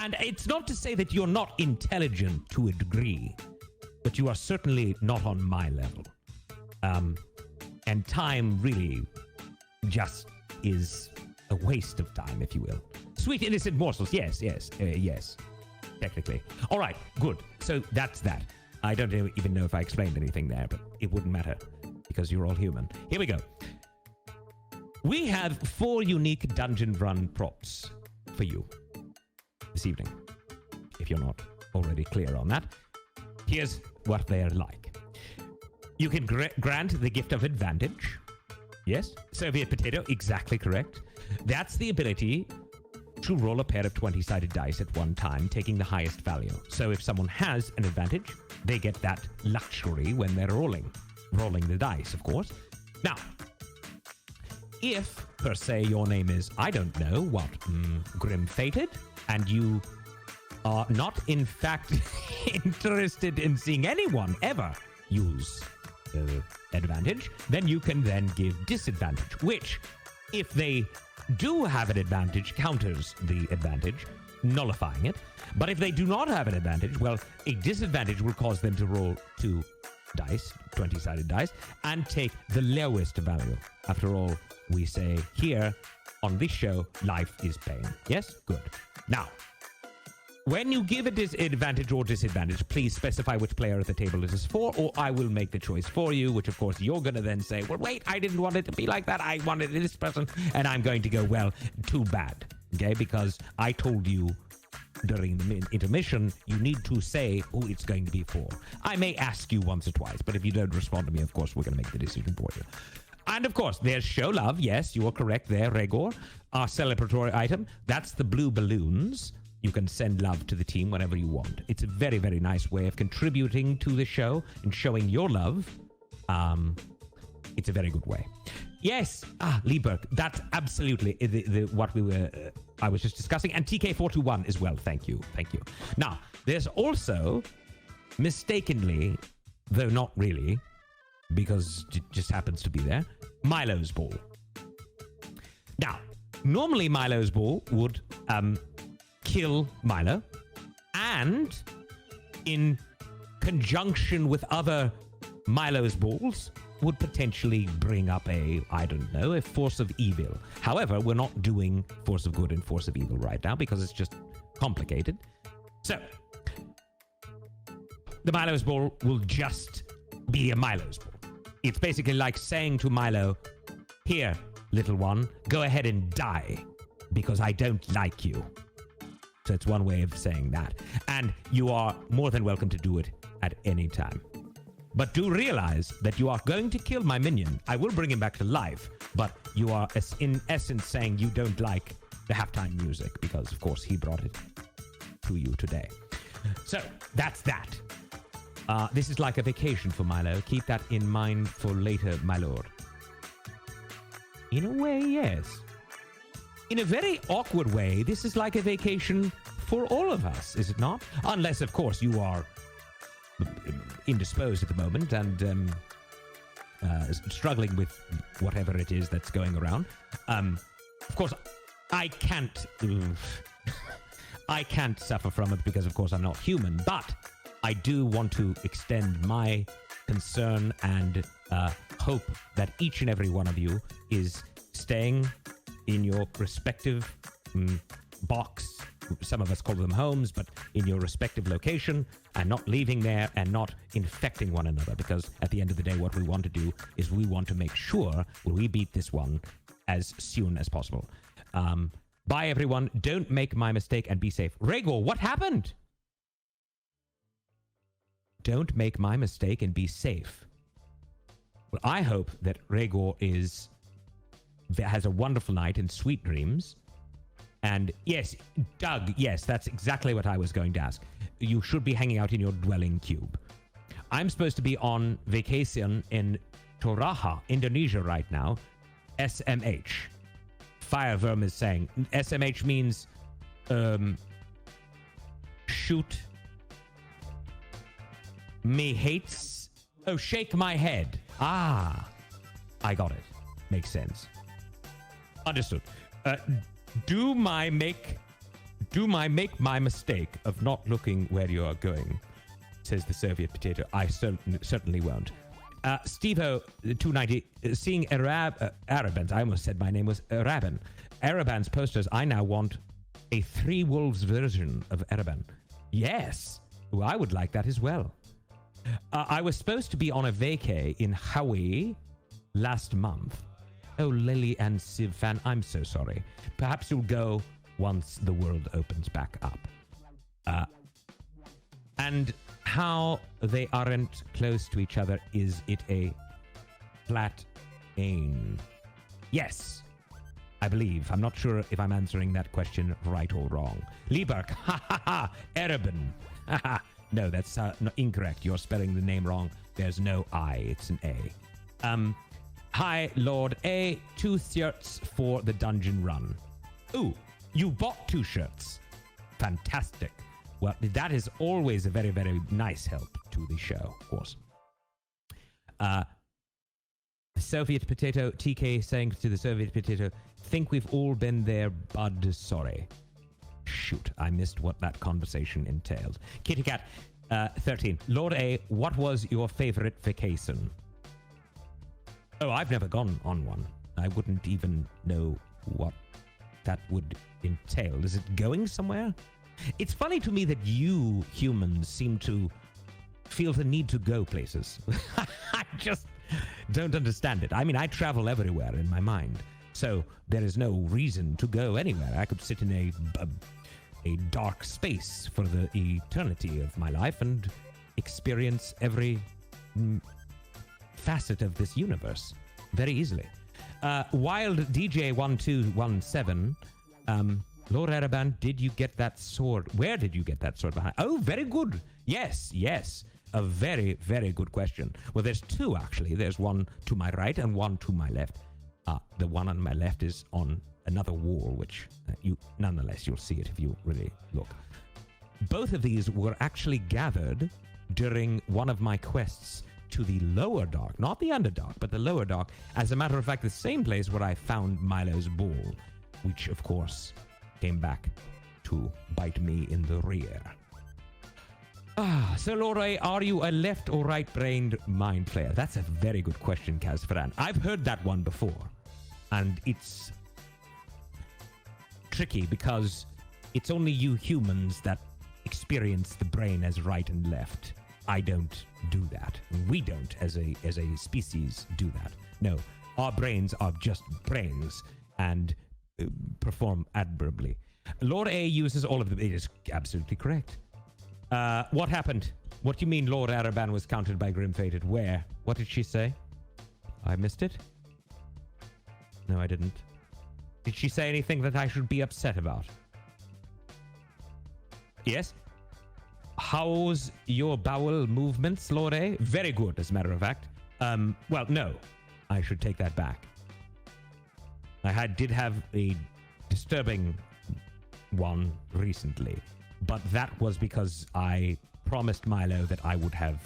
And it's not to say that you're not intelligent to a degree, but you are certainly not on my level. And time really just is a waste of time, if you will. Sweet, innocent morsels. Yes, technically. All right, good. So that's that. I don't even know if I explained anything there, but it wouldn't matter because you're all human. Here we go. We have 4 unique dungeon run props for you this evening, if you're not already clear on that. Here's what they're like. You can grant the gift of advantage. Yes, Soviet potato, exactly correct. That's the ability to roll a pair of 20-sided dice at one time, taking the highest value. So if someone has an advantage, they get that luxury when they're rolling the dice, of course. Now, if, per se, your name is, I don't know, what, Grim-Fated, and you are not, in fact, interested in seeing anyone ever use advantage, then you can then give disadvantage, which, if they do have an advantage, counters the advantage, nullifying it. But if they do not have an advantage, well, a disadvantage will cause them to roll 2 dice, 20-sided dice, and take the lowest value. After all, we say here on this show, life is pain. Yes? Good. Now, when you give a disadvantage or disadvantage, please specify which player at the table it is for, or I will make the choice for you, which of course you're going to then say, well, wait, I didn't want it to be like that. I wanted this person. And I'm going to go, well, too bad. Okay? Because I told you during the intermission, you need to say who it's going to be for. I may ask you once or twice, but if you don't respond to me, of course, we're going to make the decision for you. And of course, there's show love. Yes, you are correct there, Regor. Our celebratory item. That's the blue balloons. You can send love to the team whenever you want. It's a very, very nice way of contributing to the show and showing your love. It's a very good way. Yes, Lieberg, that's absolutely what we were. I was just discussing, and TK421 as well. Thank you. Now, there's also, mistakenly, though not really, because it just happens to be there, Milo's ball. Now, normally Milo's ball would kill Milo, and in conjunction with other Milo's balls would potentially bring up a force of evil. However, we're not doing force of good and force of evil right now because it's just complicated. So, the Milo's ball will just be a Milo's ball. It's basically like saying to Milo, here, little one, go ahead and die because I don't like you. So it's one way of saying that. And you are more than welcome to do it at any time. But do realize that you are going to kill my minion. I will bring him back to life, but you are in essence saying you don't like the halftime music because, of course, he brought it to you today. So that's that. This is like a vacation for Milo. Keep that in mind for later, my lord. In a way, yes. In a very awkward way, this is like a vacation for all of us, is it not? Unless, of course, you are indisposed at the moment and struggling with whatever it is that's going around. Of course, I can't suffer from it because, of course, I'm not human, but I do want to extend my concern and hope that each and every one of you is staying in your respective box. Some of us call them homes, but in your respective location, and not leaving there and not infecting one another. Because at the end of the day, what we want to do is we want to make sure we beat this one as soon as possible. Bye, everyone. Don't make my mistake and be safe. Rhaegor, what happened? Don't make my mistake and be safe. Well, I hope that Rhaegor has a wonderful night and sweet dreams. And yes, Doug, yes, that's exactly what I was going to ask. You should be hanging out in your dwelling cube. I'm supposed to be on vacation in Toraja, Indonesia right now. SMH. Fireworm is saying. SMH means shoot me hates. Oh, shake my head. Ah, I got it. Makes sense. Understood. Do my make my mistake of not looking where you are going, says the Soviet potato. I certainly won't. Steve-O 290, seeing Araban's, I almost said my name was Araban. Araban's posters, I now want a Three Wolves version of Araban. Yes, well, I would like that as well. I was supposed to be on a vacay in Hawaii last month. Oh, Lily and Civ fan, I'm so sorry. Perhaps you'll go once the world opens back up. And how they aren't close to each other, is it a flat aim? Yes, I believe. I'm not sure if I'm answering that question right or wrong. Lieberg, ha ha ha, Erebin. Ha ha. No, that's incorrect. You're spelling the name wrong. There's no I, it's an A. Hi, Lord A. 2 shirts for the dungeon run. Ooh, you bought 2 shirts. Fantastic. Well, that is always a very, very nice help to the show, of course. Soviet potato, TK saying to the Soviet potato, think we've all been there, bud, sorry. Shoot, I missed what that conversation entailed. Kitty Cat, 13. Lord A, what was your favorite vacation? Oh, I've never gone on one. I wouldn't even know what that would entail. Is it going somewhere? It's funny to me that you humans seem to feel the need to go places. I just don't understand it. I mean, I travel everywhere in my mind, so there is no reason to go anywhere. I could sit in a dark space for the eternity of my life and experience every facet of this universe very easily. Wild DJ 1217, Lord Araban, did you get that sword? Where did you get that sword behind? Oh, very good. Yes. A very, very good question. Well, there's 2 actually. There's one to my right and one to my left. The one on my left is on another wall, which nonetheless you'll see it if you really look. Both of these were actually gathered during one of my quests to the lower dark, not the underdark, but the lower dark. As a matter of fact, the same place where I found Milo's ball, which of course came back to bite me in the rear. So Lord A, are you a left or right-brained mind player? That's a very good question, Kazfran. I've heard that one before, and it's tricky because it's only you humans that experience the brain as right and left. I don't do that. We don't, as a species, do that. No, our brains are just brains and perform admirably. Lord A uses all of them. It is absolutely correct. What happened? What do you mean Lord Araban was counted by Grim Fated? Where? What did she say? I missed it? No, I didn't. Did she say anything that I should be upset about? Yes? How's your bowel movements, Lord A? Very good, as a matter of fact. Well, no. I should take that back. I did have a disturbing one recently, but that was because I promised Milo that I would have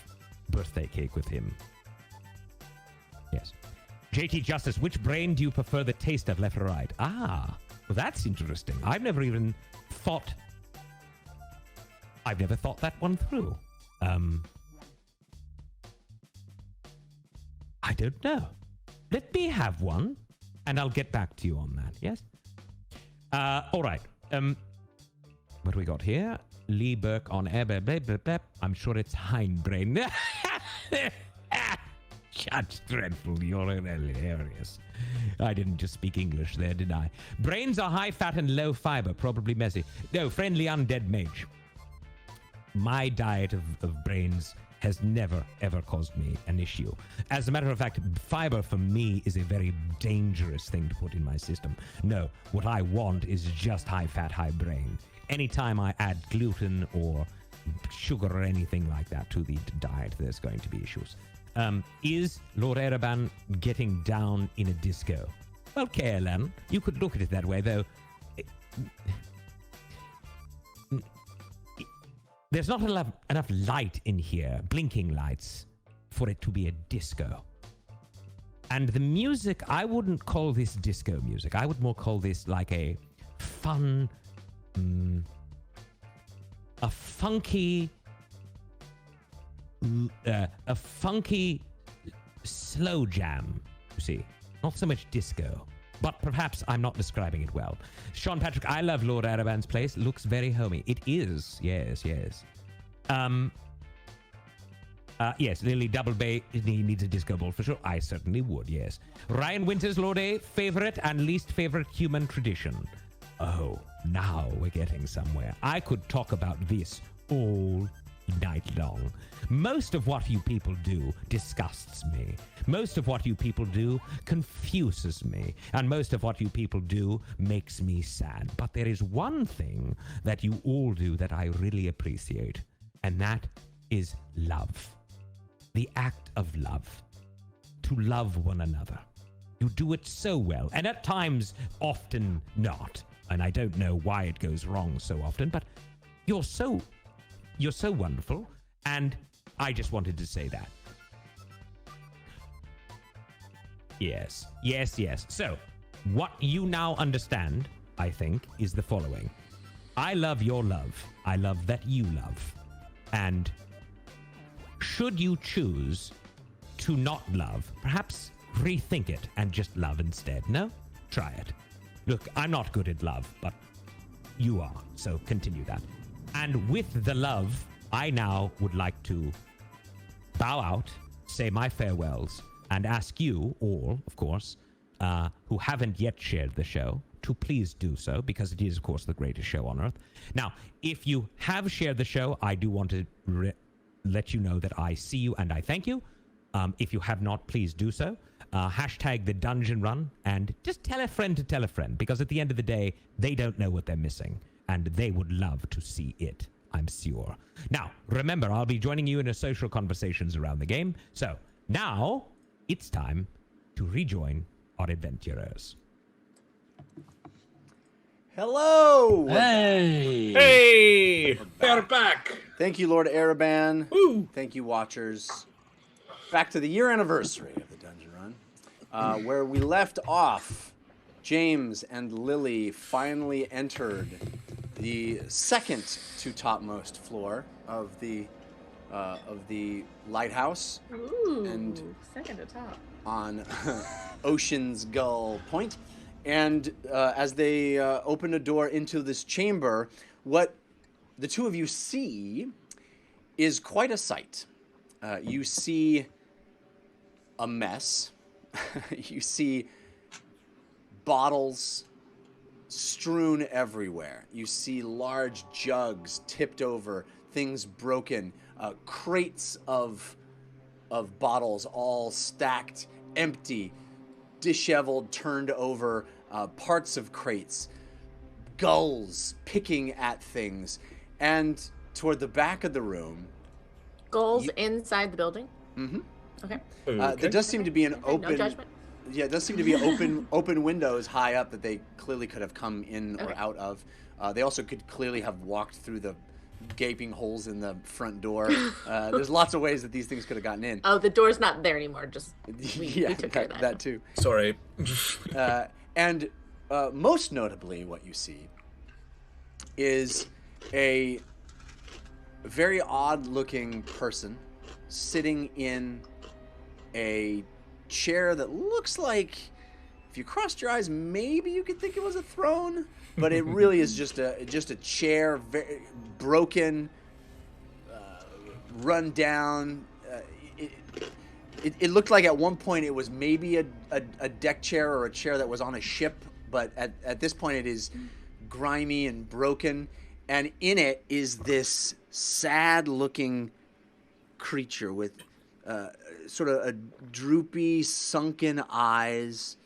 birthday cake with him. Yes. JT Justice, which brain do you prefer the taste of, left or right? Ah, well, that's interesting. I've never thought that one through. I don't know. Let me have one, and I'll get back to you on that, yes? All right. What do we got here? Lee Burke on air. I'm sure it's hindbrain. That's dreadful. You're hilarious. I didn't just speak English there, did I? Brains are high fat and low fiber, probably messy. No, friendly undead mage. My diet of brains has never, ever caused me an issue. As a matter of fact, fiber for me is a very dangerous thing to put in my system. No, what I want is just high fat, high brain. Anytime I add gluten or sugar or anything like that to the diet, there's going to be issues. Is Lord Ereban getting down in a disco? Well, KLM, you could look at it that way, though. There's not enough light in here, blinking lights, for it to be a disco. And the music, I wouldn't call this disco music. I would more call this like a fun, a funky slow jam, you see. Not so much disco. But perhaps I'm not describing it well. Sean Patrick, I love Lord Araban's place. Looks very homey. It is. Yes. Yes, Lily Double Bay needs a disco ball for sure. I certainly would, yes. Ryan Winters, Lord A, favorite and least favorite human tradition. Oh, now we're getting somewhere. I could talk about this all night long. Most of what you people do disgusts me. Most of what you people do confuses me. And most of what you people do makes me sad. But there is one thing that you all do that I really appreciate, and that is love. The act of love. To love one another. You do it so well, and at times often not. And I don't know why it goes wrong so often, but you're so wonderful, and I just wanted to say that. Yes. So, what you now understand, I think, is the following. I love your love. I love that you love. And should you choose to not love, perhaps rethink it and just love instead. No? Try it. Look, I'm not good at love, but you are, so continue that. And with the love, I now would like to bow out, say my farewells, and ask you all, of course, who haven't yet shared the show, to please do so, because it is, of course, the greatest show on earth. Now, if you have shared the show, I do want to let you know that I see you and I thank you. If you have not, please do so. Hashtag the dungeon run, and just tell a friend to tell a friend, because at the end of the day, they don't know what they're missing, and they would love to see it, I'm sure. Now, remember, I'll be joining you in a social conversations around the game. So now it's time to rejoin our adventurers. Hello! Hey! They're back! Thank you, Lord Ereban. Woo! Thank you, watchers. Back to the year anniversary of the Dungeon Run, where we left off. James and Lily finally entered the second to topmost floor of the lighthouse. Ooh, and second to top. On Ocean's Gull Point. And as they open a door into this chamber, what the two of you see is quite a sight. You see a mess. You see bottles strewn everywhere. You see large jugs tipped over, things broken, crates of bottles all stacked, empty, disheveled, turned over, parts of crates, gulls picking at things, and toward the back of the room, Gulls inside the building? Mm-hmm. Okay. There does seem to be an open. No judgment. Yeah, it does seem to be open windows high up that they clearly could have come in or out of. They also could clearly have walked through the gaping holes in the front door. There's lots of ways that these things could have gotten in. Oh, the door's not there anymore. Just we took care of that too. Sorry. And most notably, what you see is a very odd-looking person sitting in a chair that looks like, if you crossed your eyes, maybe you could think it was a throne, but it really is just a chair, very broken, run down. It looked like at one point it was maybe a deck chair or a chair that was on a ship, but at this point it is grimy and broken, and in it is this sad-looking creature with sort of a droopy, sunken eyes,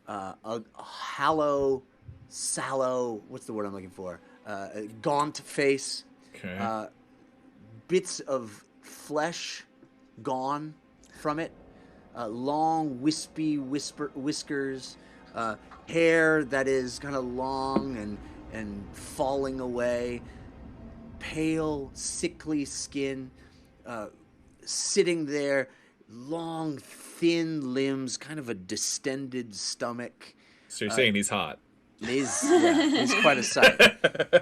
a hollow, sallow, what's the word I'm looking for? A gaunt face, Okay. bits of flesh gone from it, long, wispy whiskers, hair that is kind of long and falling away, pale, sickly skin, sitting there, long, thin limbs, kind of a distended stomach. So you're saying he's hot. He's quite a sight.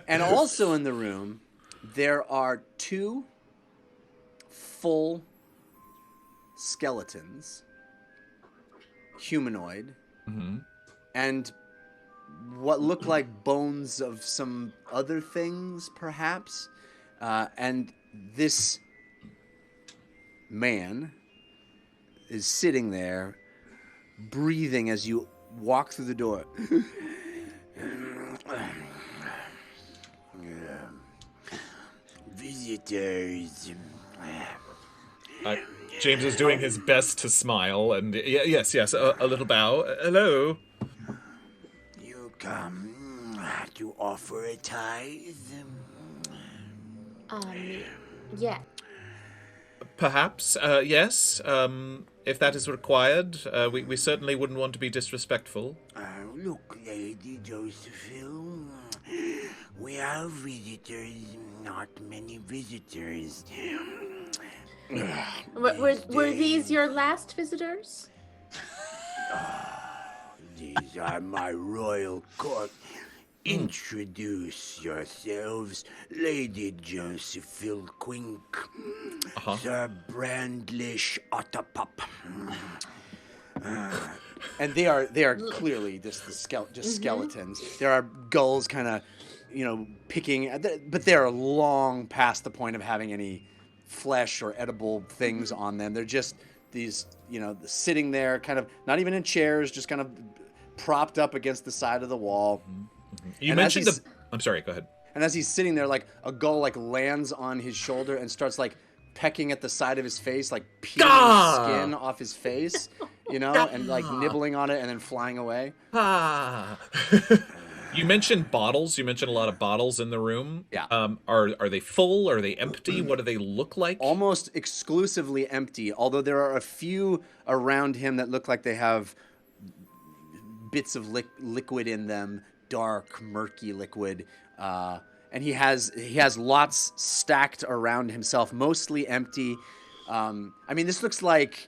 And also in the room, there are 2 full skeletons, humanoid, and what look like bones of some other things, perhaps. And this man is sitting there, breathing as you walk through the door. Visitors. James is doing his best to smile, and yes, a little bow. Hello. You come to offer a tithe? Yeah. Perhaps, yes. If that is required, we certainly wouldn't want to be disrespectful. Look, Lady Josephine, we have visitors, not many visitors. Were these your last visitors? These are my royal court. Introduce yourselves, Lady Josephine Quink, Sir Brandlish Otterpop. And they are clearly just skeletons. There are gulls kind of, picking, but they're long past the point of having any flesh or edible things on them. They're just these, sitting there, kind of not even in chairs, just kind of propped up against the side of the wall. You mentioned the... I'm sorry, go ahead. And as he's sitting there, like, a gull, like, lands on his shoulder and starts, like, pecking at the side of his face, like, peeling the skin off his face, and, like, nibbling on it and then flying away. You mentioned bottles. You mentioned a lot of bottles in the room. Yeah. Are they full? Are they empty? What do they look like? Almost exclusively empty, although there are a few around him that look like they have bits of liquid in them, dark, murky liquid. And he has lots stacked around himself, mostly empty. This looks like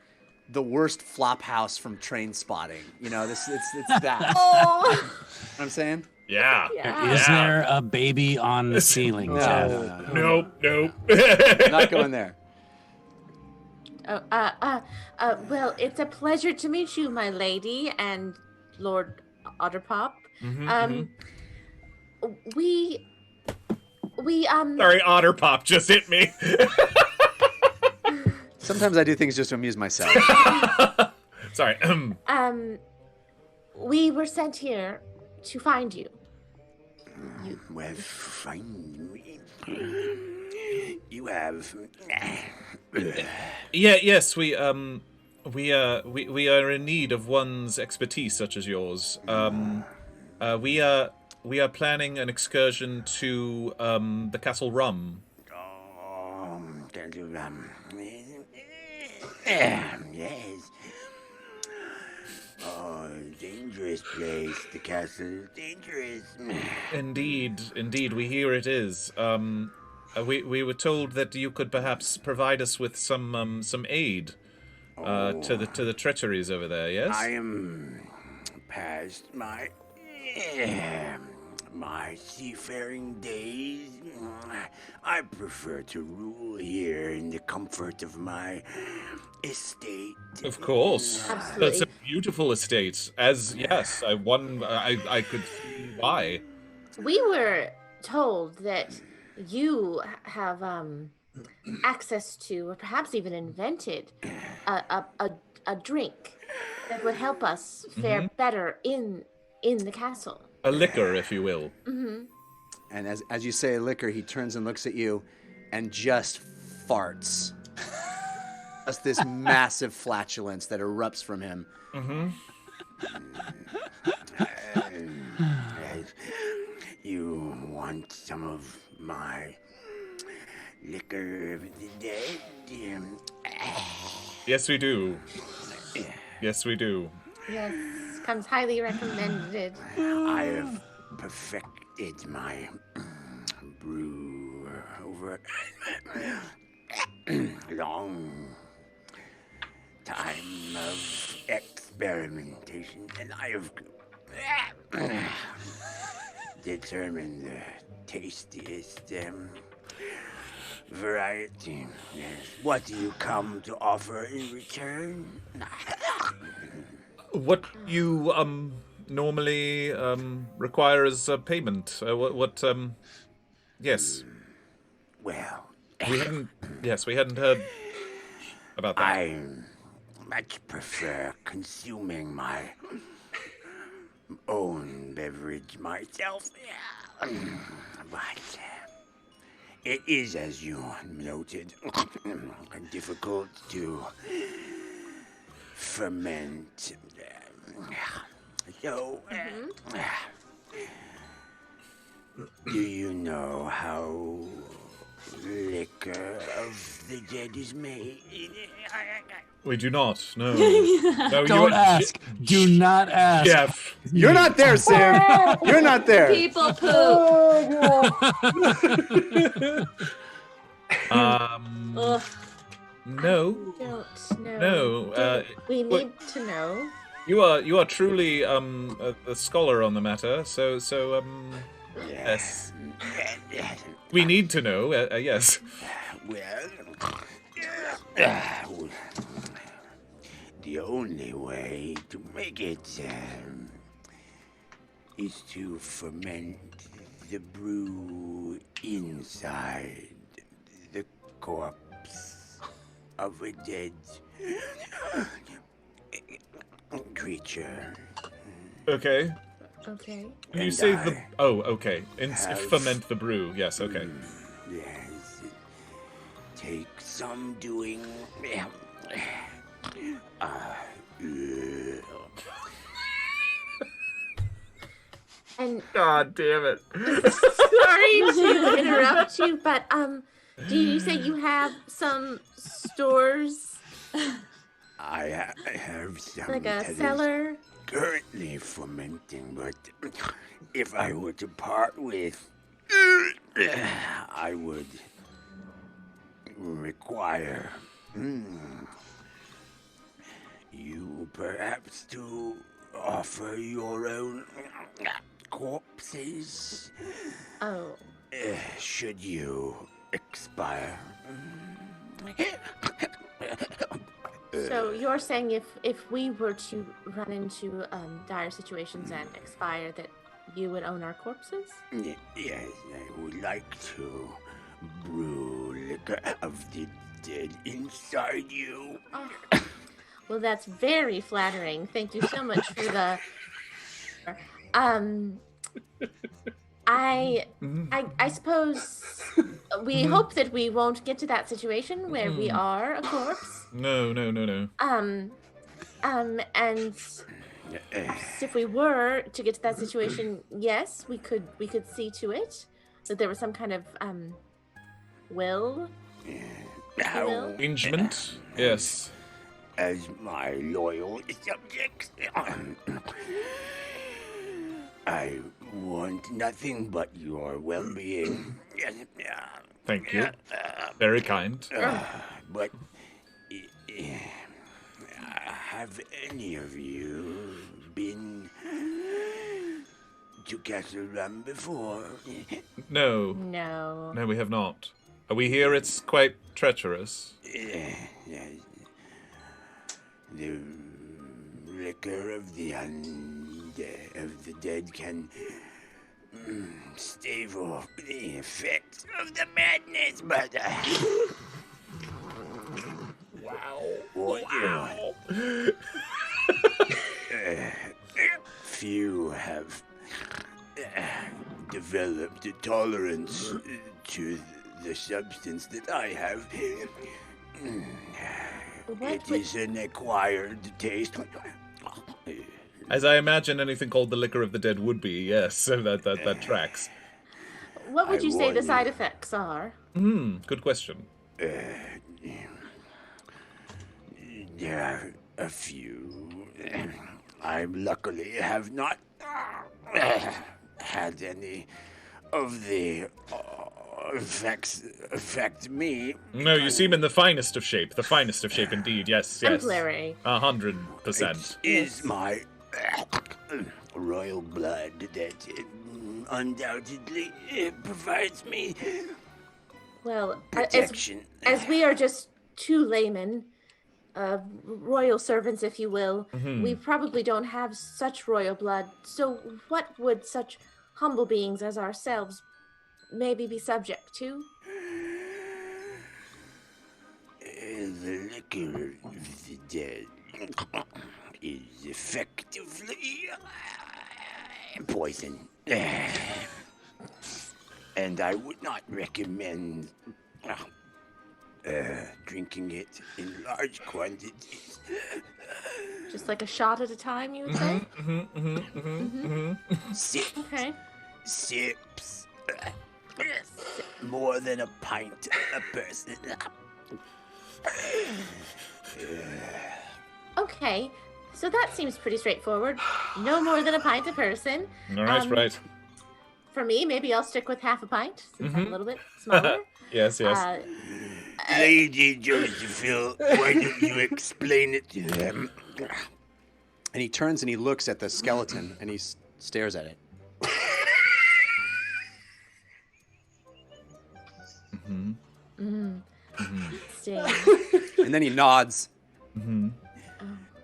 the worst flop house from Train Spotting. It's that. Oh. You know what I'm saying? Yeah. Is there a baby on the ceiling, Jeff? Nope. Not going there. Well, it's a pleasure to meet you, my lady, and Lord Otterpop. We Sorry, Otterpop just hit me. Sometimes I do things just to amuse myself. Sorry. We were sent here to find you. Well, find me. You have. Yes, we are in need of one's expertise such as yours. We are planning an excursion to the Castle Rum. Castle Rum. Yes. Oh, dangerous place. The castle, dangerous. Indeed, we hear it is. We were told that you could perhaps provide us with some aid to the treacheries over there. Yes. I am past my my seafaring days, I prefer to rule here in the comfort of my estate. Of course. Absolutely. That's a beautiful estate. I could see why. We were told that you have access to, or perhaps even invented, a drink that would help us fare better in the castle. A liquor, if you will. Mm-hmm. And as you say liquor, he turns and looks at you and just farts. Just this massive flatulence that erupts from him. Mm-hmm. You want some of my liquor of the dead? Yes, we do. Yes, we do. Yes, comes highly recommended. I have perfected my brew over a long time of experimentation, and I have determined the tastiest variety. Yes. What do you come to offer in return? What you normally require as a payment? Yes. Well, we hadn't heard about that. I much prefer consuming my own beverage myself. But it is, as you noted, difficult to ferment. So, do you know how liquor of the dead is made? We do not. No. No, Don't ask. Do not ask. Jeff. You're not there, Sam. You're not there. People poop. Ugh. No. Don't know. No. We need to know. You are truly a scholar on the matter. So yes. We need to know. Yes. Well, the only way to make it is to ferment the brew inside the corpse of a dead creature. Okay. Okay. You And say I okay. have- Ferment the brew. Yes. Okay. Yes. Take some doing. And God damn it. sorry to interrupt you, but do you say you have some stores, I have some like that a is cellar? currently fermenting, but if I were to part with, I would require you perhaps to offer your own corpses Oh, should you expire. so you're saying if we were to run into dire situations and expire, that you would own our corpses? Yes, I would like to brew liquor of the dead inside you. Oh. Well, that's very flattering. Thank you so much for the. I suppose we hope that we won't get to that situation where we are a corpse. No. And if we were to get to that situation, yes, we could see to it that there was some kind of will. Arrangement. Yes. As my loyal subjects, I want nothing but your well-being. Thank you. Very kind. But have any of you been to Castle Rum before? No. No. No, we have not. We hear it's quite treacherous. The liquor of the dead can stave off the effects of the madness, but wow. Few have developed a tolerance to the substance that I have. It is an acquired taste. As I imagine anything called the liquor of the dead would be, yes, so that tracks. What would you say the side effects are? Good question. There are a few. I luckily have not had any of the effects affect me. No, you seem in the finest of shape. The finest of shape indeed, yes. Exemplary. 100%. It is my royal blood that undoubtedly provides me Well, protection. as we are just two laymen, royal servants, if you will, we probably don't have such royal blood. So what would such humble beings as ourselves maybe be subject to? The liquor of the dead is effectively poison. And I would not recommend drinking it in large quantities. Just like a shot at a time, you would say? Sips. Okay. Sips. More than a pint a person. Okay, so that seems pretty straightforward. No more than a pint a person. All right, right. For me, maybe I'll stick with half a pint, since I'm a little bit smaller. Yes. Lady Josephine, why don't you explain it to them? And he turns and he looks at the skeleton and he stares at it. Sting. And then he nods.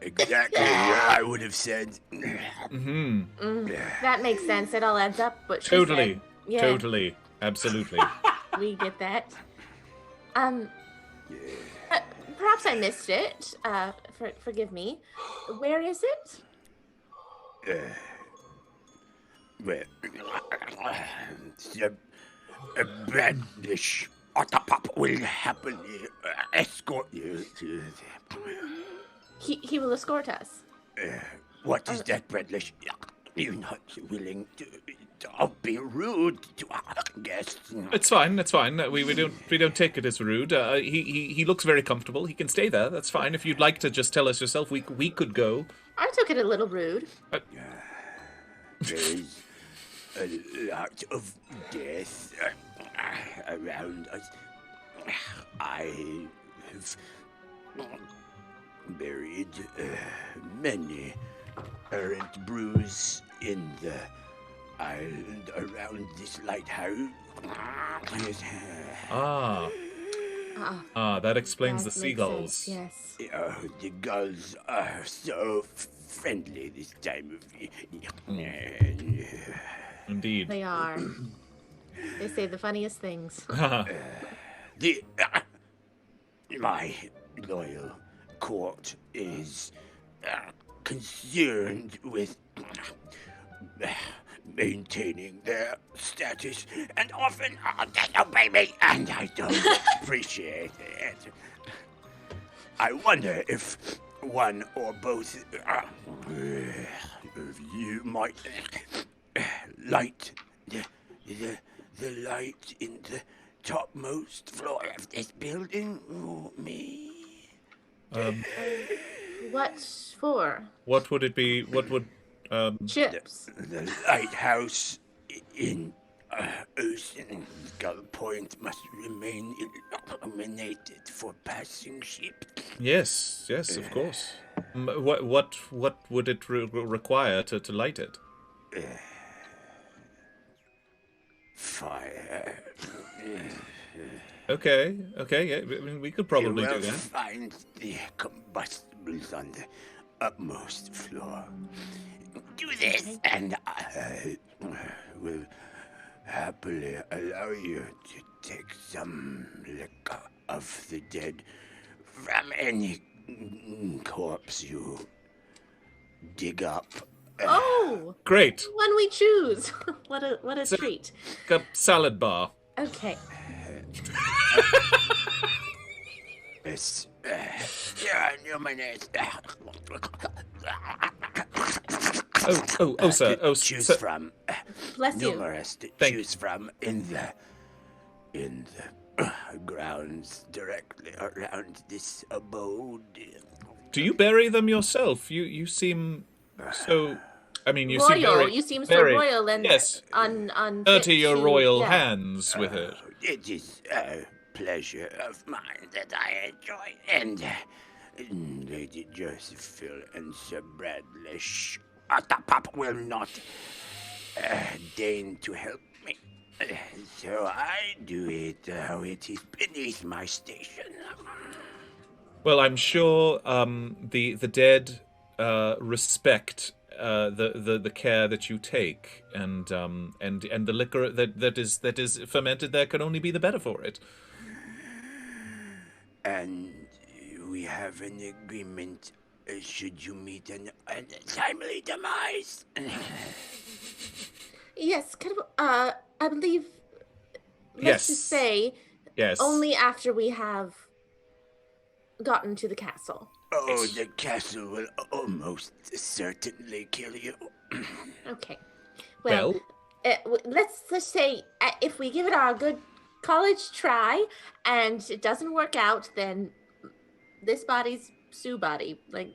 Exactly what I would have said. That makes sense. It all adds up. But Totally. Yeah. Totally. Absolutely. We get that. Perhaps I missed it. Forgive me. Where is it? Well, a bad dish. Otapop will happily escort you to He will escort us. what is that, Bradlish? You're not willing to. I'll be rude to our guests. It's fine. It's fine. We don't take it as rude. He looks very comfortable. He can stay there. That's fine. If you'd like to just tell us yourself, we could go. I took it a little rude. There is a lot of death around us. I have buried many errant brews in the island around this lighthouse. That explains the That makes seagulls. sense, Yes. The gulls are so friendly this time of year. Indeed. They are. They say the funniest things. My loyal court is concerned with maintaining their status and often disobey me, and I don't appreciate it. I wonder if one or both of you might light the light in the topmost floor of this building for me. What for? What would it be? What would Chips. The lighthouse in Ocean Gull Point must remain illuminated for passing ships. Yes, of course. What would it require to light it? fire. Okay, yeah, I mean, we could probably You do will that. find the combustibles on the upmost floor. Do this, and I will happily allow you to take some liquor of the dead from any corpse you dig up. Oh, Great. one we choose. What a treat. A salad bar. Okay. It's numinous. Oh, sir. To choose from. Bless you. Numerous to choose from in the grounds directly around this abode. Do you bury them yourself? You seem so. I mean, you royal. seem very. You seem so very, royal and yes. unfit Your to- royal yeah. hands with it. It is a pleasure of mine that I enjoy, and Lady Josephine and Sir Bradley Pop will not deign to help me. So I do it how it is beneath my station. Well, I'm sure the dead respect the care that you take, and the liquor that is fermented there can only be the better for it. And we have an agreement. Should you meet an untimely demise? Yes, kind of. I believe. Let's Yes. just say. Yes. Only after we have gotten to the castle. Oh, the castle will almost certainly kill you. Okay. Well, let's just say if we give it our good college try and it doesn't work out, then this body's Sue body. Like.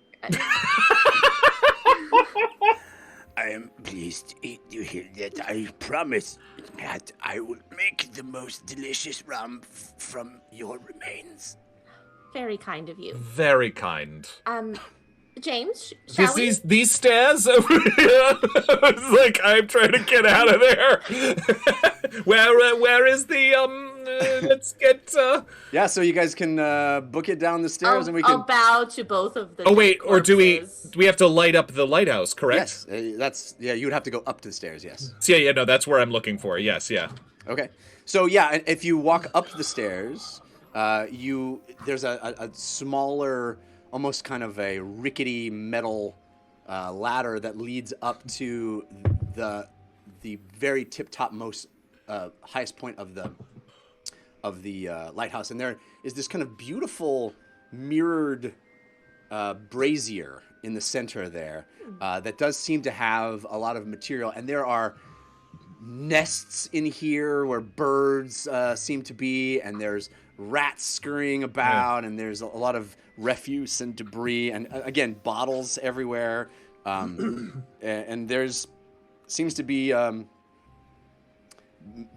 I am pleased to hear that. I promise that I will make the most delicious rum from your remains. Very kind of you. Very kind. James, shall we? These stairs over here. It's like I'm trying to get out of there. Where is the let's get. Yeah, so you guys can book it down the stairs, and we can. I'll bow to both of the. Oh wait, or do we corpses. have to light up the lighthouse? Correct. Yes, you would have to go up to the stairs. Yes. So, yeah, no, that's where I'm looking for. Yes, yeah. Okay. So yeah, if you walk up the stairs, there's a smaller, almost kind of a rickety metal ladder that leads up to the very tip-top-most highest point of the lighthouse, and there is this kind of beautiful mirrored brazier in the center there that does seem to have a lot of material, and there are nests in here where birds seem to be, and there's rats scurrying about, and there's a lot of refuse and debris, and again, bottles everywhere, and there's seems to be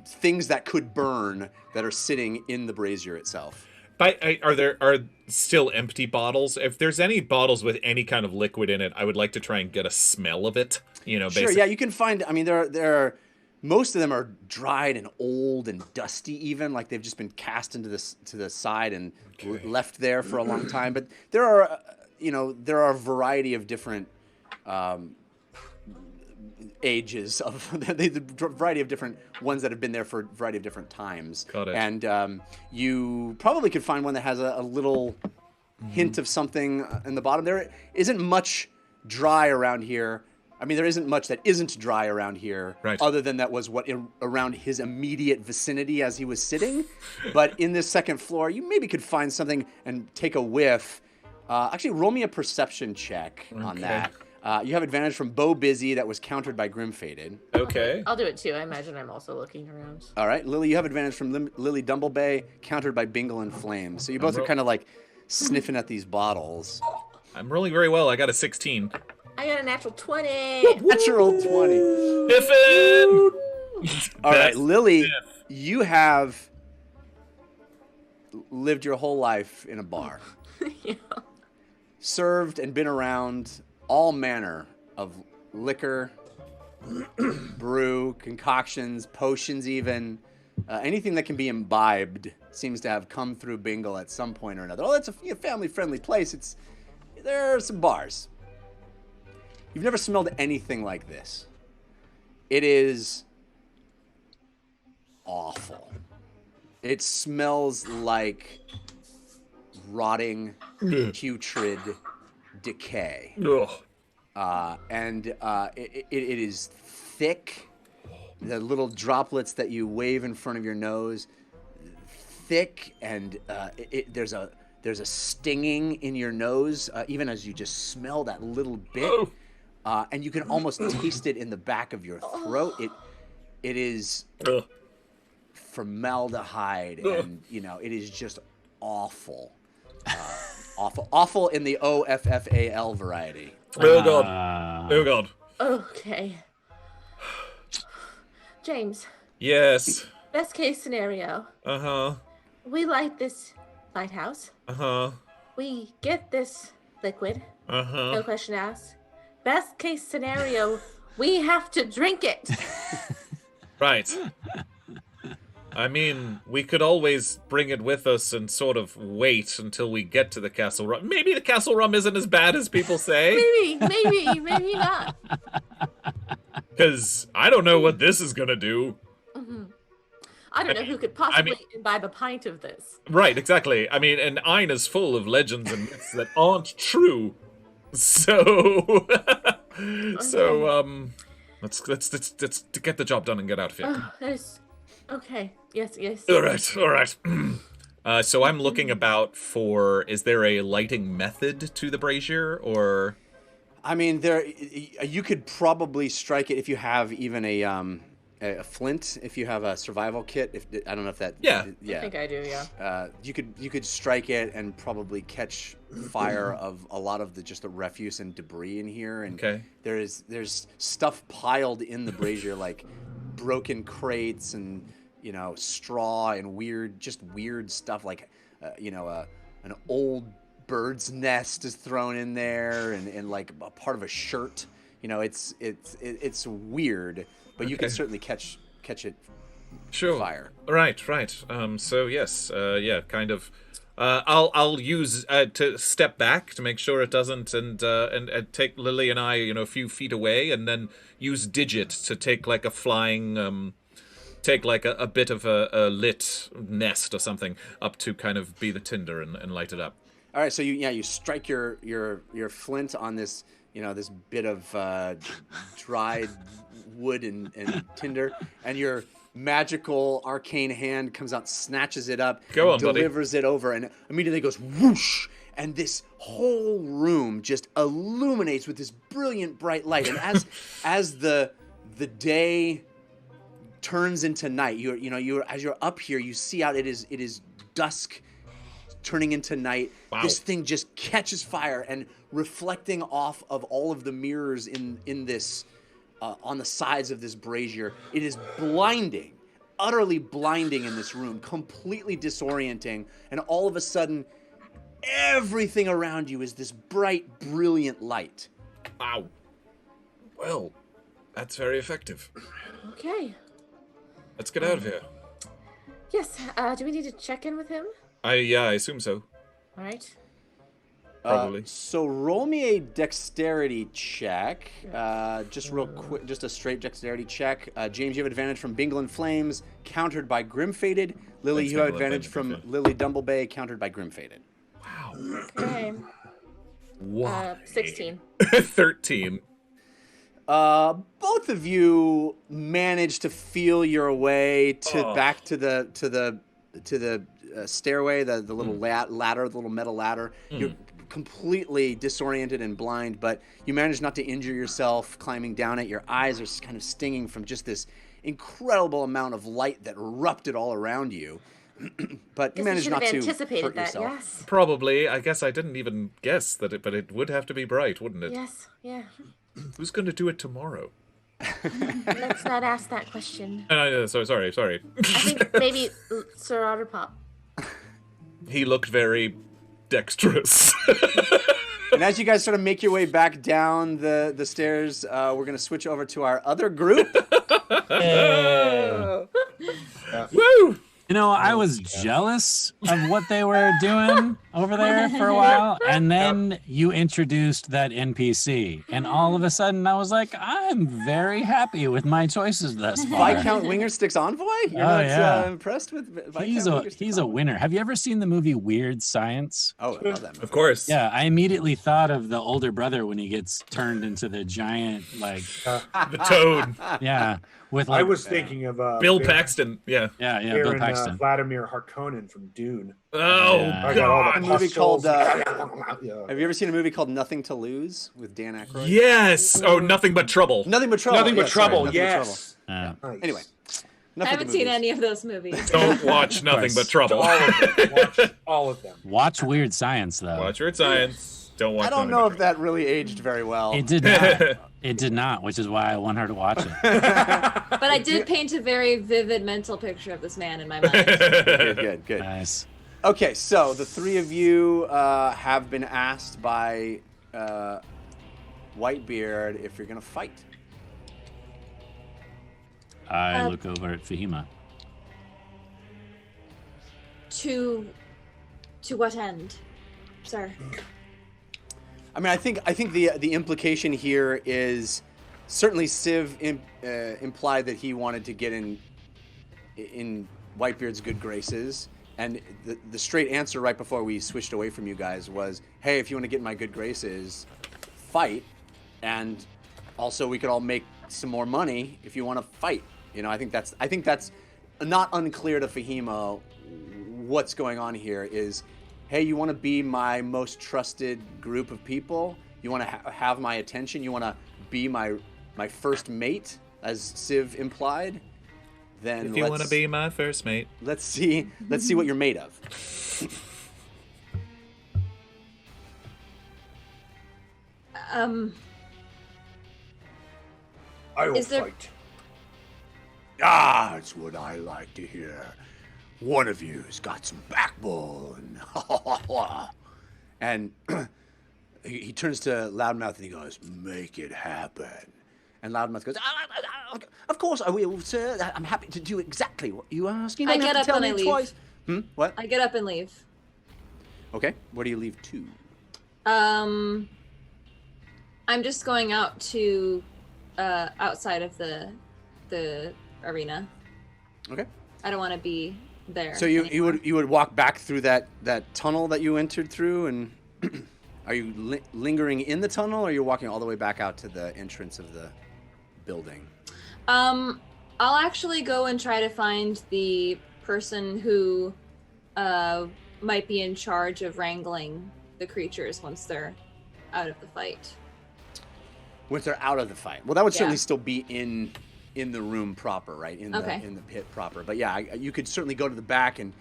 things that could burn that are sitting in the brazier itself. Are still empty bottles? If there's any bottles with any kind of liquid in it, I would like to try and get a smell of it. You know, basically. Sure, yeah, you can find. I mean, there are most of them are dried and old and dusty, even like they've just been cast into to the side and left there for a long time. But there are, there are a variety of different ages of the variety of different ones that have been there for a variety of different times. Got it. And you probably could find one that has a little hint of something in the bottom. There isn't much dry around here. I mean, there isn't much that isn't dry around here, right, other than that was around his immediate vicinity as he was sitting. But in this second floor, you maybe could find something and take a whiff. Actually, roll me a perception check on that. You have advantage from Bo Busy that was countered by Grim Faded. Okay. I'll do it too. I imagine I'm also looking around. All right, Lily, you have advantage from Lily Dumblebay, countered by Bingle and Flame. So you both are kind of like sniffing at these bottles. I'm rolling very well. I got a 16. I got a natural 20. Natural 20. Biffin! All right, Lily, you have lived your whole life in a bar. Yeah. Served and been around all manner of liquor brew, concoctions, potions even. Anything that can be imbibed seems to have come through Bingle at some point or another. Oh, that's a family-friendly place. There are some bars. You've never smelled anything like this. It is awful. It smells like rotting, putrid decay. And it is thick. The little droplets that you wave in front of your nose, thick, and there's a stinging in your nose, even as you just smell that little bit. And you can almost taste it in the back of your throat. It is formaldehyde, and it is just awful. Awful in the OFFAL variety. Oh god. Oh god. Okay. James. Yes. Best case scenario. Uh-huh. We light this lighthouse. Uh-huh. We get this liquid. Uh-huh. No question asked. Best case scenario, we have to drink it. Right. I mean, we could always bring it with us and sort of wait until we get to the castle rum. Maybe the castle rum isn't as bad as people say. Maybe not. Because I don't know what this is going to do. Mm-hmm. I don't know who could possibly imbibe a pint of this. Right, exactly. I mean, and Ein is full of legends and myths that aren't true. So, let's get the job done and get out of here. Okay. Yes. All right. So I'm looking about for, is there a lighting method to the brazier, or? I mean, you could probably strike it if you have even a flint, if you have a survival kit. I don't know if that. Yeah. I think I do. Yeah. You could strike it and probably catch fire of a lot of the refuse and debris in here. And okay. There's stuff piled in the brazier, like broken crates and straw and weird stuff, like an old bird's nest is thrown in there, and like a part of a shirt. It's weird, but you can certainly catch it. Sure. Fire. Right. So yes, kind of. I'll use to step back to make sure it doesn't, and take Lily and I, a few feet away, and then use Digit to take like a flying, take like a bit of a lit nest or something up to kind of be the tinder and light it up. All right, so you strike your flint on this this bit of dried wood and tinder, and your magical arcane hand comes out, snatches it up, delivers it over, and immediately goes whoosh, and this whole room just illuminates with this brilliant bright light. And as the day turns into night, as you're up here, you see out it is dusk turning into night. Wow. This thing just catches fire, and reflecting off of all of the mirrors in this on the sides of this brazier, it is blinding, utterly blinding in this room, completely disorienting, and all of a sudden everything around you is this bright, brilliant light. Wow. Well, that's very effective. Okay. Let's get out of here. Yes. Do we need to check in with him? I assume so. All right. Probably. So roll me a dexterity check. Just real quick, just a straight dexterity check. James, you have advantage from Bingle and Flames, countered by Grim-Fated. Lily, Thanks, you have Bingle and advantage Flames, from Lily Dumblebay, countered by Grim-Fated. Wow. Okay. Why? 16. 13. Both of you manage to feel your way back to the stairway, the little ladder, the little metal ladder. You're completely disoriented and blind, but you manage not to injure yourself climbing down it. Your eyes are kind of stinging from just this incredible amount of light that erupted all around you. But you managed not to hurt yourself. Yes. Probably. I guess I didn't even guess that but it would have to be bright, wouldn't it? Yes. Yeah. Who's going to do it tomorrow? Let's not ask that question. Sorry. I think maybe Sir Otterpop. He looked very dexterous. And as you guys sort of make your way back down the stairs, we're going to switch over to our other group. Woo! You know, I was jealous of what they were doing over there for a while, and then you introduced that NPC, and all of a sudden I was like, I'm very happy with my choices thus far. Viscount Wingerstick's envoy? You're not impressed with Viscount He's a winner. Have you ever seen the movie Weird Science? Oh, I love that movie. Of course. Yeah, I immediately thought of the older brother when he gets turned into the giant, like... the toad. Yeah. With like, I was thinking of Bill Paxton. Yeah. Bill Paxton. Vladimir Harkonnen from Dune. Oh, Yeah. God. A movie called. Yeah. Have you ever seen a movie called Nothing to Lose with Dan Aykroyd? Yes. Oh, Nothing But Trouble. Nothing but trouble. Nothing but Yeah, sorry, trouble. Nothing but Yes. Trouble. Nice. Anyway, I haven't seen any of those movies. Don't watch Nothing But Trouble. All of them. Watch all of them. Watch Weird Science, though. Watch Weird Science. Don't watch I don't Nothing know But if that really aged very well. It did not. It did not, which is why I want her to watch it. But I did paint a very vivid mental picture of this man in my mind. Good. Nice. Okay, so the three of you have been asked by Whitebeard if you're going to fight. I look over at Fahima. To what end, sir? I mean, I think the implication here is certainly Civ implied that he wanted to get in Whitebeard's good graces, and the straight answer right before we switched away from you guys was, hey, if you want to get in my good graces, fight, and also we could all make some more money if you want to fight. You know, I think that's not unclear to Fahima. What's going on here is, hey, you want to be my most trusted group of people? You want to have my attention? You want to be my first mate, as Civ implied? Then if you want to be my first mate, let's see what you're made of. I will Is there- fight. Ah, that's what I like to hear. One of you's got some backbone. And he turns to Loudmouth and he goes, "Make it happen." And Loudmouth goes, "Of course I will, sir. I'm happy to do exactly what you ask. You don't I get have to up tell and me I leave. twice." What? I get up and leave. Okay. Where do you leave to? I'm just going out to outside of the arena. Okay. I don't want to be there. So you would walk back through that tunnel that you entered through, and are you lingering in the tunnel, or are you walking all the way back out to the entrance of the building? I'll actually go and try to find the person who might be in charge of wrangling the creatures once they're out of the fight. Once they're out of the fight. Well, that would certainly Yeah. still be in the room proper, right? In the pit proper. But yeah, you could certainly go to the back and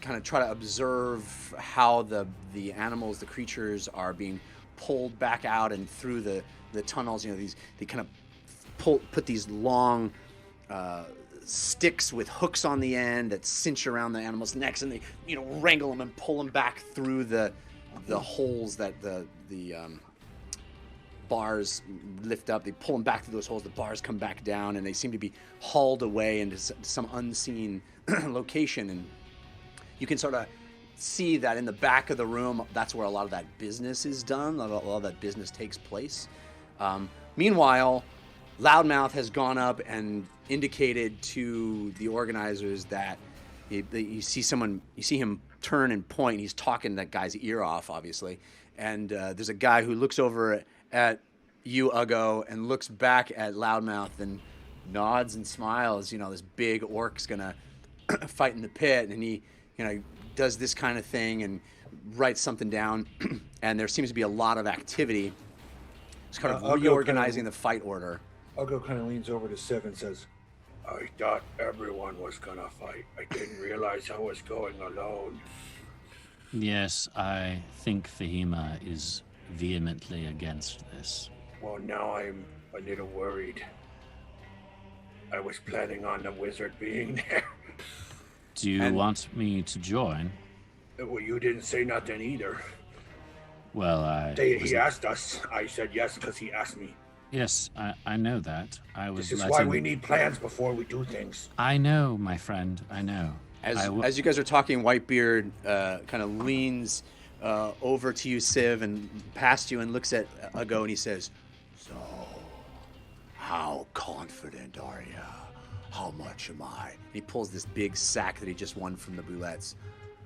kind of try to observe how the animals, the creatures are being pulled back out and through the tunnels. You know, they kind of put these long sticks with hooks on the end that cinch around the animals' necks, and they wrangle them and pull them back through the holes that the bars lift up. They pull them back through those holes. The bars come back down, and they seem to be hauled away into some unseen location. And you can sort of see that in the back of the room, that's where a lot of that business is done. A lot of that business takes place. Meanwhile, Loudmouth has gone up and indicated to the organizers that you see him turn and point. He's talking that guy's ear off, obviously. And there's a guy who looks over at you, Uggo, and looks back at Loudmouth and nods and smiles. You know, this big orc's gonna fight in the pit, and he, does this kind of thing and writes something down. And there seems to be a lot of activity. It's kind of reorganizing the fight order. Uggo kind of leans over to Civ and says, "I thought everyone was gonna fight. I didn't realize I was going alone." Yes, I think Fahima is vehemently against this. Well, now I'm a little worried. I was planning on the wizard being there. Do you want me to join? Well, you didn't say nothing either. Well, He asked us. I said yes because he asked me. Yes, I know that. This is why we need plans before we do things. I know, my friend. I know. As you guys are talking, Whitebeard kind of leans over to you, Civ, and past you and looks at Ugo, and he says, So, how confident are you? How much am I? and he pulls this big sack that he just won from the Boulettes.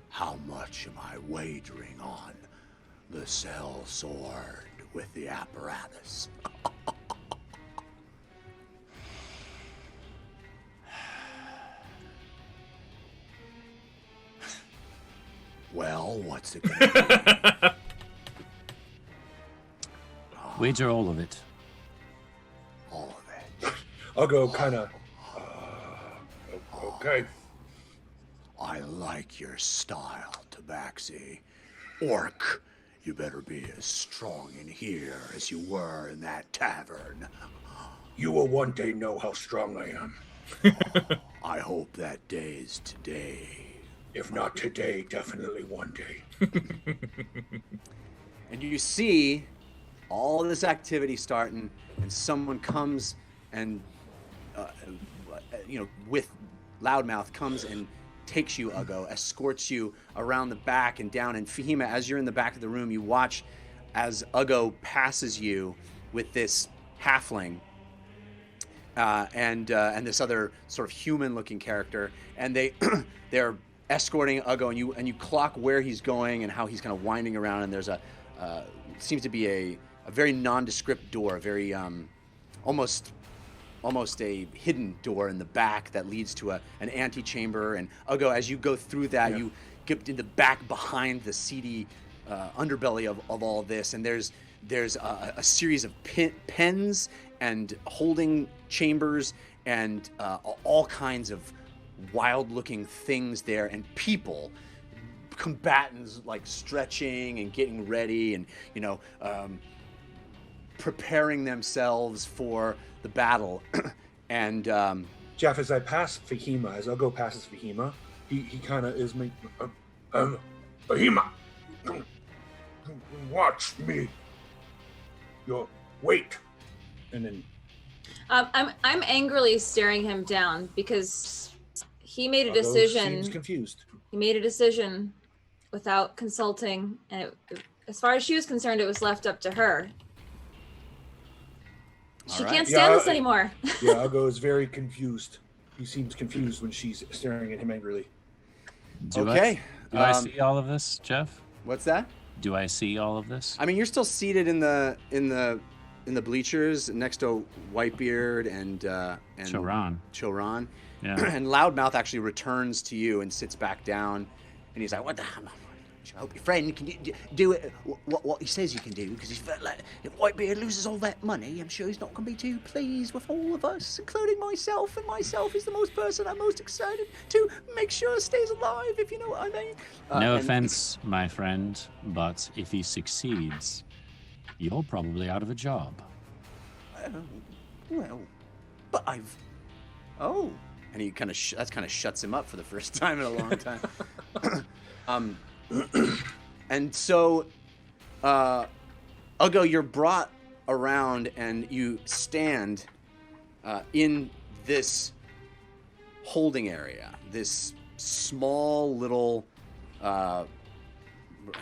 How much am I wagering on the cell sword with the apparatus? Well, what's it gonna be? Wager all of it. All of it. I'll go kind of. Okay. I like your style, Tabaxi. Orc, you better be as strong in here as you were in that tavern. You will one day know how strong I am. I hope that day is today. If not today, definitely one day. And you see all of this activity starting, and someone comes and, with loudmouth comes and takes you, Ugo, escorts you around the back and down. And Fahima, as you're in the back of the room, you watch as Ugo passes you with this halfling and this other sort of human-looking character, and they're escorting Ugo, and you clock where he's going and how he's kind of winding around. And there's seems to be a very nondescript door, a very almost a hidden door in the back that leads to an antechamber. And Ugo, as you go through that, you get in the back behind the seedy underbelly of all this, and there's a series of pens and holding chambers and all kinds of wild-looking things there, and people, combatants, like stretching and getting ready and preparing themselves for the battle. And Jeff, as I pass Fahima, as Ugo passes Fahima, he kind of is making Fahima, watch me. Wait. And then I'm angrily staring him down because he made a Ugo decision. Seems confused. He made a decision without consulting, and as far as she was concerned, it was left up to her. She can't stand this anymore. Yeah, Ugo is very confused. He seems confused when she's staring at him angrily. Do I see all of this, Jeff? What's that? Do I see all of this? I mean, you're still seated in the bleachers next to Whitebeard and Choran. Yeah. And Loudmouth actually returns to you and sits back down, and he's like, "What the hell? I hope your friend can do it what he says you can do, because if Whitebeard loses all that money, I'm sure he's not going to be too pleased with all of us, including myself. And myself is the person I'm most excited to make sure stays alive, if you know what I mean." No offense, my friend, but if he succeeds, you're probably out of a job. Well, but I've... Oh. And he kind of shuts him up for the first time in a long time. And so, Ugo, you're brought around and you stand in this holding area, this small little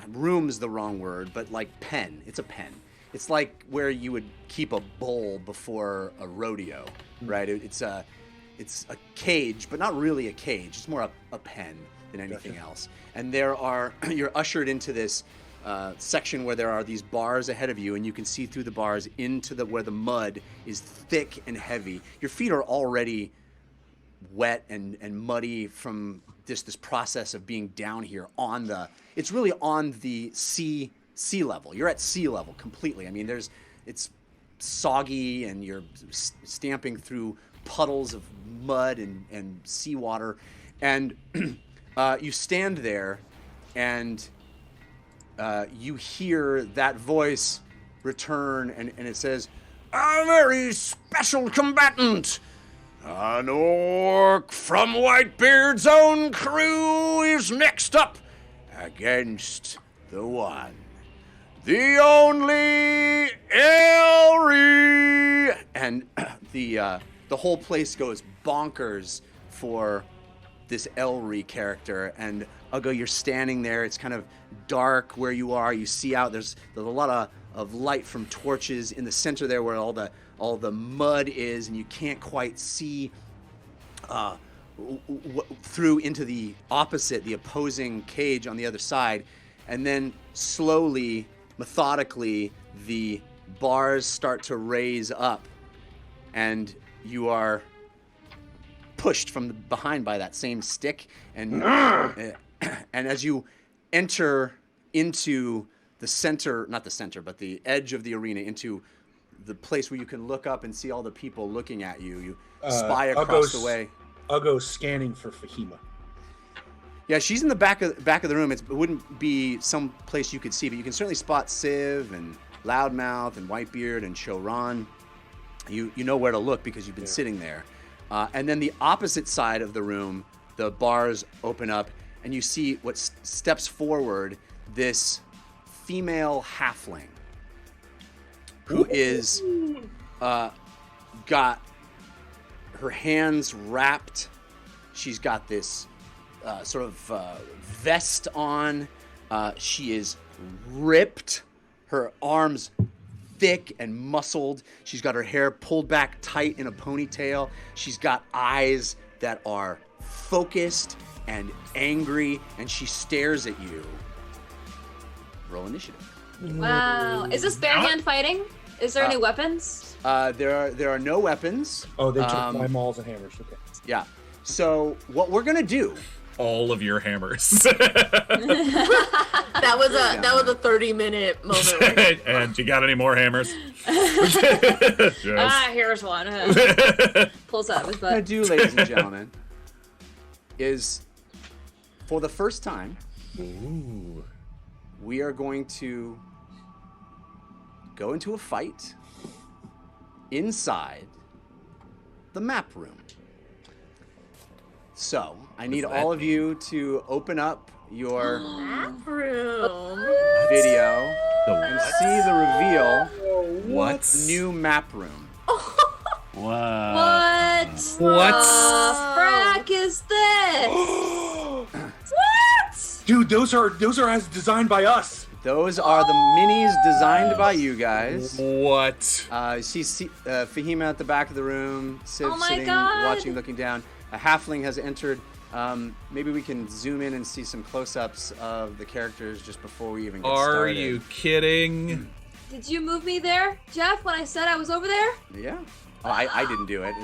room is the wrong word, but like pen. It's a pen. It's like where you would keep a bull before a rodeo, right? It's a cage, but not really a cage. It's more a pen than anything else. And you're ushered into this section where there are these bars ahead of you, and you can see through the bars into where the mud is thick and heavy. Your feet are already wet and muddy from this process of being down here it's really on the sea level. You're at sea level completely. I mean, it's soggy, and you're stamping through puddles of mud and seawater, and you stand there, and you hear that voice return, and it says, "A very special combatant, an orc from Whitebeard's own crew is next up against the one, the only Elry, and the whole place goes bonkers for this Elry character. And Ugo, you're standing there. It's kind of dark where you are. You see out. There's a lot of light from torches in the center there, where all the mud is, and you can't quite see through into the opposing cage on the other side. And then slowly, methodically, the bars start to raise up, and you are pushed from behind by that same stick. And as you enter into the center, not the center, but the edge of the arena, into the place where you can look up and see all the people looking at you, you spy across the way. Ugo's scanning for Fahima. Yeah, she's in the back of the room. It wouldn't be some place you could see, but you can certainly spot Civ and Loudmouth and Whitebeard and Choran. You know where to look because you've been sitting there. And then the opposite side of the room, the bars open up, and you see what steps forward this female halfling who is got her hands wrapped. She's got this sort of vest on. She is ripped. Her arms thick and muscled. She's got her hair pulled back tight in a ponytail. She's got eyes that are focused and angry, and she stares at you. Roll initiative. Wow. Is this bare hand fighting? Is there any weapons? There are no weapons. Oh, they took my mauls and hammers. Okay. Yeah. So what we're gonna do? All of your hammers. That was a 30-minute moment. And you got any more hammers? Here's one. Pulls out of his What I'm gonna butt. do, ladies and gentlemen, is for the first time, we are going to go into a fight inside the map room. So, I need all of you to open up your Map room. video and see the reveal What? new map room. Wow. What the frack is this? What? Dude, those are as designed by us. Those are the minis designed by you guys. What? See Fahima at the back of the room, Civ Oh my sitting, God. watching, looking down. A halfling has entered. Maybe we can zoom in and see some close-ups of the characters just before we even get started. Are you kidding? Did you move me there, Jeff, when I said I was over there? Yeah. Oh, I didn't do it.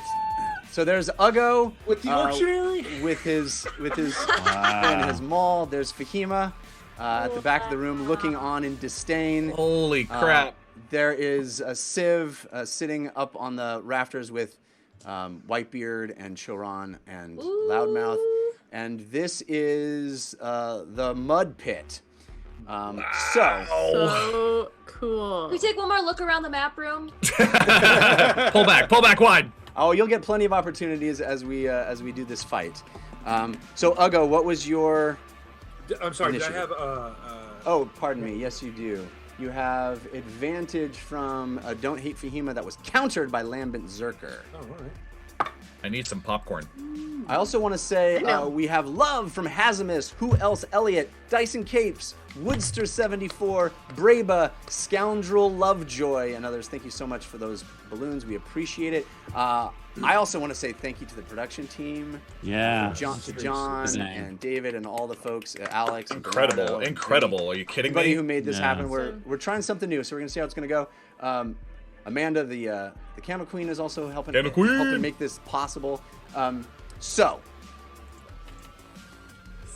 So there's Ugo With the auctioneer? with his and his maul. There's Fahima at the back of the room, looking on in disdain. Holy crap. There is a Civ sitting up on the rafters with Whitebeard and Choran and Loudmouth. And this is the Mud Pit. So cool. Can we take one more look around the map room? Pull back wide. Oh, you'll get plenty of opportunities as we do this fight. So Ugo, what was your... I'm sorry, Initiative. did I have Oh, pardon me. Yes, you do. You have advantage from Don't Hate Fahima that was countered by Lambent Zerker. Oh, all right. I need some popcorn. I also want to say we have love from Hazimus, Who Else Elliot, Dyson Capes, Woodster74, Braba, Scoundrel Lovejoy, and others. Thank you so much for those balloons. We appreciate it. I also want to say thank you to the production team. Yeah. John and David and all the folks, Alex. And Incredible. Bernardo, and Incredible. Are you kidding everybody me? who made this happen. Awesome. We're trying something new, so we're gonna see how it's gonna go. Amanda, the Camera Queen, is also helping make this possible. So,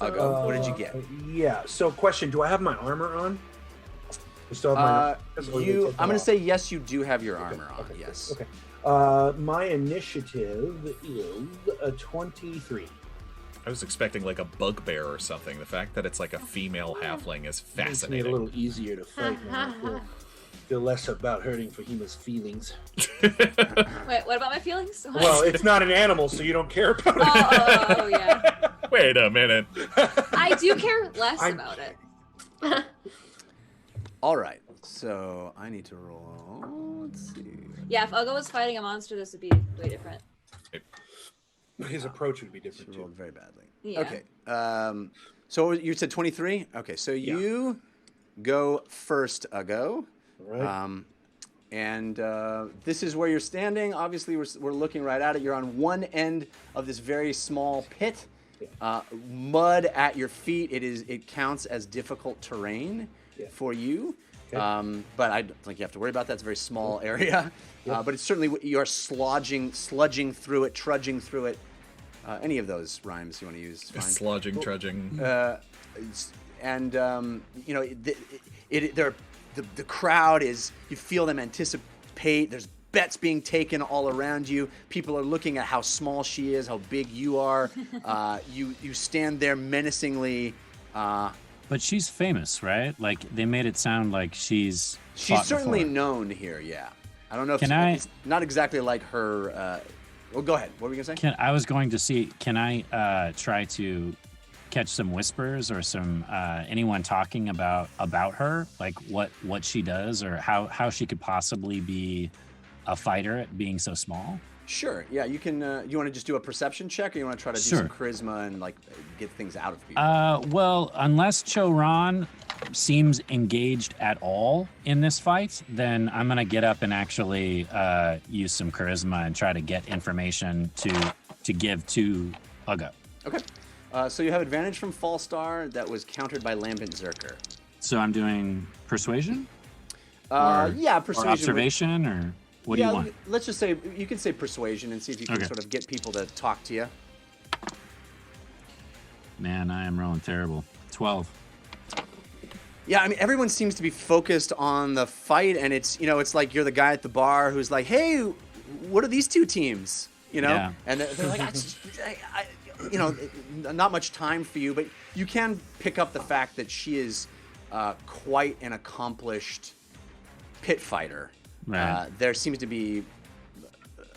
Ugo, what did you get? Yeah. So, question: do I have my armor on? I still have my. I'm gonna say yes. You do have your armor on. Okay, Yes. Okay. My initiative is a 23. I was expecting like a bugbear or something. The fact that it's like a female halfling is Makes me a fascinating. little easier to fight now. Feel less about hurting Fahima's feelings. Wait, what about my feelings? Well, it's not an animal, so you don't care about it. Oh, yeah. Wait a minute. I do care less about it. All right. So I need to roll. Let's see. Yeah, if Ugo was fighting a monster, this would be way different. His approach would be different She too. rolled very badly. Yeah. Okay. So you said 23? Okay, so you go first, Ugo. All right. And this is where you're standing. Obviously, we're looking right at it. You're on one end of this very small pit. Mud at your feet. It counts as difficult terrain for you. Okay. But I don't think you have to worry about that. It's a very small area. But it's certainly, you are sludging through it, trudging through it. Any of those rhymes you want to use? Fine. Sludging, trudging. You know, the crowd is, you feel them anticipate. There's bets being taken all around you. People are looking at how small she is, how big you are. You stand there menacingly. But she's famous, right? Like, they made it sound like she's certainly before. known here, yeah. I don't know if it's not exactly like her. Well, go ahead. What were you going to say? I was going to see, can I try to catch some whispers or some anyone talking about her, like what she does or how she could possibly be a fighter at being so small? Sure. Yeah, you can. You want to just do a perception check, or you want to try to do some charisma and like get things out of people? Well, unless Choran seems engaged at all in this fight, then I'm gonna get up and actually use some charisma and try to get information to give to Ugo. Okay. So you have advantage from Falstar that was countered by Lambent Zerker. So I'm doing persuasion? Yeah, persuasion. Or observation, or what do you want? Let's just say, you can say persuasion and see if you can sort of get people to talk to you. Man, I am rolling terrible. 12. Yeah, I mean, everyone seems to be focused on the fight, and it's like you're the guy at the bar who's like, hey, what are these two teams? Yeah. And they're like, not much time for you, but you can pick up the fact that she is quite an accomplished pit fighter. Right. There seems to be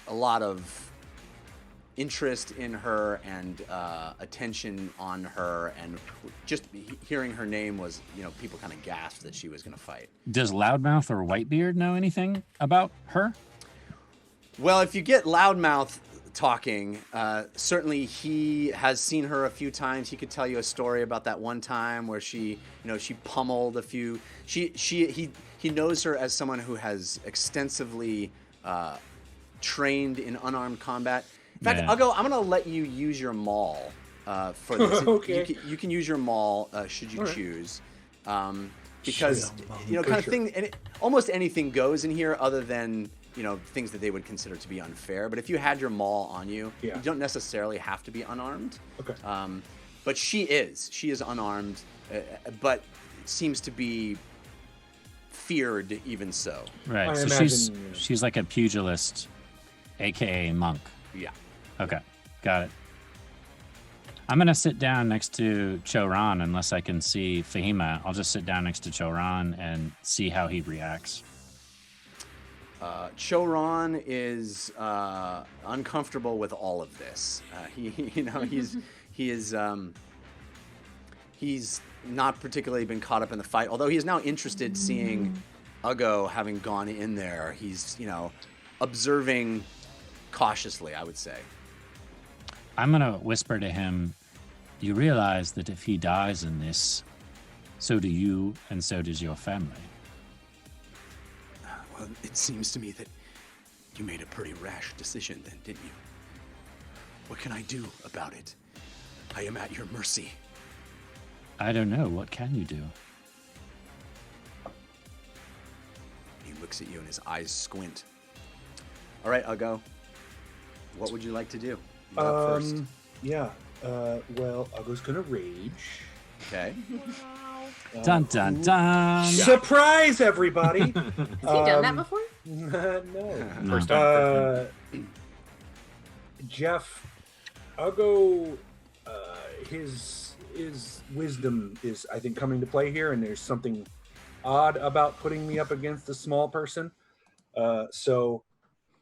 a lot of interest in her and attention on her, and just hearing her name was, people kind of gasped that she was going to fight. Does Loudmouth or Whitebeard know anything about her? Well, if you get Loudmouth talking, certainly he has seen her a few times. He could tell you a story about that one time where she pummeled a few. He knows her as someone who has extensively trained in unarmed combat. In fact, I'm going to let you use your maul for this. Okay. You can use your maul should you choose, because kind of thing. And almost anything goes in here, other than things that they would consider to be unfair. But if you had your maul on you, you don't necessarily have to be unarmed. Okay. But she is unarmed, but seems to be feared even so. Right. So she's like a pugilist, aka monk. Yeah. Okay. Got it. I'm gonna sit down next to Choran unless I can see Fahima. I'll just sit down next to Choran and see how he reacts. Choran is uncomfortable with all of this. He's not particularly been caught up in the fight, although he is now interested seeing Ugo having gone in there. He's observing cautiously, I would say. I'm gonna whisper to him, you realize that if he dies in this, so do you and so does your family. Well, it seems to me that you made a pretty rash decision then, didn't you? What can I do about it? I am at your mercy. I don't know. What can you do? He looks at you and his eyes squint. All right, Ugo. What would you like to do? You're up first. Yeah. Well, Ugo's gonna rage. Okay. Dun dun dun! Surprise, everybody! Has he done that before? No. First time. Jeff, Ugo, his wisdom is, I think, coming to play here, and there's something odd about putting me up against a small person. So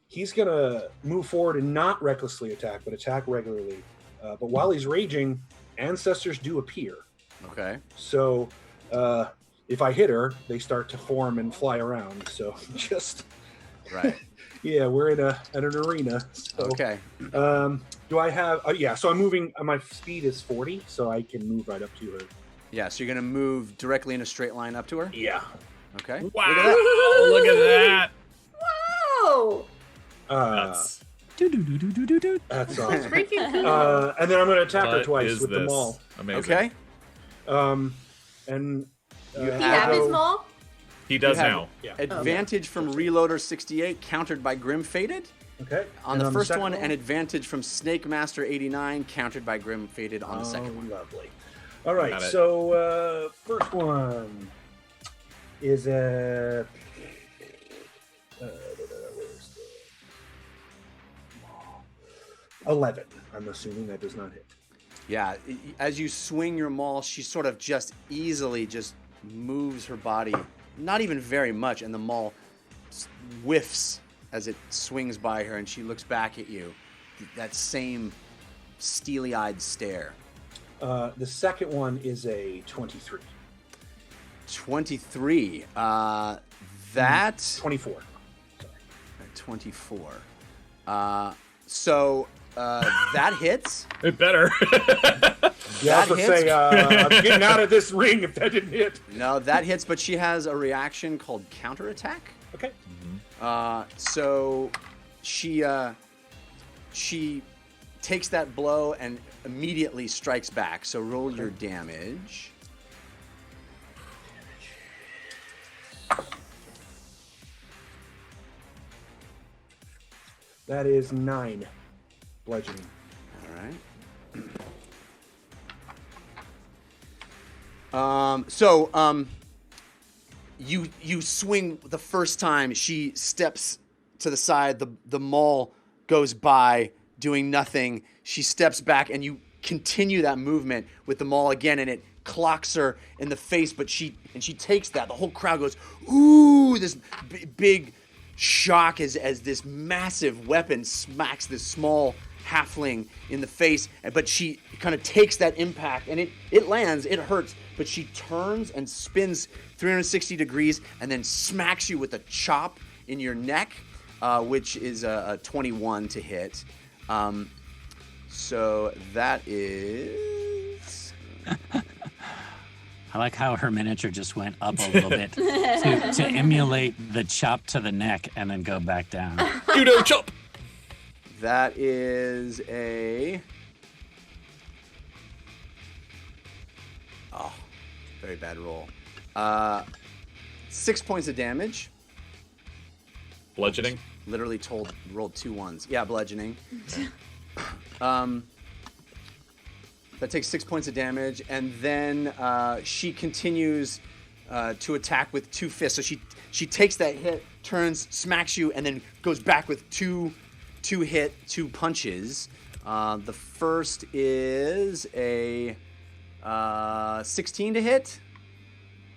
he's gonna move forward and not recklessly attack, but attack regularly. But while he's raging, ancestors do appear. Okay. So if I hit her, they start to form and fly around. So just Right. yeah, we're in an arena. So, Okay. Do I have? Yeah. So I'm moving. My speed is 40, so I can move right up to her. Yeah. So you're gonna move directly in a straight line up to her. Yeah. Okay. Wow! Look at that. Whoa! That's That's awesome. And then I'm gonna attack her What twice is with the this? maul. Amazing. Okay. And You He have have his a- maul? He does You have now. Yeah. Advantage from Reloader 68, countered by Grim Faded. Okay. On And the first second one, and advantage from Snake Master 89, countered by Grim Faded on the second one. Lovely. All right. Got it. So first one is a. Where's the 11. I'm assuming that does not hit. Yeah, as you swing your maul, she sort of just easily just moves her body, not even very much, and the maul whiffs as it swings by her, and she looks back at you. That same steely-eyed stare. The second one is a 23. 23. That 24. 24. So that hits. It better. Yeah, I That was gonna hits. say I'm getting out of this ring if that didn't hit. No, that hits, but she has a reaction called counterattack. Okay. So she takes that blow and immediately strikes back. So roll your damage. That is 9 bludgeoning. All right. You swing the first time. She steps to the side. The maul goes by, doing nothing. She steps back, and you continue that movement with the maul again, and it clocks her in the face. But she takes that. The whole crowd goes, ooh! This big shock as this massive weapon smacks this small halfling in the face, but she kind of takes that impact, and it lands, it hurts, but she turns and spins 360 degrees and then smacks you with a chop in your neck, which is a 21 to hit. So that is... I like how her miniature just went up a little bit to emulate the chop to the neck and then go back down. Judo chop. That is a... Oh, very bad roll. 6 points of damage. Bludgeoning. Literally rolled 2 ones. Yeah, bludgeoning. That takes 6 points of damage, and then she continues to attack with 2 fists. So she takes that hit, turns, smacks you, and then goes back with two punches. The first is a 16 to hit.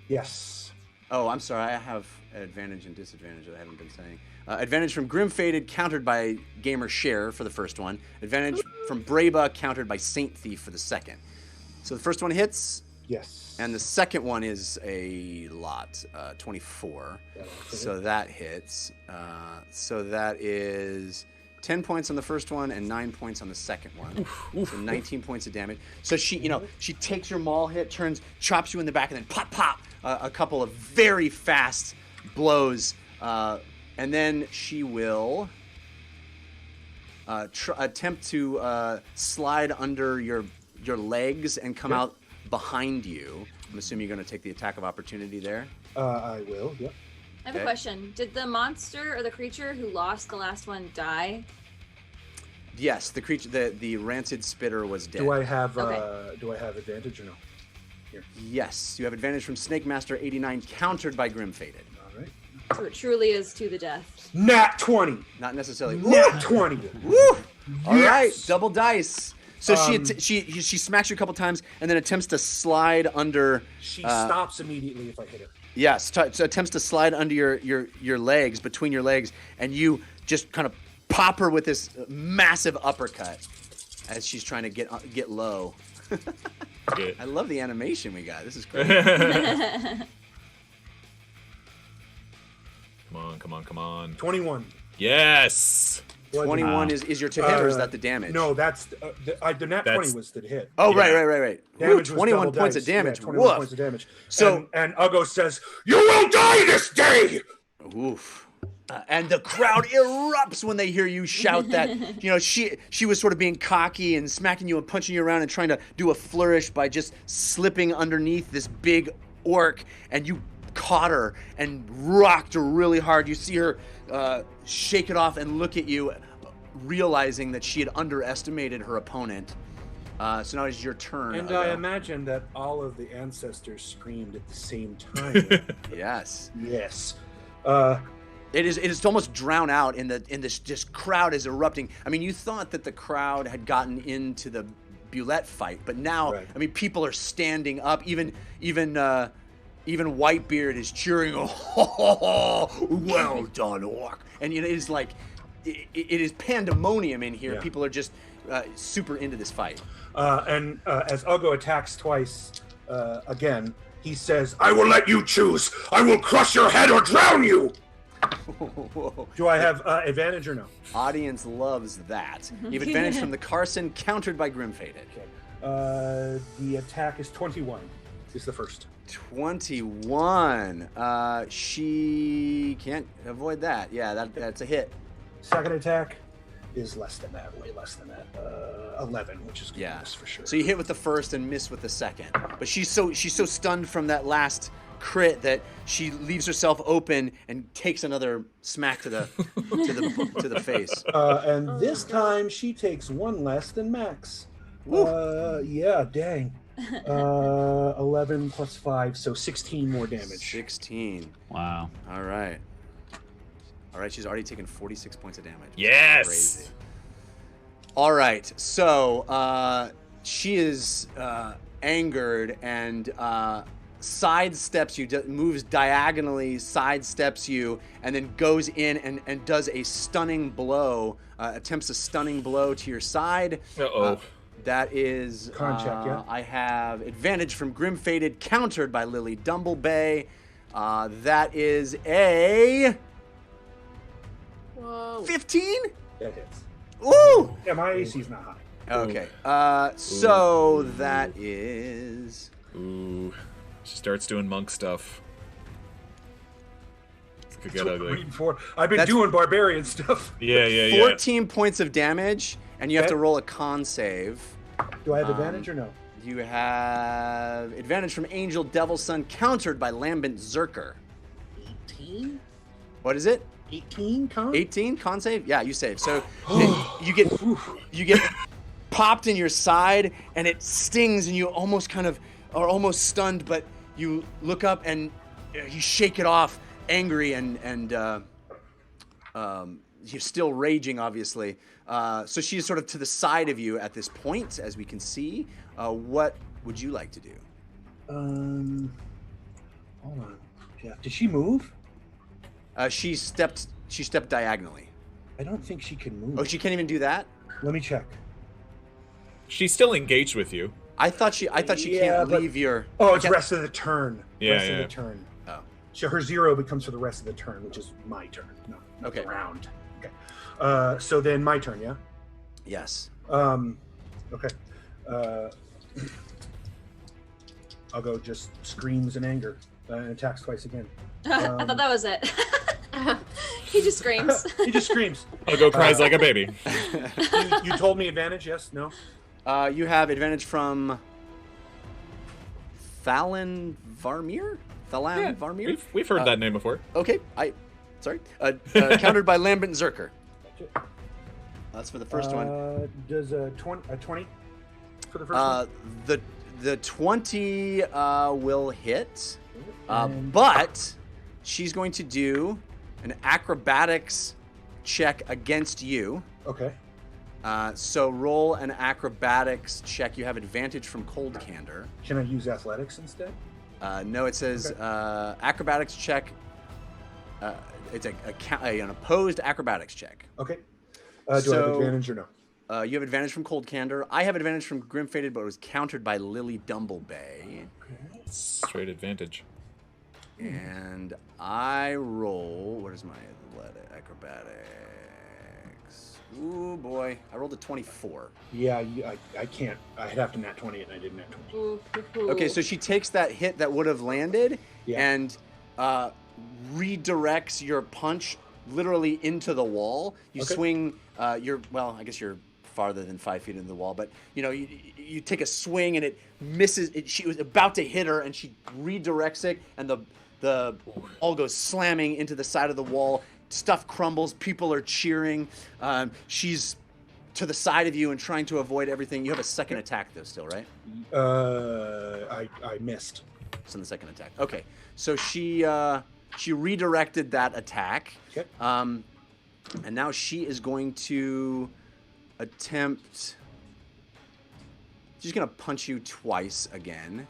Yes. Oh, I'm sorry. I have advantage and disadvantage that I haven't been saying. Advantage from Grim Faded, countered by Gamer Share for the first one. Advantage from Braba, countered by Saint Thief for the second. So the first one hits. Yes. And the second one is a lot, 24. So that hits. So that is 10 points on the first one and 9 points on the second one. So 19 points of damage. So she takes your maul hit, turns, chops you in the back, and then pop, pop, a couple of very fast blows. And then she will attempt to slide under your legs and come out behind you. I'm assuming you're going to take the attack of opportunity there. I will, yep. I have a question. Did the monster or the creature who lost the last one die? Yes, the creature, the rancid spitter was dead. Do I have Okay. advantage or no? Here. Yes, you have advantage from Snake Master 89, countered by Grim Faded. All right. So it truly is to the death. Nat 20. Not necessarily. Nat 20. Woo! All right, Yes! double dice. So she smacks you a couple times and then attempts to slide under. She stops immediately if I hit her. Yes, so attempts to slide under your legs, between your legs, and you just kind of pop her with this massive uppercut as she's trying to get low. Good. I love the animation we got. This is great. come on, come on. 21. Yes. 21 is your to hit, or is that the damage? No, that's the nat 20 was the hit. Oh, right. Damage Ooh, was 21 double points dice. of damage. Yeah, 21 Woof. points of damage. So and Ugo says, "You will die this day." Oof. And the crowd erupts when they hear you shout that. You know, she was sort of being cocky and smacking you and punching you around and trying to do a flourish by just slipping underneath this big orc, and you caught her and rocked her really hard. You see her shake it off and look at you, realizing that she had underestimated her opponent. So now it's your turn. And I imagine that all of the ancestors screamed at the same time. Yes. Yes. It is almost drowned out in this just crowd is erupting. I mean, you thought that the crowd had gotten into the Bulette fight, but now I mean, people are standing up. Even Whitebeard is cheering. Oh, well done, orc! And you know, it is like it is pandemonium in here. People are just super into this fight. And as Ugo attacks twice again, he says, "I will let you choose. I will crush your head or drown you." Do I have advantage or no? Audience loves that. You have advantage from the Carson, countered by Grim-Fated. Okay. The attack is 21. Is the first. 21. She can't avoid that. Yeah, that's a hit. Second attack is less than that, way less than that. 11, which is good for sure. So you hit with the first and miss with the second. But she's so stunned from that last crit that she leaves herself open and takes another smack to the face. And this time she takes one less than Max. Yeah, dang. 11 plus 5, so 16 more damage. 16. Wow. All right, she's already taken 46 points of damage. Yes. Crazy. All right, so she is angered and sidesteps you, moves diagonally, sidesteps you, and then goes in and does a stunning blow, attempts a stunning blow to your side. That is, Con check, yeah. I have advantage from Grim-Fated, countered by Lily Dumblebay. That is a 15? That hits. Ooh! Yeah, my AC's not high. Okay, so that is... Ooh. She starts doing monk stuff. This could get ugly. I've been doing barbarian stuff. Yeah. 14 points of damage, and you have to roll a con save. Do I have advantage or no? You have advantage from Angel Devil Son, countered by Lambent Zerker. 18? What is it? 18 con? 18 con save? Yeah, you save. So you get popped in your side, and it stings, and you almost kind of are almost stunned, but you look up and you shake it off, angry and you're still raging, obviously. So she is sort of to the side of you at this point, as we can see. What would you like to do? Hold on, Jeff. Did she move? She stepped diagonally. I don't think she can move. Oh, she can't even do that? Let me check. She's still engaged with you. I thought she can't leave your... Oh, it's rest of the turn. Yeah, rest of the turn. Oh. So her 0 becomes for the rest of the turn, which is my turn. No, okay. Round. Okay. So then my turn, yeah? Yes. Okay. I'll go just screams in anger and attacks twice again. I thought that was it. He just screams. He just screams. I'll go cries like a baby. You told me advantage, yes? No? You have advantage from Thalan Varmir? Varmir? We've heard that name before. Okay, sorry. Countered by Lambent Zerker. That's for the first one. Does a 20 for the first one? The 20 will hit, but she's going to do an acrobatics check against you. Okay. So roll an acrobatics check. You have advantage from Cold Candor. Can I use athletics instead? No, it says acrobatics check. It's an opposed acrobatics check. Okay. Do I have advantage or no? You have advantage from Cold Candor. I have advantage from Grim-Fated, but it was countered by Lily Dumblebay. Straight advantage. And I roll. What is my acrobatics? Ooh, boy. I rolled a 24. Yeah, I can't. I'd have to nat 20 it, and I didn't nat 20. Okay, so she takes that hit that would have landed and redirects your punch literally into the wall. You swing I guess you're farther than 5 feet into the wall, but you take a swing and it misses. She was about to hit her and she redirects it, and the ball goes slamming into the side of the wall. Stuff crumbles. People are cheering. She's to the side of you and trying to avoid everything. You have a second attack though still, right? I missed. It's in the second attack. Okay, so she redirected that attack. Okay. And now she is going to attempt. She's gonna punch you twice again.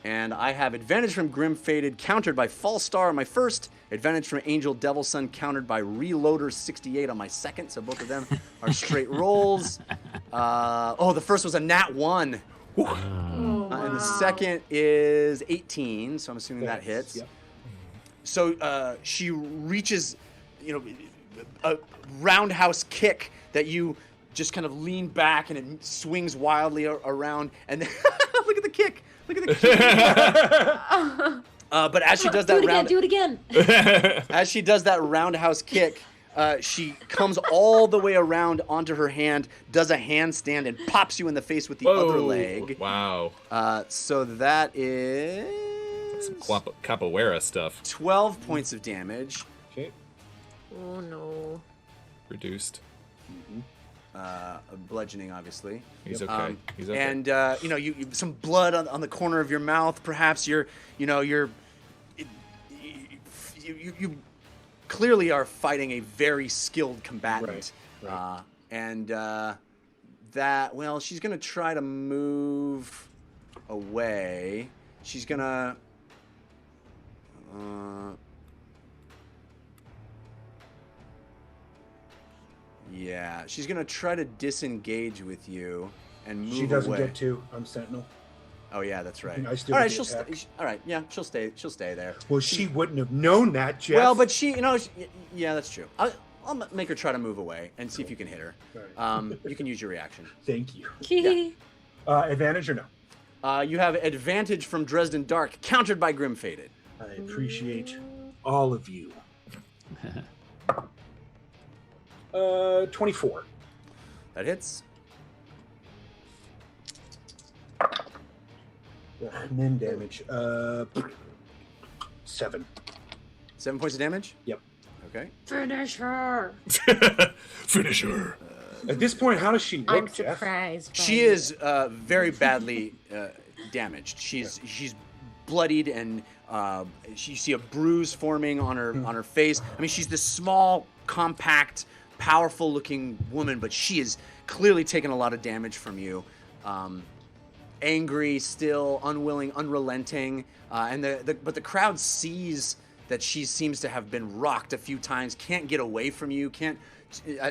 And I have advantage from Grim Fated, countered by False Star on my first. Advantage from Angel Devil Sun, countered by Reloader 68 on my second. So both of them are straight rolls. The first was a nat 1. And the second is 18, so I'm assuming that hits. Yep. So she reaches, a roundhouse kick that you just kind of lean back and it swings wildly around. And then look at the kick. Look at the kick. But as she does that do it again. As she does that roundhouse kick, she comes all the way around onto her hand, does a handstand, and pops you in the face with the other leg. Wow. So that is some capoeira stuff. 12 points of damage. Okay. Oh no. Reduced. Bludgeoning, obviously. He's okay. He's okay. And you some blood on the corner of your mouth. Perhaps you clearly are fighting a very skilled combatant. Right. She's gonna try to move away. She's gonna. Yeah, she's gonna try to disengage with you and move away. She doesn't get to. I'm Sentinel. Oh yeah, that's right. I still all right, get she'll attacked. all right, yeah, she'll stay there. Well, she wouldn't have known that, Jeff. Well, but yeah, that's true. I'll make her try to move away and see if you can hit her. Right. You can use your reaction. Thank you. Yeah. Advantage or no? You have advantage from Dresden Dark, countered by Grim Fated. I appreciate all of you. 24. That hits. And then damage. 7. 7 points of damage? Yep. Okay. Finish her. Finish her. At this point, how does she look, I'm Jeff? surprised. She is very badly damaged. She's bloodied and you see a bruise forming on her face. I mean, she's this small, compact, powerful-looking woman, but she is clearly taken a lot of damage from you. Angry, still unwilling, unrelenting, but the crowd sees that she seems to have been rocked a few times, can't get away from you, can't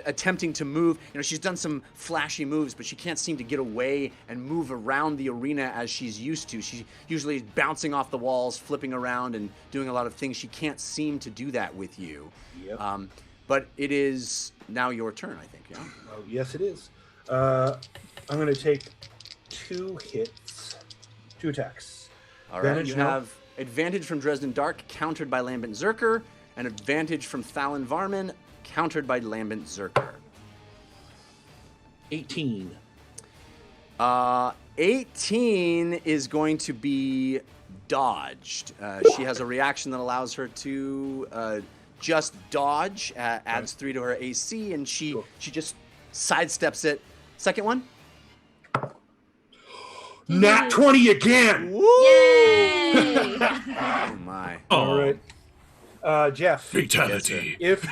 attempting to move. She's done some flashy moves, but she can't seem to get away and move around the arena as she's used to. She usually is bouncing off the walls, flipping around, and doing a lot of things. She can't seem to do that with you. Yep. But it is now your turn, I think. Yeah. Oh, yes, it is. I'm going to take 2 hits, 2 attacks. All right. You have advantage from Dresden Dark, countered by Lambent Zerker, and advantage from Thalen Varman, countered by Lambent Zerker. 18. 18 is going to be dodged. She has a reaction that allows her to just dodge, adds 3 to her AC, and she just sidesteps it. Second one. Nat 20 again! Woo! Yay! Oh my. All right. Jeff. Fatality. If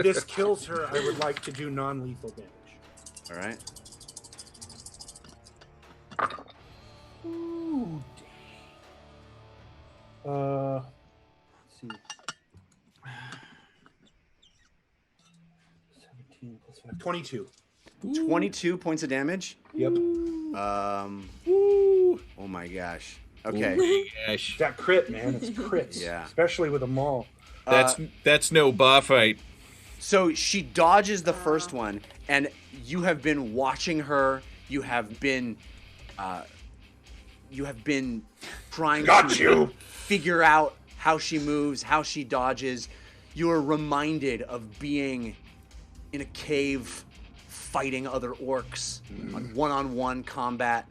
this kills her, I would like to do non-lethal damage. All right. Ooh, dang. Let's see. 17 plus 5. 22. 22 points of damage. Yep. Ooh. Oh my gosh. Okay. Gosh. That crit, man. It's crits. Yeah. Especially with a maul. That's no bar fight. So she dodges the first one, and you have been watching her. You have been trying to figure out how she moves, how she dodges. You are reminded of being in a cave fighting other orcs on one-on-one combat.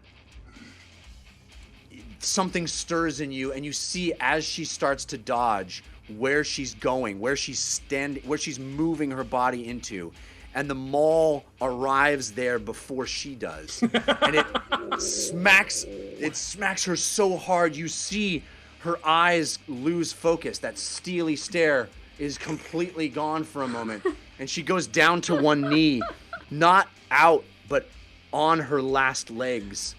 Something stirs in you, and you see as she starts to dodge where she's going, where she's moving her body into, and the maul arrives there before she does, and it smacks her so hard you see her eyes lose focus. That steely stare is completely gone for a moment, and she goes down to one knee, not out but on her last legs.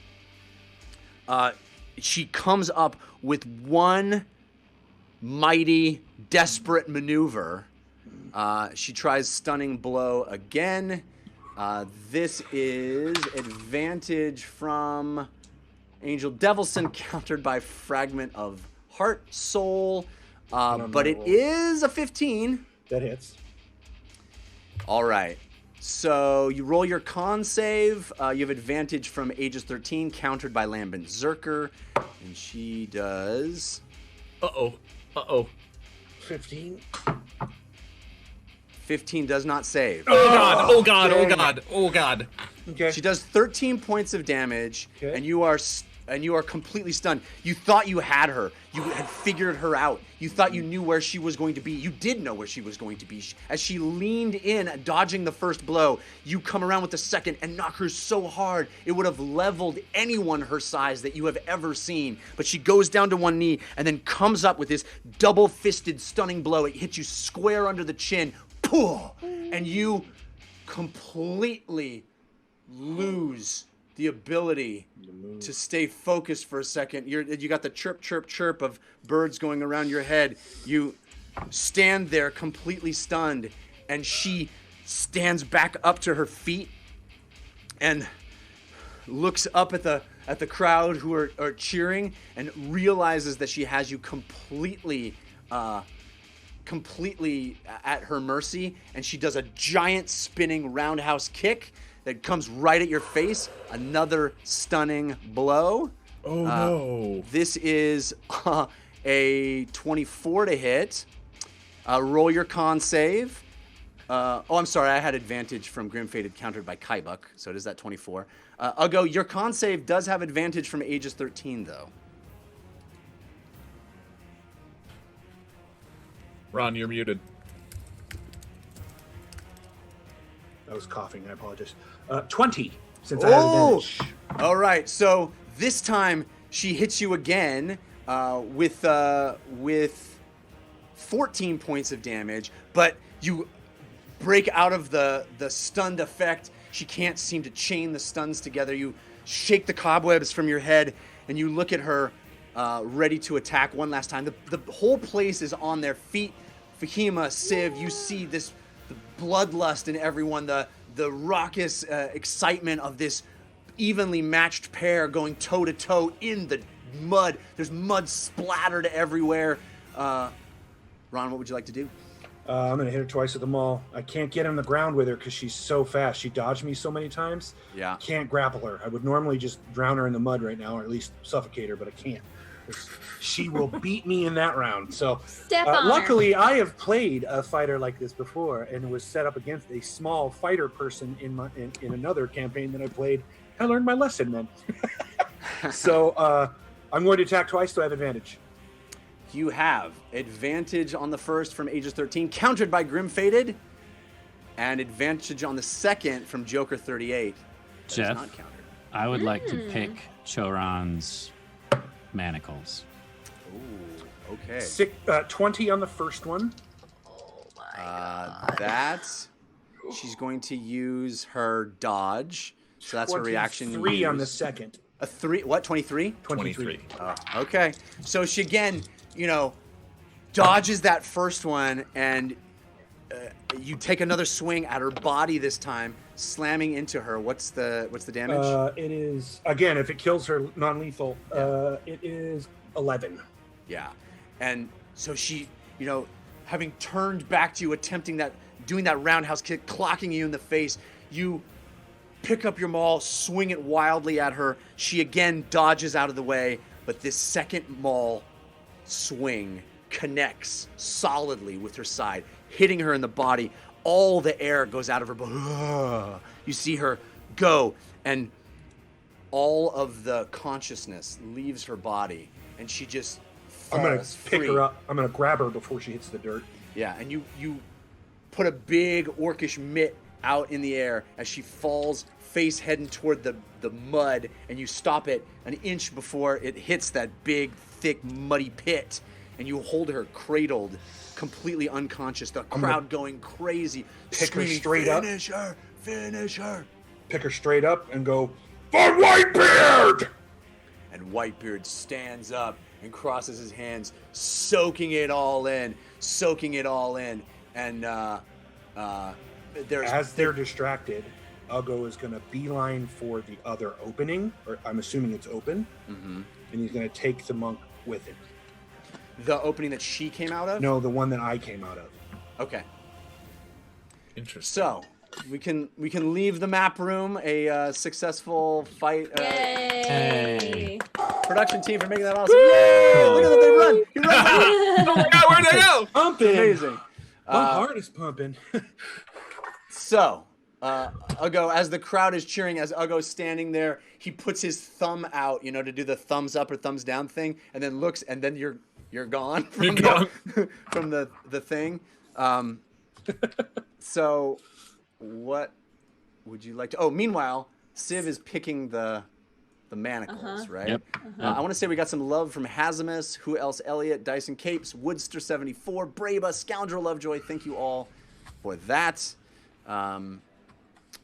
She comes up with one mighty, desperate maneuver. She tries stunning blow again. This is advantage from Angel Devilson, countered by fragment of heart soul. But it is a 15. That hits. All right. So you roll your con save. You have advantage from Aegis 13, countered by Lambent Zerker. And she does... Uh-oh. 15. 15 does not save. Oh god. Okay. She does 13 points of damage, and you are completely stunned. You thought you had her. You had figured her out. You thought you knew where she was going to be. You did know where she was going to be. As she leaned in, dodging the first blow, you come around with the second and knock her so hard it would have leveled anyone her size that you have ever seen. But she goes down to one knee and then comes up with this double-fisted stunning blow. It hits you square under the chin. Pooh! And you completely lose the ability to stay focused for a second. You got the chirp, chirp, chirp of birds going around your head. You stand there completely stunned, and she stands back up to her feet and looks up at the crowd who are cheering and realizes that she has you completely at her mercy, and she does a giant spinning roundhouse kick that comes right at your face. Another stunning blow. Oh no. This is a 24 to hit. Roll your con save. I'm sorry, I had advantage from Grim Fated, countered by Kaibuk, so it is that 24. I'll go, your con save does have advantage from Aegis 13, though. Ron, you're muted. I was coughing. I apologize. 20, since I have advantage. All right. So this time she hits you again with 14 points of damage, but you break out of the stunned effect. She can't seem to chain the stuns together. You shake the cobwebs from your head, and you look at her ready to attack one last time. The whole place is on their feet. Fahima, Civ, you see the bloodlust in everyone, the raucous excitement of this evenly matched pair going toe-to-toe in the mud. There's mud splattered everywhere. Ron, what would you like to do? I'm going to hit her twice with the maul. I can't get on the ground with her because she's so fast. She dodged me so many times. Yeah. Can't grapple her. I would normally just drown her in the mud right now, or at least suffocate her, but I can't. She will beat me in that round. So luckily, I have played a fighter like this before, and was set up against a small fighter person in another campaign that I played. I learned my lesson then. So I'm going to attack twice, so I have advantage. You have advantage on the first from Aegis 13, countered by Grim Fated, and advantage on the second from Joker 38. Jeff, not countered. I would like to pick Choron's manacles. Ooh, okay. 20 on the first one. Oh my God. She's going to use her dodge. So that's her reaction. 3 on the second. A 3, what, 23? 23. Okay. So she again, dodges that first one, and you take another swing at her body this time, slamming into her. What's the damage? It is, again, if it kills her non-lethal, it is 11. Yeah. And so she, having turned back to you, doing that roundhouse kick, clocking you in the face, you pick up your maul, swing it wildly at her. She again dodges out of the way, but this second maul swing connects solidly with her side, hitting her in the body. All the air goes out of her body. You see her go, and all of the consciousness leaves her body, and she just falls I'm gonna pick free. her up. I'm gonna grab her before she hits the dirt. Yeah, and you put a big orcish mitt out in the air as she falls face heading toward the mud, and you stop it an inch before it hits that big, thick, muddy pit, and you hold her cradled, completely unconscious, the crowd going crazy, pick her screaming, straight up. Finish her! Finish her! Pick her straight up and go, "For Whitebeard!" And Whitebeard stands up and crosses his hands, soaking it all in. And as they're distracted, Uggo is going to beeline for the other opening, or I'm assuming it's open, and he's going to take the monk with him. The opening that she came out of? No, the one that I came out of. Okay. Interesting. So we can leave the map room. A successful fight. Yay! Production team for making that awesome. Yay! Look at them, they run. He runs. Oh my God, where'd they go? Pumping. Amazing. My heart is pumping. So, Uggo, as the crowd is cheering, as Uggo's standing there, he puts his thumb out, to do the thumbs up or thumbs down thing, and then looks, and then you're gone from, from the thing. So, what would you like to? Oh, meanwhile, Civ is picking the manacles, right? Yep. I want to say we got some love from Hazimus, Who Else Elliot, Dyson Capes, Woodster74, Braba, Scoundrel Lovejoy. Thank you all for that.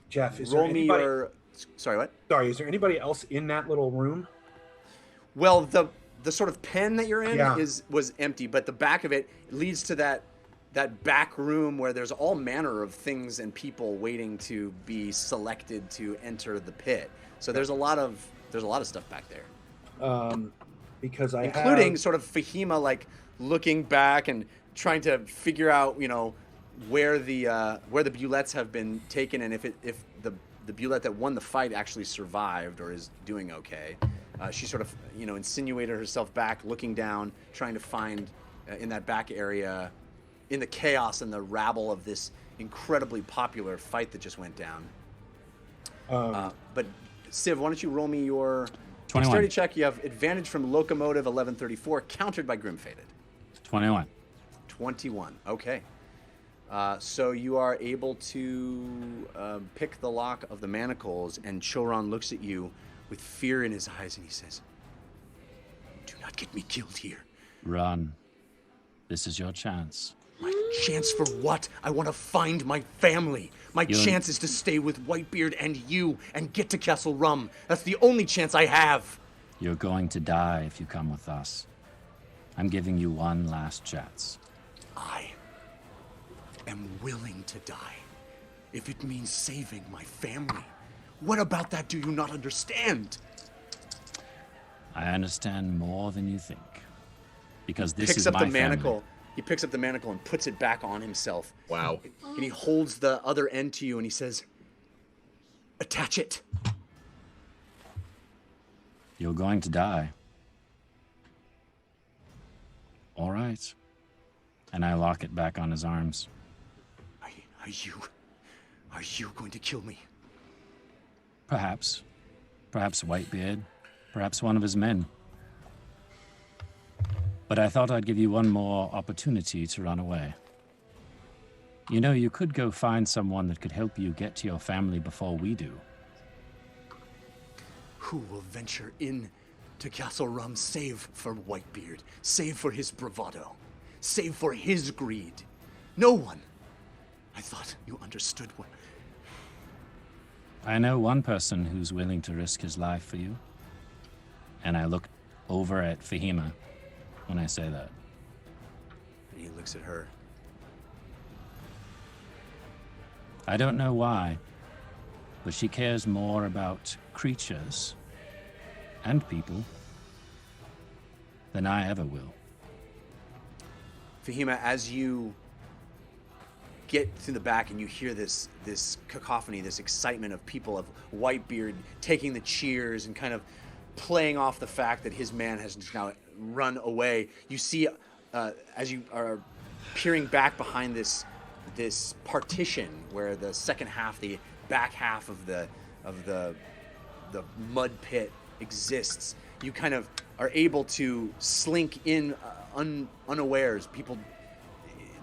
Jeff, is roll there me anybody? your. Sorry, what? Sorry, is there anybody else in that little room? Well, the sort of pen that you're in Yeah. was empty, but the back of it leads to that back room where there's all manner of things and people waiting to be selected to enter the pit. So there's a lot of stuff back there. Because including sort of Fahima like looking back and trying to figure out, where the bulettes have been taken, and if the bulette that won the fight actually survived or is doing okay. She sort of insinuated herself back, looking down, trying to find in that back area, in the chaos and the rabble of this incredibly popular fight that just went down. But Civ, why don't you roll me your 21. dexterity check? You have advantage from Locomotive 1134, countered by Grim-Fated. 21. 21. Okay. So you are able to pick the lock of the manacles, and Choron looks at you with fear in his eyes, and he says, "Do not get me killed here." Run. This is your chance. My chance for what? I want to find my family. My chance is to stay with Whitebeard and you and get to Castle Rum. That's the only chance I have. You're going to die if you come with us. I'm giving you one last chance. I am willing to die if it means saving my family. What about that do you not understand? I understand more than you think. Because this Picks is up my the manacle. family. He picks up the manacle and puts it back on himself. Wow. And he holds the other end to you and he says, "Attach it." You're going to die. All right. And I lock it back on his arms. Are you going to kill me? Perhaps. Perhaps Whitebeard. Perhaps one of his men. But I thought I'd give you one more opportunity to run away. You could go find someone that could help you get to your family before we do. Who will venture in to Castle Rum save for Whitebeard, save for his bravado, save for his greed? No one. I thought you understood what... I know one person who's willing to risk his life for you. And I look over at Fahima when I say that. And he looks at her. I don't know why, but she cares more about creatures and people than I ever will. Fahima, as you get to the back and you hear this cacophony, this excitement of people, of Whitebeard taking the cheers and kind of playing off the fact that his man has now run away, you see, as you are peering back behind this partition where the second half, the back half of the mud pit exists, you kind of are able to slink in unawares. People,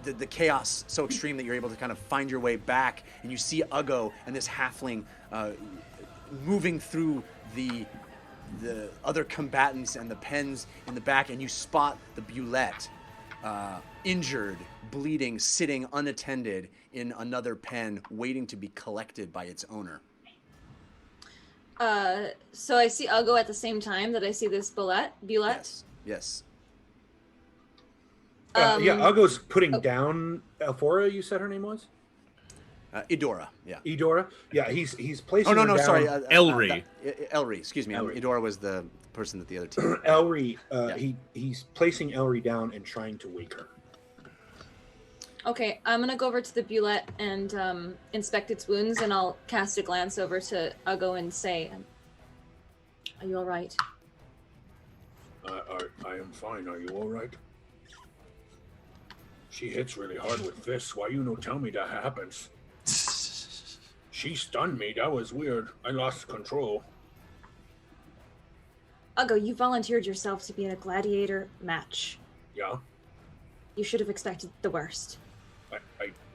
the chaos so extreme that you're able to kind of find your way back, and you see Uggo and this halfling moving through the other combatants and the pens in the back, and you spot the Bulette injured, bleeding, sitting unattended in another pen, waiting to be collected by its owner. So I see Uggo at the same time that I see this Bulette. Yes. Yeah, Uggo's putting down Elphora, you said her name was? Idora, yeah. Idora? Yeah, he's placing her down. Sorry. Elri. Elri, excuse me. Elri. Idora was the person that the other team... Elri, he's placing Elri down and trying to wake her. Okay, I'm gonna go over to the Bulette and inspect its wounds, and I'll cast a glance over to Uggo and say, "Are you all right?" I am fine. Are you all right? She hits really hard with fists. Why you no tell me that happens? She stunned me. That was weird. I lost control. Uggo, you volunteered yourself to be in a gladiator match. Yeah? You should have expected the worst.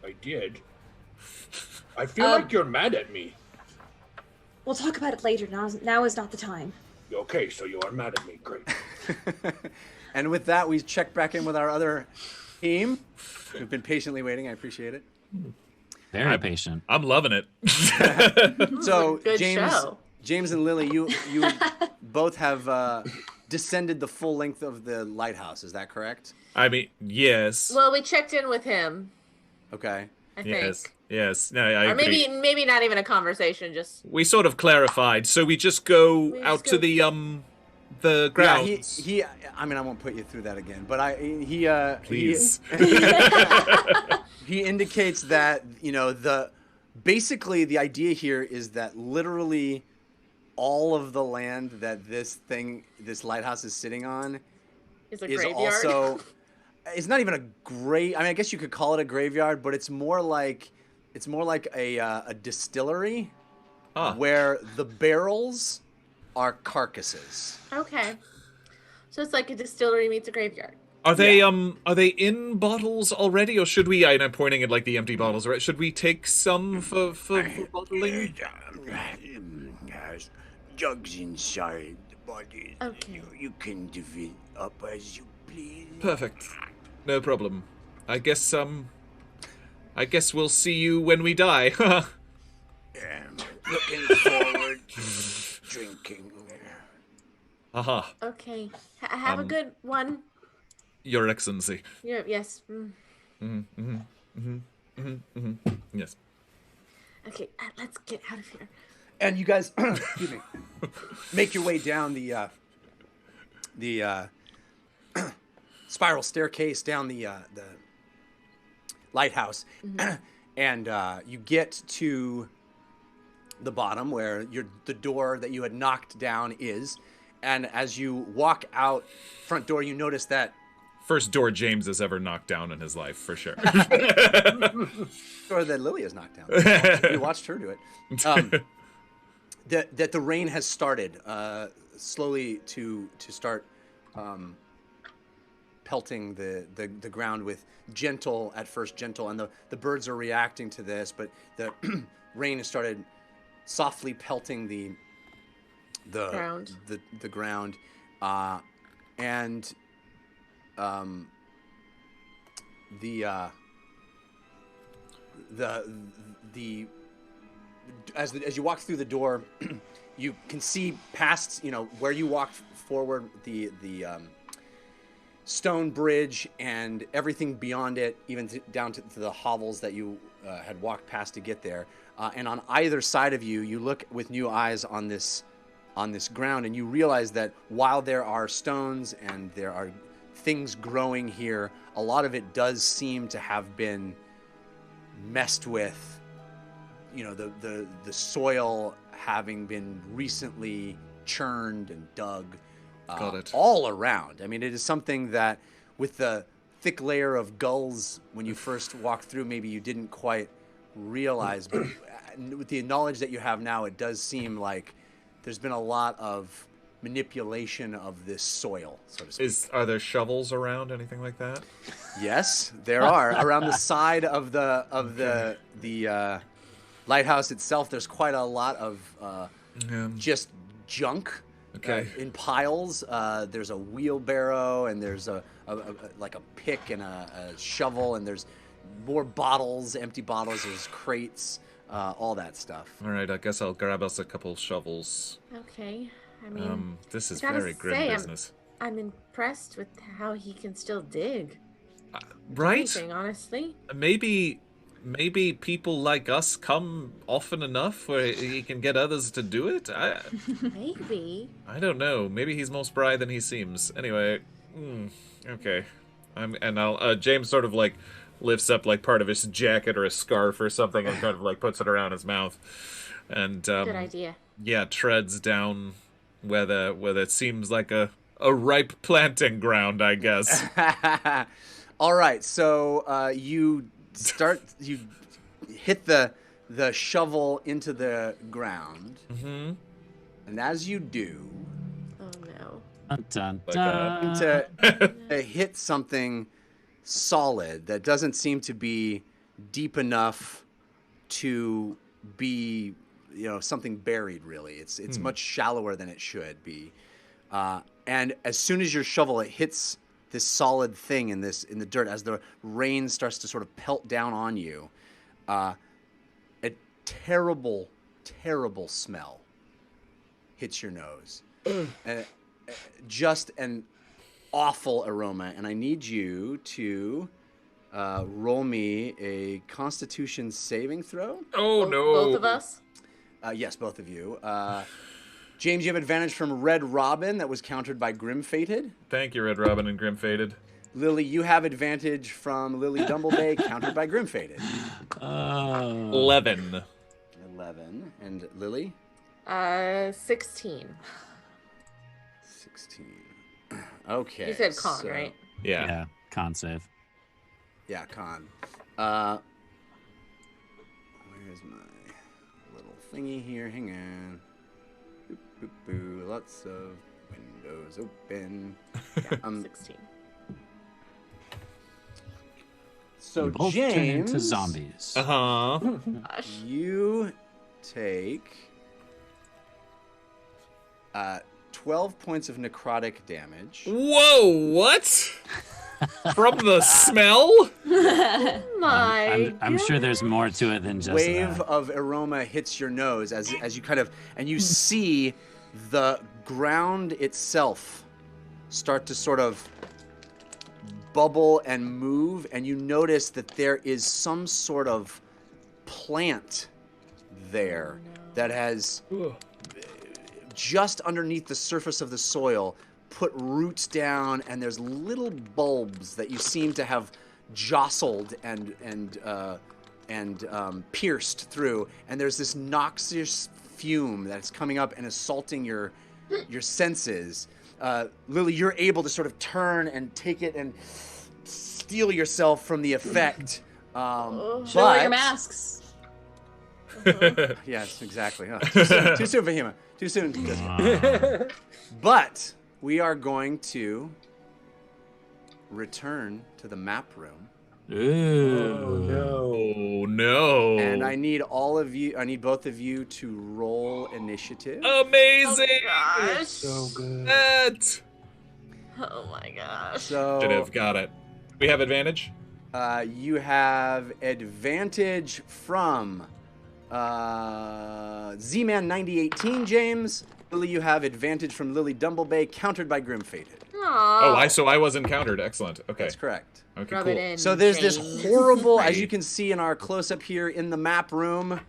I did. I feel like you're mad at me. We'll talk about it later. Now is not the time. Okay, so you are mad at me. Great. And with that, we check back in with our other team, who've been patiently waiting. I appreciate it. Very patient. I'm loving it. So Good James, show. James and Lily, you both have descended the full length of the lighthouse. Is that correct? I mean, yes. Well, we checked in with him. Okay. I think. Yes. No, I Or agree. maybe not even a conveation. Just We sort of clarified, so we just go out to the grounds. Yeah, I mean, I won't put you through that again, but Please. He indicates that, basically the idea here is that literally all of the land that this lighthouse is sitting on is a is graveyard. also, it's not even a I guess you could call it a graveyard, but it's more like a distillery where the barrels are carcasses. Okay. So it's like a distillery meets a graveyard. Are they in bottles already, or should we? I'm pointing at like the empty bottles. Right? Should we take some for bottling? There's jugs inside the body. Okay. You can divvy up as you please. Perfect. No problem. I guess we'll see you when we die. Looking forward to drinking. Aha. Okay. Have a good one. Your Excellency. Yes. Yes. Okay, let's get out of here. And you guys, excuse me, make your way down the spiral staircase down the lighthouse, and you get to the bottom where the door that you had knocked down is, and as you walk out front door, you notice that first door James has ever knocked down in his life, for sure. door that Lily has knocked down. We watched her do it. That the rain has started slowly to start pelting the ground with at first gentle, and the birds are reacting to this, but the rain has started softly pelting the ground, and as you walk through the door, you can see past, where you walked forward, the stone bridge and everything beyond it, even down to the hovels that you had walked past to get there. And on either side of you, you look with new eyes on this ground, and you realize that while there are stones and there are things growing here, a lot of it does seem to have been messed with. You know, the soil having been recently churned and dug all around. I mean, it is something that with the thick layer of gulls when you first walked through, maybe you didn't quite realize, but with the knowledge that you have now, it does seem like there's been a lot of manipulation of this soil, so to speak. Are there shovels around, anything like that? Yes, there are. Around the side of the lighthouse itself, there's quite a lot of just junk in piles. There's a wheelbarrow, and there's a pick and a shovel, and there's more bottles, empty bottles, there's crates, all that stuff. All right, I guess I'll grab us a couple shovels. Okay. I mean, this is gotta very grim say, business. I'm impressed with how he can still dig. Right? Anything, honestly. Maybe people like us come often enough where he can get others to do it? Maybe. I don't know. Maybe he's more spry than he seems. Anyway, okay. James sort of like lifts up like part of his jacket or a scarf or something and kind of like puts it around his mouth. And good idea. Yeah, treads down where it seems like a ripe planting ground, I guess. All right, so you hit the shovel into the ground, and as you do, to hit something solid that doesn't seem to be deep enough to be, something buried. Really, it's much shallower than it should be. And as soon as your shovel hits this solid thing in the dirt, as the rain starts to sort of pelt down on you, a terrible, terrible smell hits your nose. Just an awful aroma, and I need you to roll me a Constitution saving throw. Oh no! Both of us? Yes, both of you. James, you have advantage from Red Robin that was countered by Grim Fated. Thank you, Red Robin and Grim Fated. Lily, you have advantage from Lily Dumbledore, countered by Grim Fated. 11. 11. And Lily? 16. 16. Okay. You said con, right? Yeah. Con save. Yeah, con. Where's my little thingy here? Hang on. Boop, boop, boo. Lots of windows open. Yeah, 16. So both James, turn into zombies. You take 12 points of necrotic damage. Whoa! What? From the smell? I'm sure there's more to it than just wave that. of aroma hits your nose as you kind of, and you see the ground itself start to sort of bubble and move, and you notice that there is some sort of plant there that has just underneath the surface of the soil put roots down, and there's little bulbs that you seem to have jostled and pierced through, and there's this noxious fume that's coming up and assaulting your senses. Lily, you're able to sort of turn and take it and steal yourself from the effect. Show your masks. Yes, exactly. Oh, too soon, Vahima. Too soon. But we are going to return to the map room. Oh no! And I need both of you to roll initiative. Amazing! Oh, gosh. So good. Oh my gosh. So Should have got it. We have advantage? You have advantage from Z-Man 9018, James, Lily, you have advantage from Lily Dumblebay, countered by Grim Fated. Oh, so I wasn't countered. Excellent. Okay. That's correct. Okay, Rub cool. it in, So there's this James. horrible, as you can see in our close-up here in the map room,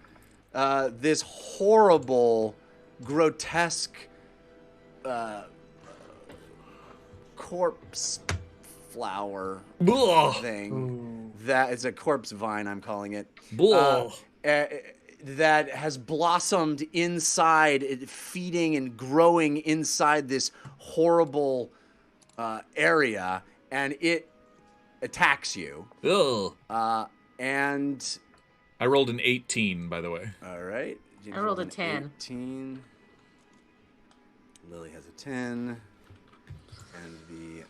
this horrible, grotesque corpse flower thing. That is a corpse vine, I'm calling it. That has blossomed inside, feeding and growing inside this horrible area, and it attacks you. And I rolled an 18, by the way. all right, I rolled a 10. 18. Lily has a 10, and the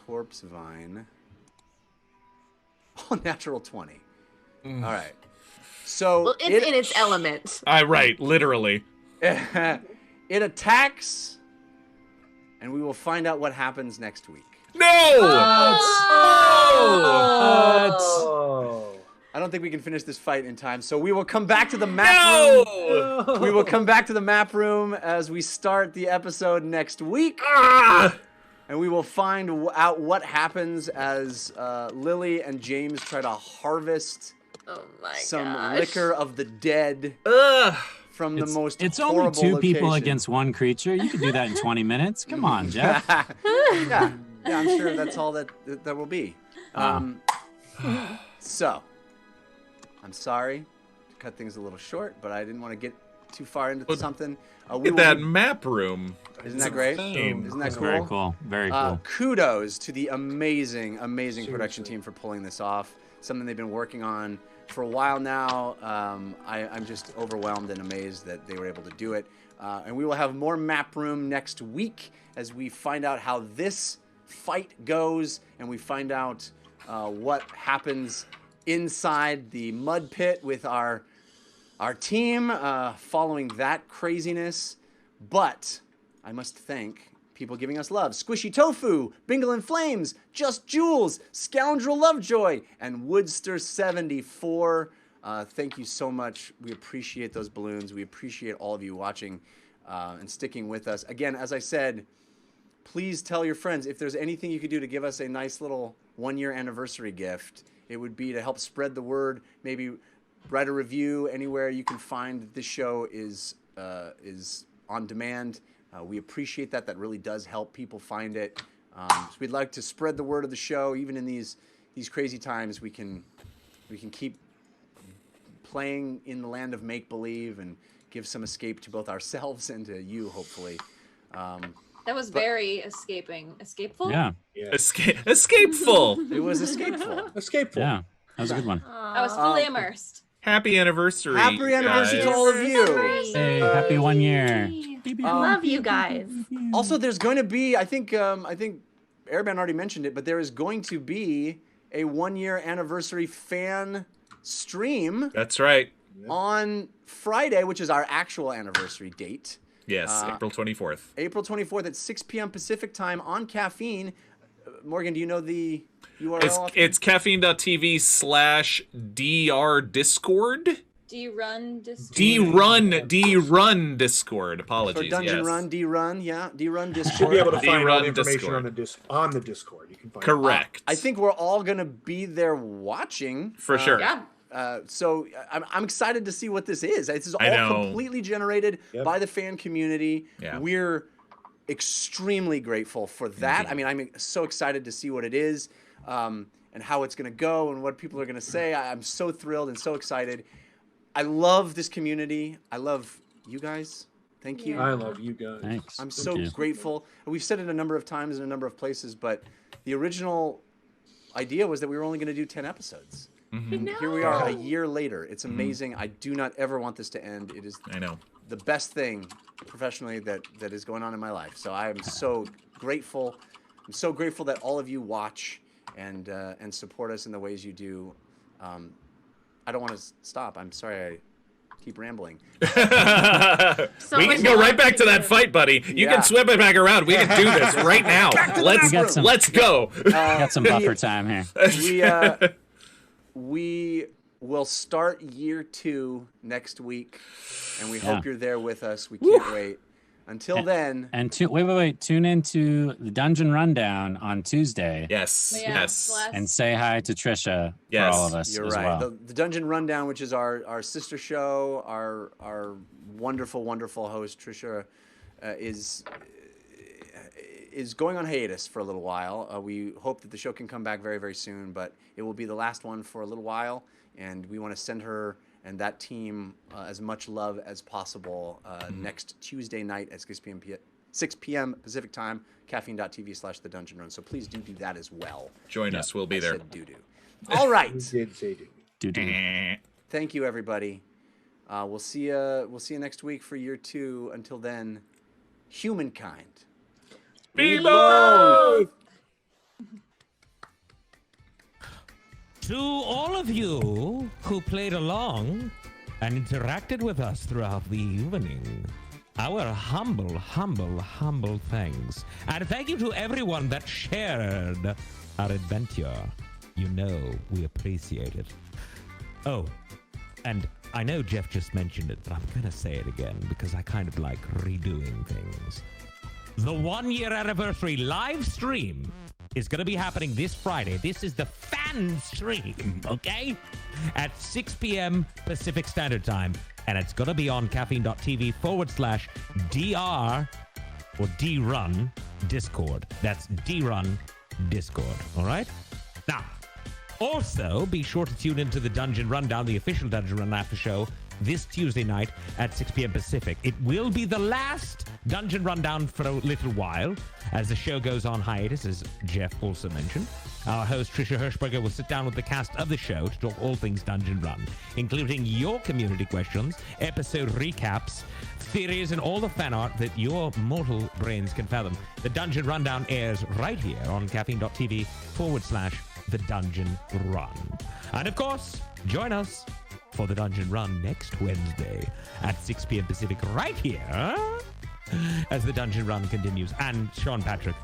corpse vine. Oh, natural 20. All right. So Well, it's in its element. Right, literally. it attacks, and we will find out what happens next week. No! Oh. I don't think we can finish this fight in time, so we will come back to the map room. We will come back to the map room as we start the episode next week. And we will find out what happens as Lily and James try to harvest some liquor of the dead from the most It's only horrible two people location. against one creature. You can do that in 20 minutes. Come on, Jeff. yeah, I'm sure that's all that will be. So, I'm sorry to cut things a little short, but I didn't want to get too far into something. Look at that map room. Isn't that great? Isn't that cool? Very cool. Very cool. Kudos to the amazing production team for pulling this off. Something they've been working on for a while now. I'm just overwhelmed and amazed that they were able to do it. And we will have more map room next week as we find out how this fight goes and we find out what happens inside the mud pit with our team following that craziness. But I must thank people giving us love. Squishy Tofu, Bingle in Flames, Just Jules, Scoundrel Lovejoy, and Woodster74. Thank you so much. We appreciate those balloons. We appreciate all of you watching and sticking with us. Again, as I said, please tell your friends if there's anything you could do to give us a nice little one-year anniversary gift. It would be to help spread the word. Maybe write a review anywhere you can find that this show is on demand. We appreciate that. That really does help people find it. So we'd like to spread the word of the show. Even in these crazy times, we can keep playing in the land of make-believe and give some escape to both ourselves and to you, hopefully. That was very escapeful. Yeah. Escapeful. It was escapeful. Escapeful. Yeah. That was a good one. I was fully immersed. Happy anniversary. Happy anniversary to all of you. Hey, happy 1 year. Love you guys. Also, there's going to be, I think Airman already mentioned it, but there is going to be a 1 year anniversary fan stream. That's right. On Friday, which is our actual anniversary date. Yes, April 24th. April 24th at 6 p.m. Pacific time on Caffeine. Morgan, do you know the URL? It's caffeine.tv/dr Discord. D-Run Discord. D-Run Discord. Apologies. For Dungeon yes. Run, D-Run, yeah. D-Run Discord. Should be able to find all the D-Run information Discord. on the Discord. You can find Correct. I think we're all going to be there watching. For sure. Yeah. So I'm excited to see what this is. This is all completely generated by the fan community. Yeah. We're extremely grateful for that. Indeed. I mean, I'm so excited to see what it is and how it's going to go and what people are going to say. I'm so thrilled and so excited. I love this community. I love you guys. Thank you. I love you guys. Thanks. I'm so grateful. We've said it a number of times in a number of places, but the original idea was that we were only going to do 10 episodes. Mm-hmm. Here we are a year later. It's amazing. I do not ever want this to end. It is the best thing professionally that is going on in my life. So I am so grateful. I'm so grateful that all of you watch and support us in the ways you do. I don't want to stop. I'm sorry I keep rambling. We can go right back to that fight, buddy. You can swim it back around. We can do this right now. Let's go. We got some buffer time here. We we'll start year 2 next week, and we hope you're there with us. We can't wait. Until then. And wait. Tune into the Dungeon Rundown on Tuesday. Yes. And say hi to Trisha for all of us. You're as right. Well. The Dungeon Rundown, which is our sister show, our wonderful, wonderful host, Trisha, is going on hiatus for a little while. We hope that the show can come back very, very soon, but it will be the last one for a little while, and we want to send her and that team as much love as possible next Tuesday night at 6 p.m. Pacific time, caffeine.tv/The Dungeon Run. So please do that as well. Join us. We'll be there. Said doo-doo. All right. Did say doo-doo. Thank you, everybody. We'll see you next week for year 2. Until then, humankind. Be bold! To all of you who played along and interacted with us throughout the evening, our humble thanks. And thank you to everyone that shared our adventure. You know we appreciate it. Oh, and I know Jeff just mentioned it, but I'm going to say it again because I kind of like redoing things. The 1-year anniversary live stream is going to be happening this Friday. This is the fan stream, okay? At 6 p.m. Pacific Standard Time. And it's going to be on caffeine.tv/DR or D-Run Discord. That's D-Run Discord, all right? Now, also be sure to tune into the Dungeon Rundown, the official Dungeon Run after show, this Tuesday night at 6 p.m. Pacific. It will be the last Dungeon Rundown for a little while as the show goes on hiatus, as Jeff also mentioned. Our host, Trisha Hirschberger, will sit down with the cast of the show to talk all things Dungeon Run, including your community questions, episode recaps, theories, and all the fan art that your mortal brains can fathom. The Dungeon Rundown airs right here on caffeine.tv/The Dungeon Run. And of course, join us for the Dungeon Run next Wednesday at 6 p.m. Pacific right here as the Dungeon Run continues. And Sean Patrick,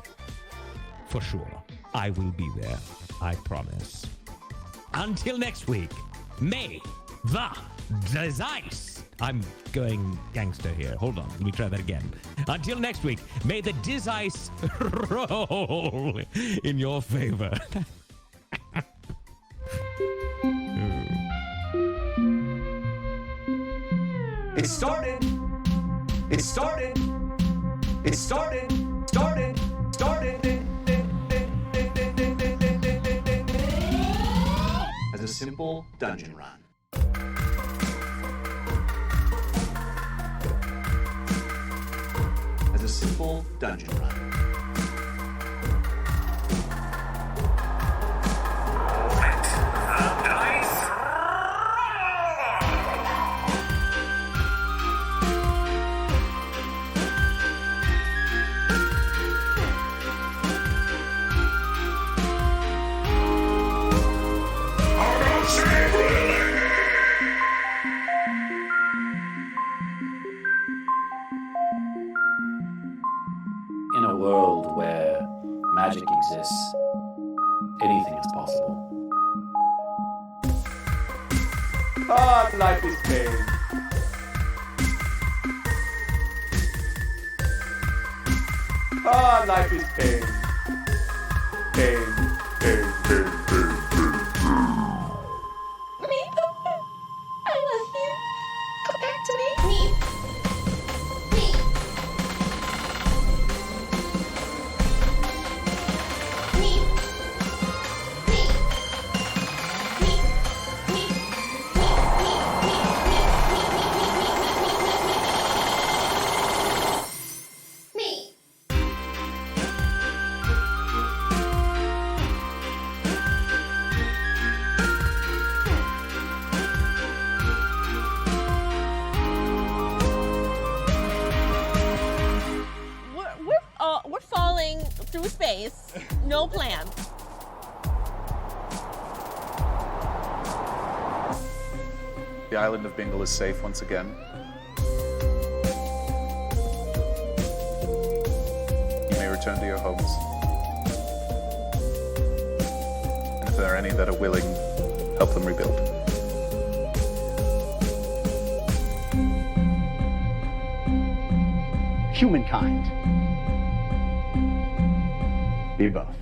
for sure, I will be there. I promise. Until next week, may the dice... I'm going gangster here. Hold on. Let me try that again. Until next week, may the dice roll in your favor. It started. As a simple dungeon run. As a simple dungeon run. In a world where magic exists, anything is possible. Ah, life is pain. Ah, life is pain. Pain. Me? I love you. Come back to me. Me. We're falling through space. No plan. The island of Bingle is safe once again. You may return to your homes. And if there are any that are willing, help them rebuild. humankind. Be both.